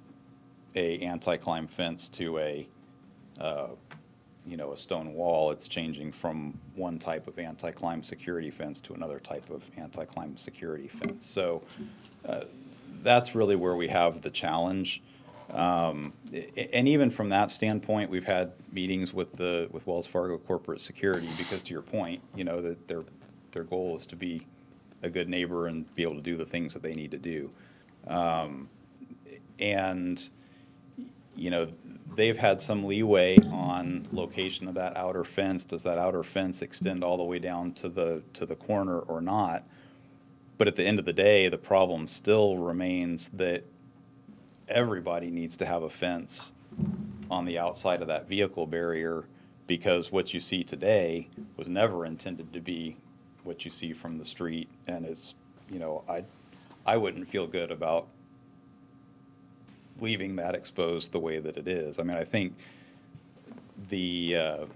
[SPEAKER 4] a anti-climb fence to a stone wall. It's changing from one type of anti-climb security fence to another type of anti-climb security fence. So that's really where we have the challenge. And even from that standpoint, we've had meetings with Wells Fargo Corporate Security because, to your point, that their goal is to be a good neighbor and be able to do the things that they need to do. And, you know, they've had some leeway on location of that outer fence. Does that outer fence extend all the way down to the corner or not? But at the end of the day, the problem still remains that everybody needs to have a fence on the outside of that vehicle barrier, because what you see today was never intended to be what you see from the street. And it's, you know, I wouldn't feel good about leaving that exposed the way that it is. I mean, I think the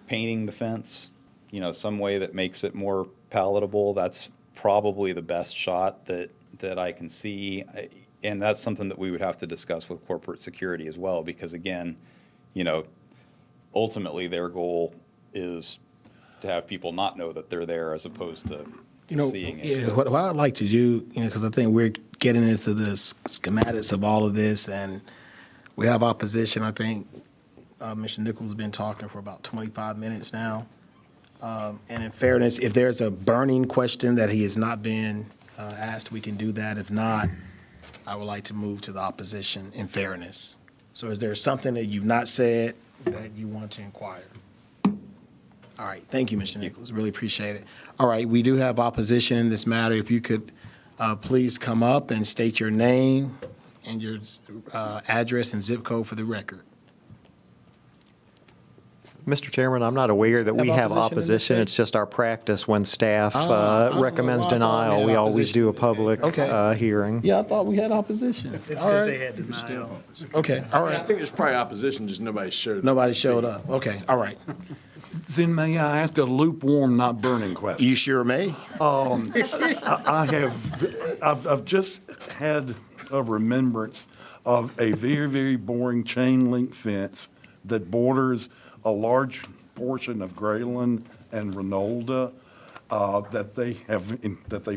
[SPEAKER 4] painting the fence, you know, some way that makes it more palatable, that's probably the best shot that I can see. And that's something that we would have to discuss with corporate security as well, because again, you know, ultimately their goal is to have people not know that they're there as opposed to seeing it.
[SPEAKER 3] Yeah, what I'd like to do, you know, because I think we're getting into the schematics of all of this, and we have opposition. I think Mr. Nichols has been talking for about 25 minutes now. And in fairness, if there's a burning question that he has not been asked, we can do that. If not, I would like to move to the opposition in fairness. So is there something that you've not said that you want to inquire? All right. Thank you, Mr. Nichols. Really appreciate it. All right. We do have opposition in this matter. If you could please come up and state your name and your address and zip code for the record.
[SPEAKER 10] Mr. Chairman, I'm not aware that we have opposition. It's just our practice when staff recommends denial. We always do a public hearing.
[SPEAKER 3] Yeah, I thought we had opposition.
[SPEAKER 15] It's because they had denial.
[SPEAKER 3] Okay, all
[SPEAKER 1] I
[SPEAKER 3] right.
[SPEAKER 1] think there's probably opposition, just nobody showed up.
[SPEAKER 3] Nobody showed up. Okay, all right.
[SPEAKER 2] Then may I ask a lukewarm, not burning question?
[SPEAKER 3] You sure may.
[SPEAKER 2] I've just had a remembrance of a very, very boring chain link fence that borders a large portion of Grayland and Renolda that they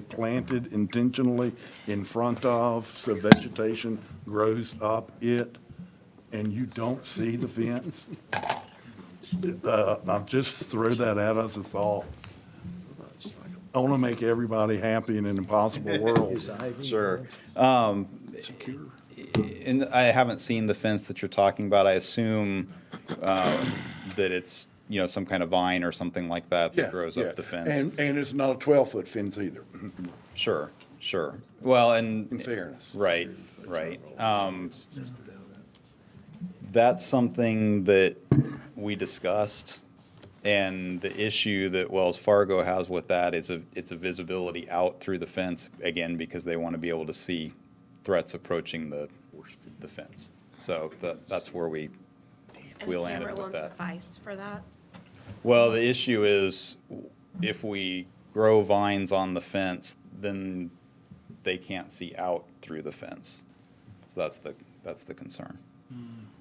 [SPEAKER 2] planted intentionally in front of, so vegetation grows up it, and you don't see the fence. I'll just throw that out as a thought. I want to make everybody happy in an impossible world.
[SPEAKER 4] Sure. And I haven't seen the fence that you're talking about. I assume that it's, you know, some kind of vine or something like that that grows up the fence.
[SPEAKER 2] And it's not a 12-foot fence either.
[SPEAKER 4] Sure. Well, and
[SPEAKER 2] in fairness.
[SPEAKER 4] Right. That's something that we discussed, and the issue that Wells Fargo has with that is it's a visibility out through the fence, again, because they want to be able to see threats approaching the fence. So that's where we landed
[SPEAKER 13] camera
[SPEAKER 4] with
[SPEAKER 13] won't
[SPEAKER 4] that.
[SPEAKER 13] suffice for that?
[SPEAKER 4] Well, the issue is if we grow vines on the fence, then they can't see out through the fence. So that's the concern.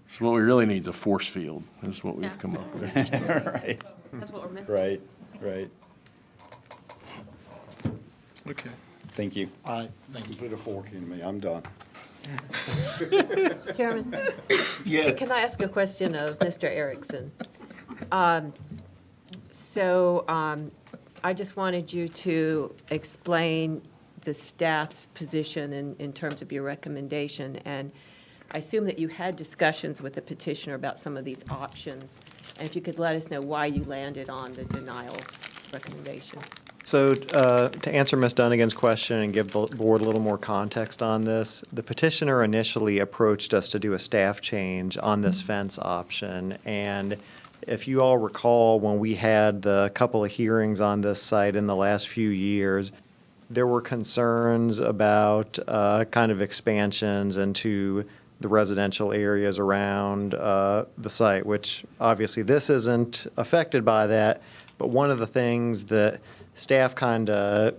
[SPEAKER 1] So what we really need is a force field, is what we've come up with.
[SPEAKER 4] Right.
[SPEAKER 13] That's what we're missing.
[SPEAKER 4] Right.
[SPEAKER 3] Okay.
[SPEAKER 4] Thank you.
[SPEAKER 3] All right. Thank you.
[SPEAKER 2] Put a fork in me. I'm done.
[SPEAKER 7] Chairman?
[SPEAKER 3] Yes.
[SPEAKER 7] Can I ask a question of Mr. Erickson? I just wanted you to explain the staff's position in terms of your recommendation. And I assume that you had discussions with the petitioner about some of these options. And if you could let us know why you landed on the denial recommendation.
[SPEAKER 10] So to answer Ms. Dunnigan's question and give the board a little more context on this, the petitioner initially approached us to do a staff change on this fence option. And if you all recall, when we had the couple of hearings on this site in the last few years, there were concerns about kind of expansions into the residential areas around the site, which obviously this isn't affected by that. But one of the things that staff kind of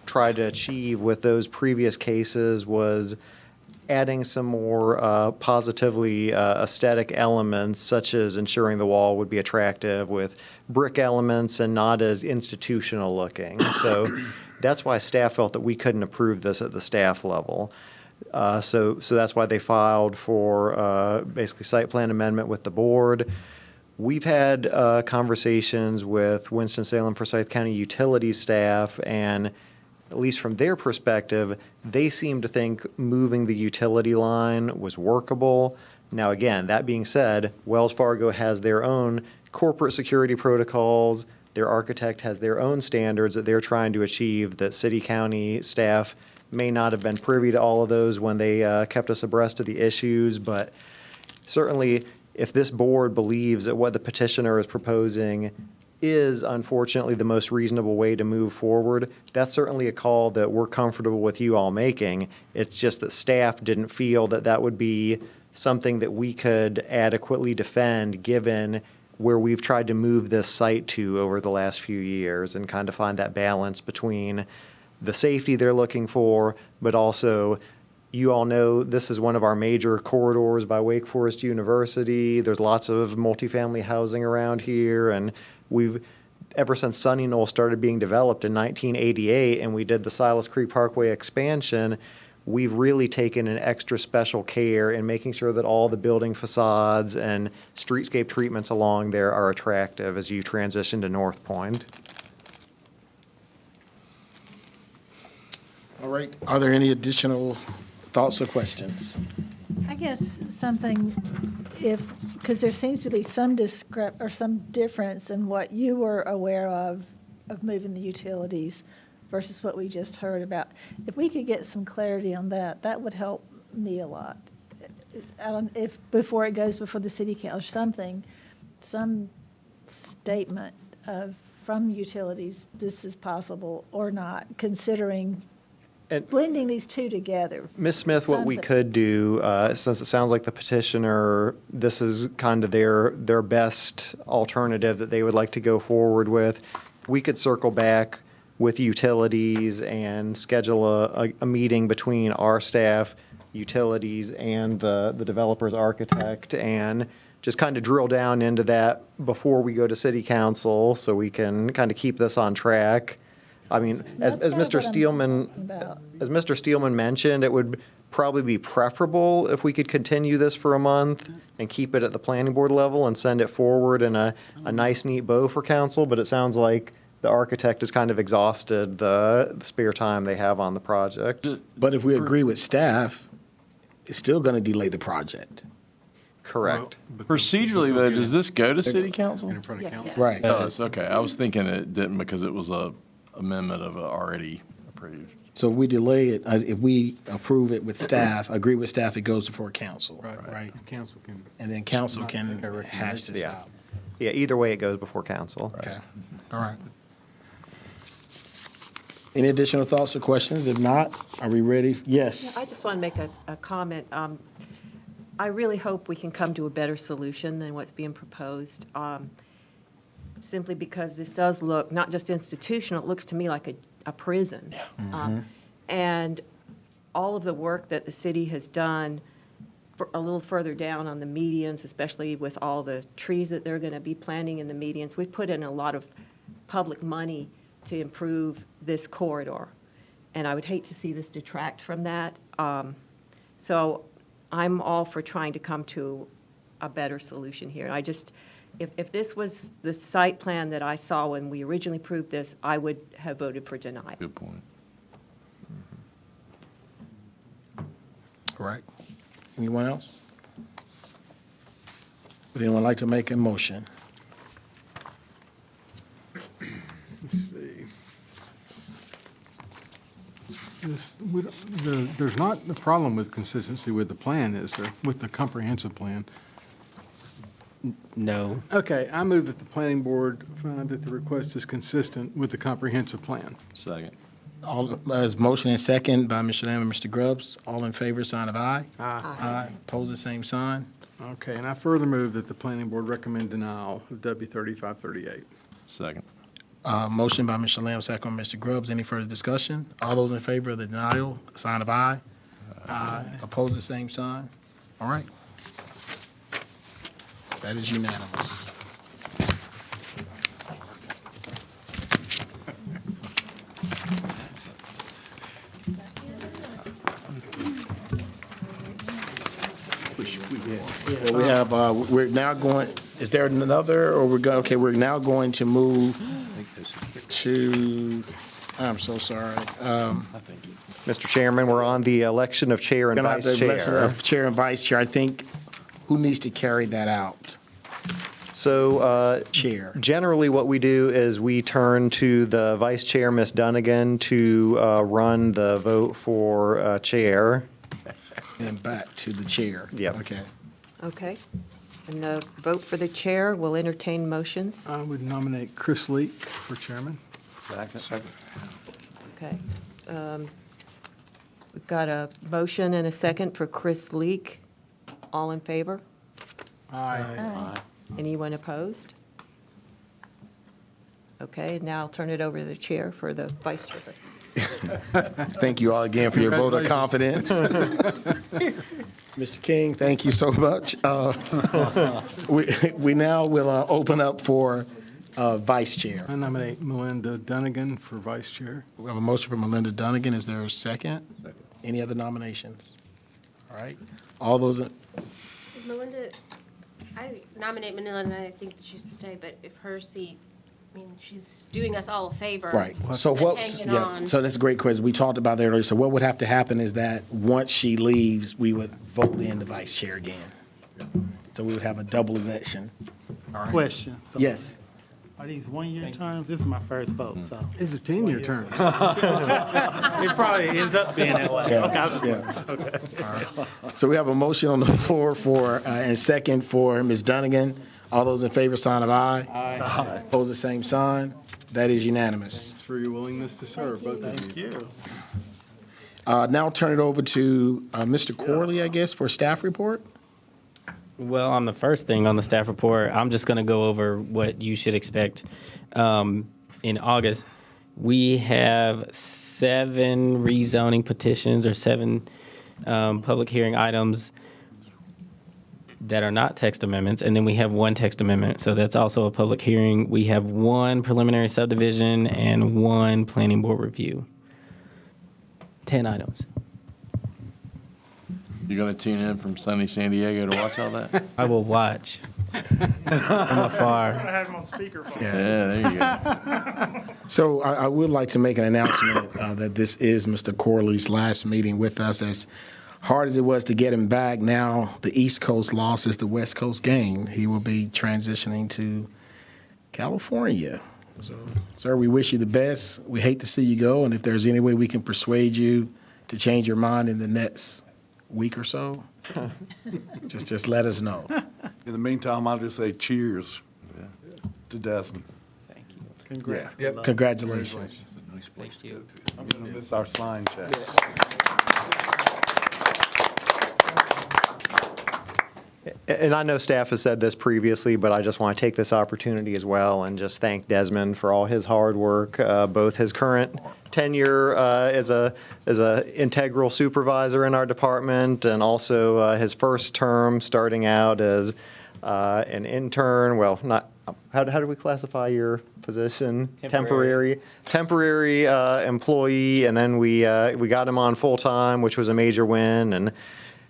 [SPEAKER 10] tried to achieve with those previous cases was adding some more positively aesthetic elements, such as ensuring the wall would be attractive with brick elements and not as institutional looking. So that's why staff felt that we couldn't approve this at the staff level. So that's why they filed for basically site plan amendment with the board. We've had conversations with Winston-Salem Forsyth County Utilities staff, and at least from their perspective, they seem to think moving the utility line was workable. Now, again, that being said, Wells Fargo has their own corporate security protocols. Their architect has their own standards that they're trying to achieve, that city-county staff may not have been privy to all of those when they kept us abreast of the issues. But certainly, if this board believes that what the petitioner is proposing is unfortunately the most reasonable way to move forward, that's certainly a call that we're comfortable with you all making. It's just that staff didn't feel that that would be something that we could adequately defend given where we've tried to move this site to over the last few years, and kind of find that balance between the safety they're looking for, but also, you all know this is one of our major corridors by Wake Forest University. There's lots of multifamily housing around here, and we've, ever since Sunny Knoll started being developed in 1988 and we did the Silas Creek Parkway expansion, we've really taken an extra special care in making sure that all the building facades and streetscape treatments along there are attractive as you transition to North Point.
[SPEAKER 3] All right, are there any additional thoughts or questions?
[SPEAKER 16] I guess something, because there seems to be some some difference in what you were aware of moving the utilities versus what we just heard about. If we could get some clarity on that, that would help me a lot. If before it goes before the city council, some statement from utilities, this is possible or not, considering blending these two together.
[SPEAKER 10] Ms. Smith, what we could do, since it sounds like the petitioner, this is kind of their best alternative that they would like to go forward with, we could circle back with utilities and schedule a meeting between our staff, utilities, and the developer's architect, and just kind of drill down into that before we go to city council, so we can kind of keep this on track. I mean, as Mr. Steelman mentioned, it would probably be preferable if we could continue this for a month and keep it at the planning board level and send it forward in a nice, neat bow for council. But it sounds like the architect has kind of exhausted the spare time they have on the project.
[SPEAKER 3] But if we agree with staff, it's still going to delay the project.
[SPEAKER 10] Correct.
[SPEAKER 1] Procedurally, though, does this go to city council?
[SPEAKER 8] In front of council.
[SPEAKER 3] Right.
[SPEAKER 1] Oh, it's okay. I was thinking it didn't because it was a amendment of already approved.
[SPEAKER 3] So if we delay it, if we approve it with staff, agree with staff, it goes before council, right?
[SPEAKER 8] Council can.
[SPEAKER 3] And then council can hash this
[SPEAKER 10] Yeah.
[SPEAKER 3] out.
[SPEAKER 10] Yeah, either way, it goes before council.
[SPEAKER 3] Okay, all right. Any additional thoughts or questions? If not, are we ready? Yes.
[SPEAKER 7] I just want to make a comment. I really hope we can come to a better solution than what's being proposed, simply because this does look, not just institutional, it looks to me like a prison. And all of the work that the city has done for a little further down on the medians, especially with all the trees that they're going to be planting in the medians, we've put in a lot of public money to improve this corridor. And I would hate to see this detract from that. So I'm all for trying to come to a better solution here. I just, if this was the site plan that I saw when we originally approved this, I would have voted for denial.
[SPEAKER 1] Good point.
[SPEAKER 3] All right. Anyone else? Would anyone like to make a motion?
[SPEAKER 8] Let's see. There's not a problem with consistency with the plan, is there, with the comprehensive plan?
[SPEAKER 6] No.
[SPEAKER 8] Okay, I move that the planning board find that the request is consistent with the comprehensive plan.
[SPEAKER 1] Second.
[SPEAKER 3] All, as motion and second by Mr. Lamb and Mr. Grubbs. All in favor, sign of aye. Aye. Pose the same sign.
[SPEAKER 8] Okay, and I further move that the planning board recommend denial of W 3538.
[SPEAKER 1] Second.
[SPEAKER 3] Motion by Mr. Lamb, second by Mr. Grubbs. Any further discussion? All those in favor of the denial, sign of aye. Aye. Oppose the same sign. All right. That is unanimous. We have, we're now going, Is there another, or we're now going to move to, I'm so sorry.
[SPEAKER 10] Mr. Chairman, we're on the election of chair and
[SPEAKER 3] Gonna have
[SPEAKER 10] vice
[SPEAKER 3] the election
[SPEAKER 10] chair.
[SPEAKER 3] of chair and vice chair. I think, who needs to carry that out?
[SPEAKER 10] So
[SPEAKER 3] Chair.
[SPEAKER 10] generally what we do is we turn to the vice chair, Ms. Dunnigan, to run the vote for chair.
[SPEAKER 3] And back to the chair.
[SPEAKER 10] Yep.
[SPEAKER 3] Okay.
[SPEAKER 7] Okay. And the vote for the chair will entertain motions.
[SPEAKER 8] I would nominate Chris Leak for chairman.
[SPEAKER 1] Second.
[SPEAKER 7] Okay. We've got a motion and a second for Chris Leak. All in favor?
[SPEAKER 8] Aye.
[SPEAKER 7] Anyone opposed? Okay, now I'll turn it over to the chair for the vice chair.
[SPEAKER 3] Thank you all again for your vote of confidence. Mr. King, thank you so much. We now will open up for vice chair.
[SPEAKER 8] I nominate Melinda Dunnigan for vice chair.
[SPEAKER 3] We have a motion for Melinda Dunnigan. Is there a second? Any other nominations? All right. All those,
[SPEAKER 13] Is Melinda, I nominate Melinda, and I think that she should stay, but if her seat, I mean, she's doing us all a favor.
[SPEAKER 3] right. So
[SPEAKER 13] and
[SPEAKER 3] what,
[SPEAKER 13] hanging
[SPEAKER 3] yeah,
[SPEAKER 13] on.
[SPEAKER 3] so that's a great question. We talked about that earlier. So what would have to happen is that once she leaves, we would vote in the vice chair again. So we would have a double election. All right.
[SPEAKER 15] Question. So
[SPEAKER 3] Yes.
[SPEAKER 15] Are these one-year terms? This is my first vote, so.
[SPEAKER 8] It's a 10-year term.
[SPEAKER 15] It probably ends up being that way.
[SPEAKER 3] Yeah,
[SPEAKER 15] Okay, I was-
[SPEAKER 3] yeah.
[SPEAKER 15] okay.
[SPEAKER 3] So we have a motion on the floor for, and second for Ms. Dunnigan. All those in favor, sign of aye. Aye. Opposed, the same sign. That is unanimous.
[SPEAKER 8] Thanks for your willingness to serve, both of
[SPEAKER 15] Thank
[SPEAKER 8] you.
[SPEAKER 15] you.
[SPEAKER 3] Now I'll turn it over to Mr. Corley, I guess, for staff report.
[SPEAKER 6] Well, on the first thing on the staff report, I'm just going to go over what you should expect. In August, we have 7 rezoning petitions or 7 public hearing items that are not text amendments, and then we have 1 text amendment, so that's also a public hearing. We have 1 preliminary subdivision and 1 planning board review. 10 items.
[SPEAKER 1] You gonna tune in from sunny San Diego to watch all that?
[SPEAKER 6] I will watch from afar.
[SPEAKER 22] I have him on speakerphone.
[SPEAKER 1] Yeah, there you go.
[SPEAKER 3] So I would like to make an announcement that this is Mr. Corley's last meeting with us. As hard as it was to get him back, now the East Coast loss is the West Coast gain. He will be transitioning to California. So, sir, we wish you the best. We hate to see you go, and if there's any way we can persuade you to change your mind in the next week or so, just let us know.
[SPEAKER 2] In the meantime, I'll just say cheers to Desmond.
[SPEAKER 6] Thank you.
[SPEAKER 15] Congrats.
[SPEAKER 2] Yeah.
[SPEAKER 3] Congratulations.
[SPEAKER 6] Thank you.
[SPEAKER 2] I'm going to miss our sign check.
[SPEAKER 10] And I know staff has said this previously, but I just want to take this opportunity as well and just thank Desmond for all his hard work, both his current tenure as a integral supervisor in our department, and also his first term starting out as an intern. Well, not how do we classify your position? Temporary employee, and then we got him on full time, which was a major win, and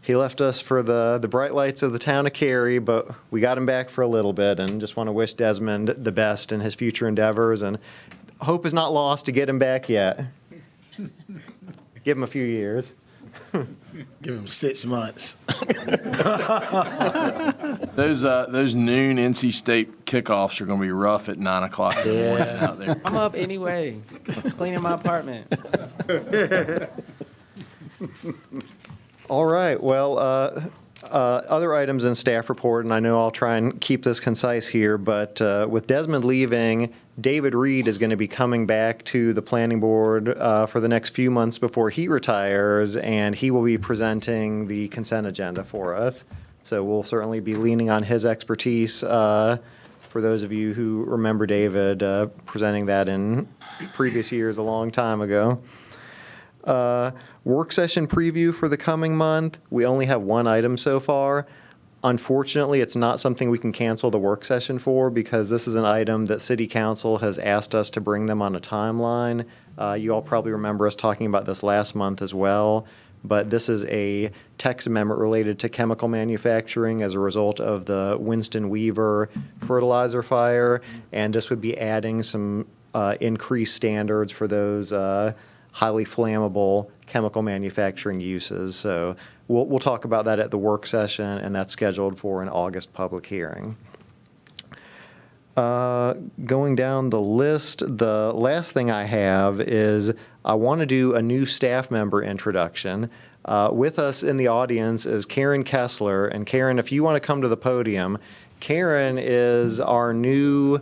[SPEAKER 10] he left us for the bright lights of the town of Cary, but we got him back for a little bit, and just want to wish Desmond the best in his future endeavors, and hope is not lost to get him back yet. Give him a few years.
[SPEAKER 3] Give him 6 months.
[SPEAKER 1] Those noon NC State kickoffs are gonna be rough at 9 o'clock in the morning out there.
[SPEAKER 6] I'm up anyway, cleaning my apartment.
[SPEAKER 10] All right, well, other items in staff report, and I know I'll try and keep this concise here, but with Desmond leaving, David Reed is going to be coming back to the planning board for the next few months before he retires, and he will be presenting the consent agenda for us. So we'll certainly be leaning on his expertise for those of you who remember David presenting that in previous years a long time ago. Work session preview for the coming month. We only have 1 item so far. Unfortunately, it's not something we can cancel the work session for because this is an item that City Council has asked us to bring them on a timeline. You all probably remember us talking about this last month as well. but this is a text amendment related to chemical manufacturing as a result of the Winston Weaver fertilizer fire, and this would be adding some increased standards for those highly flammable chemical manufacturing uses. So we'll talk about that at the work session, and that's scheduled for an August public hearing. Going down the list, the last thing I have is I want to do a new staff member introduction. With us in the audience is Karen Kessler. And Karen, if you want to come to the podium, Karen is our new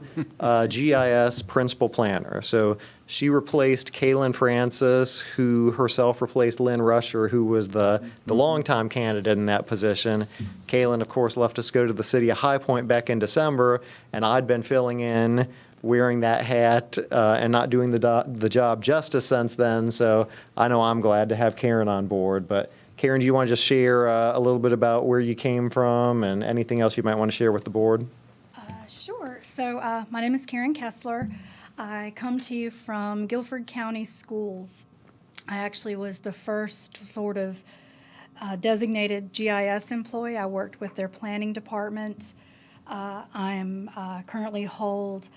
[SPEAKER 10] GIS principal planner. So she replaced Kaylin Francis, who herself replaced Lynn Rusher, who was the longtime candidate in that position. Kaylin, of course, left us to go to the city of High Point back in December, and I'd been filling in, wearing that hat, and not doing the job justice since then. So I know I'm glad to have Karen on board. But Karen, do you want to just share a little bit about where you came from and anything else you might want to share with the board?
[SPEAKER 17] Sure. So my name is Karen Kessler. I come to you from Guilford County Schools. I actually was the first sort of designated GIS employee. I worked with their planning department. I am currently hold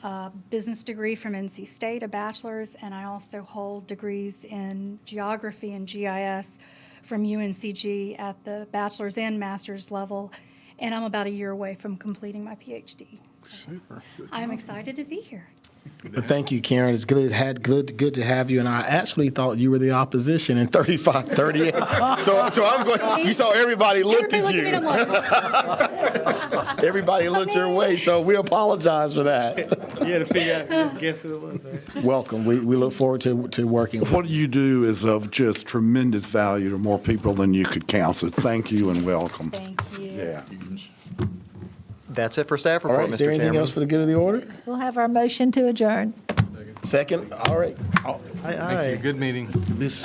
[SPEAKER 17] a business degree from NC State, a bachelor's, and I also hold degrees in geography and GIS from UNCG at the bachelor's and master's level, and I'm about a year away from completing my PhD.
[SPEAKER 3] Super.
[SPEAKER 17] I'm excited to be here.
[SPEAKER 3] Well, thank you, Karen. It's good to have you. And I actually thought you were the opposition in 3538. so I'm going. You saw everybody looked at you. Everybody looked your way. So we apologize for that.
[SPEAKER 15] You had to figure out guess who it was. Right?
[SPEAKER 3] Welcome. We look forward to working.
[SPEAKER 2] What you do is of just tremendous value to more people than you could count. So thank you and welcome.
[SPEAKER 17] Thank you.
[SPEAKER 2] Yeah.
[SPEAKER 10] That's it for staff
[SPEAKER 3] All
[SPEAKER 10] report,
[SPEAKER 3] right.
[SPEAKER 10] Mr.
[SPEAKER 3] Is there anything
[SPEAKER 10] Chairman.
[SPEAKER 3] else for the good of the order?
[SPEAKER 16] We'll have our motion to adjourn.
[SPEAKER 3] Second. All right.
[SPEAKER 8] Thank you. Good meeting.
[SPEAKER 2] This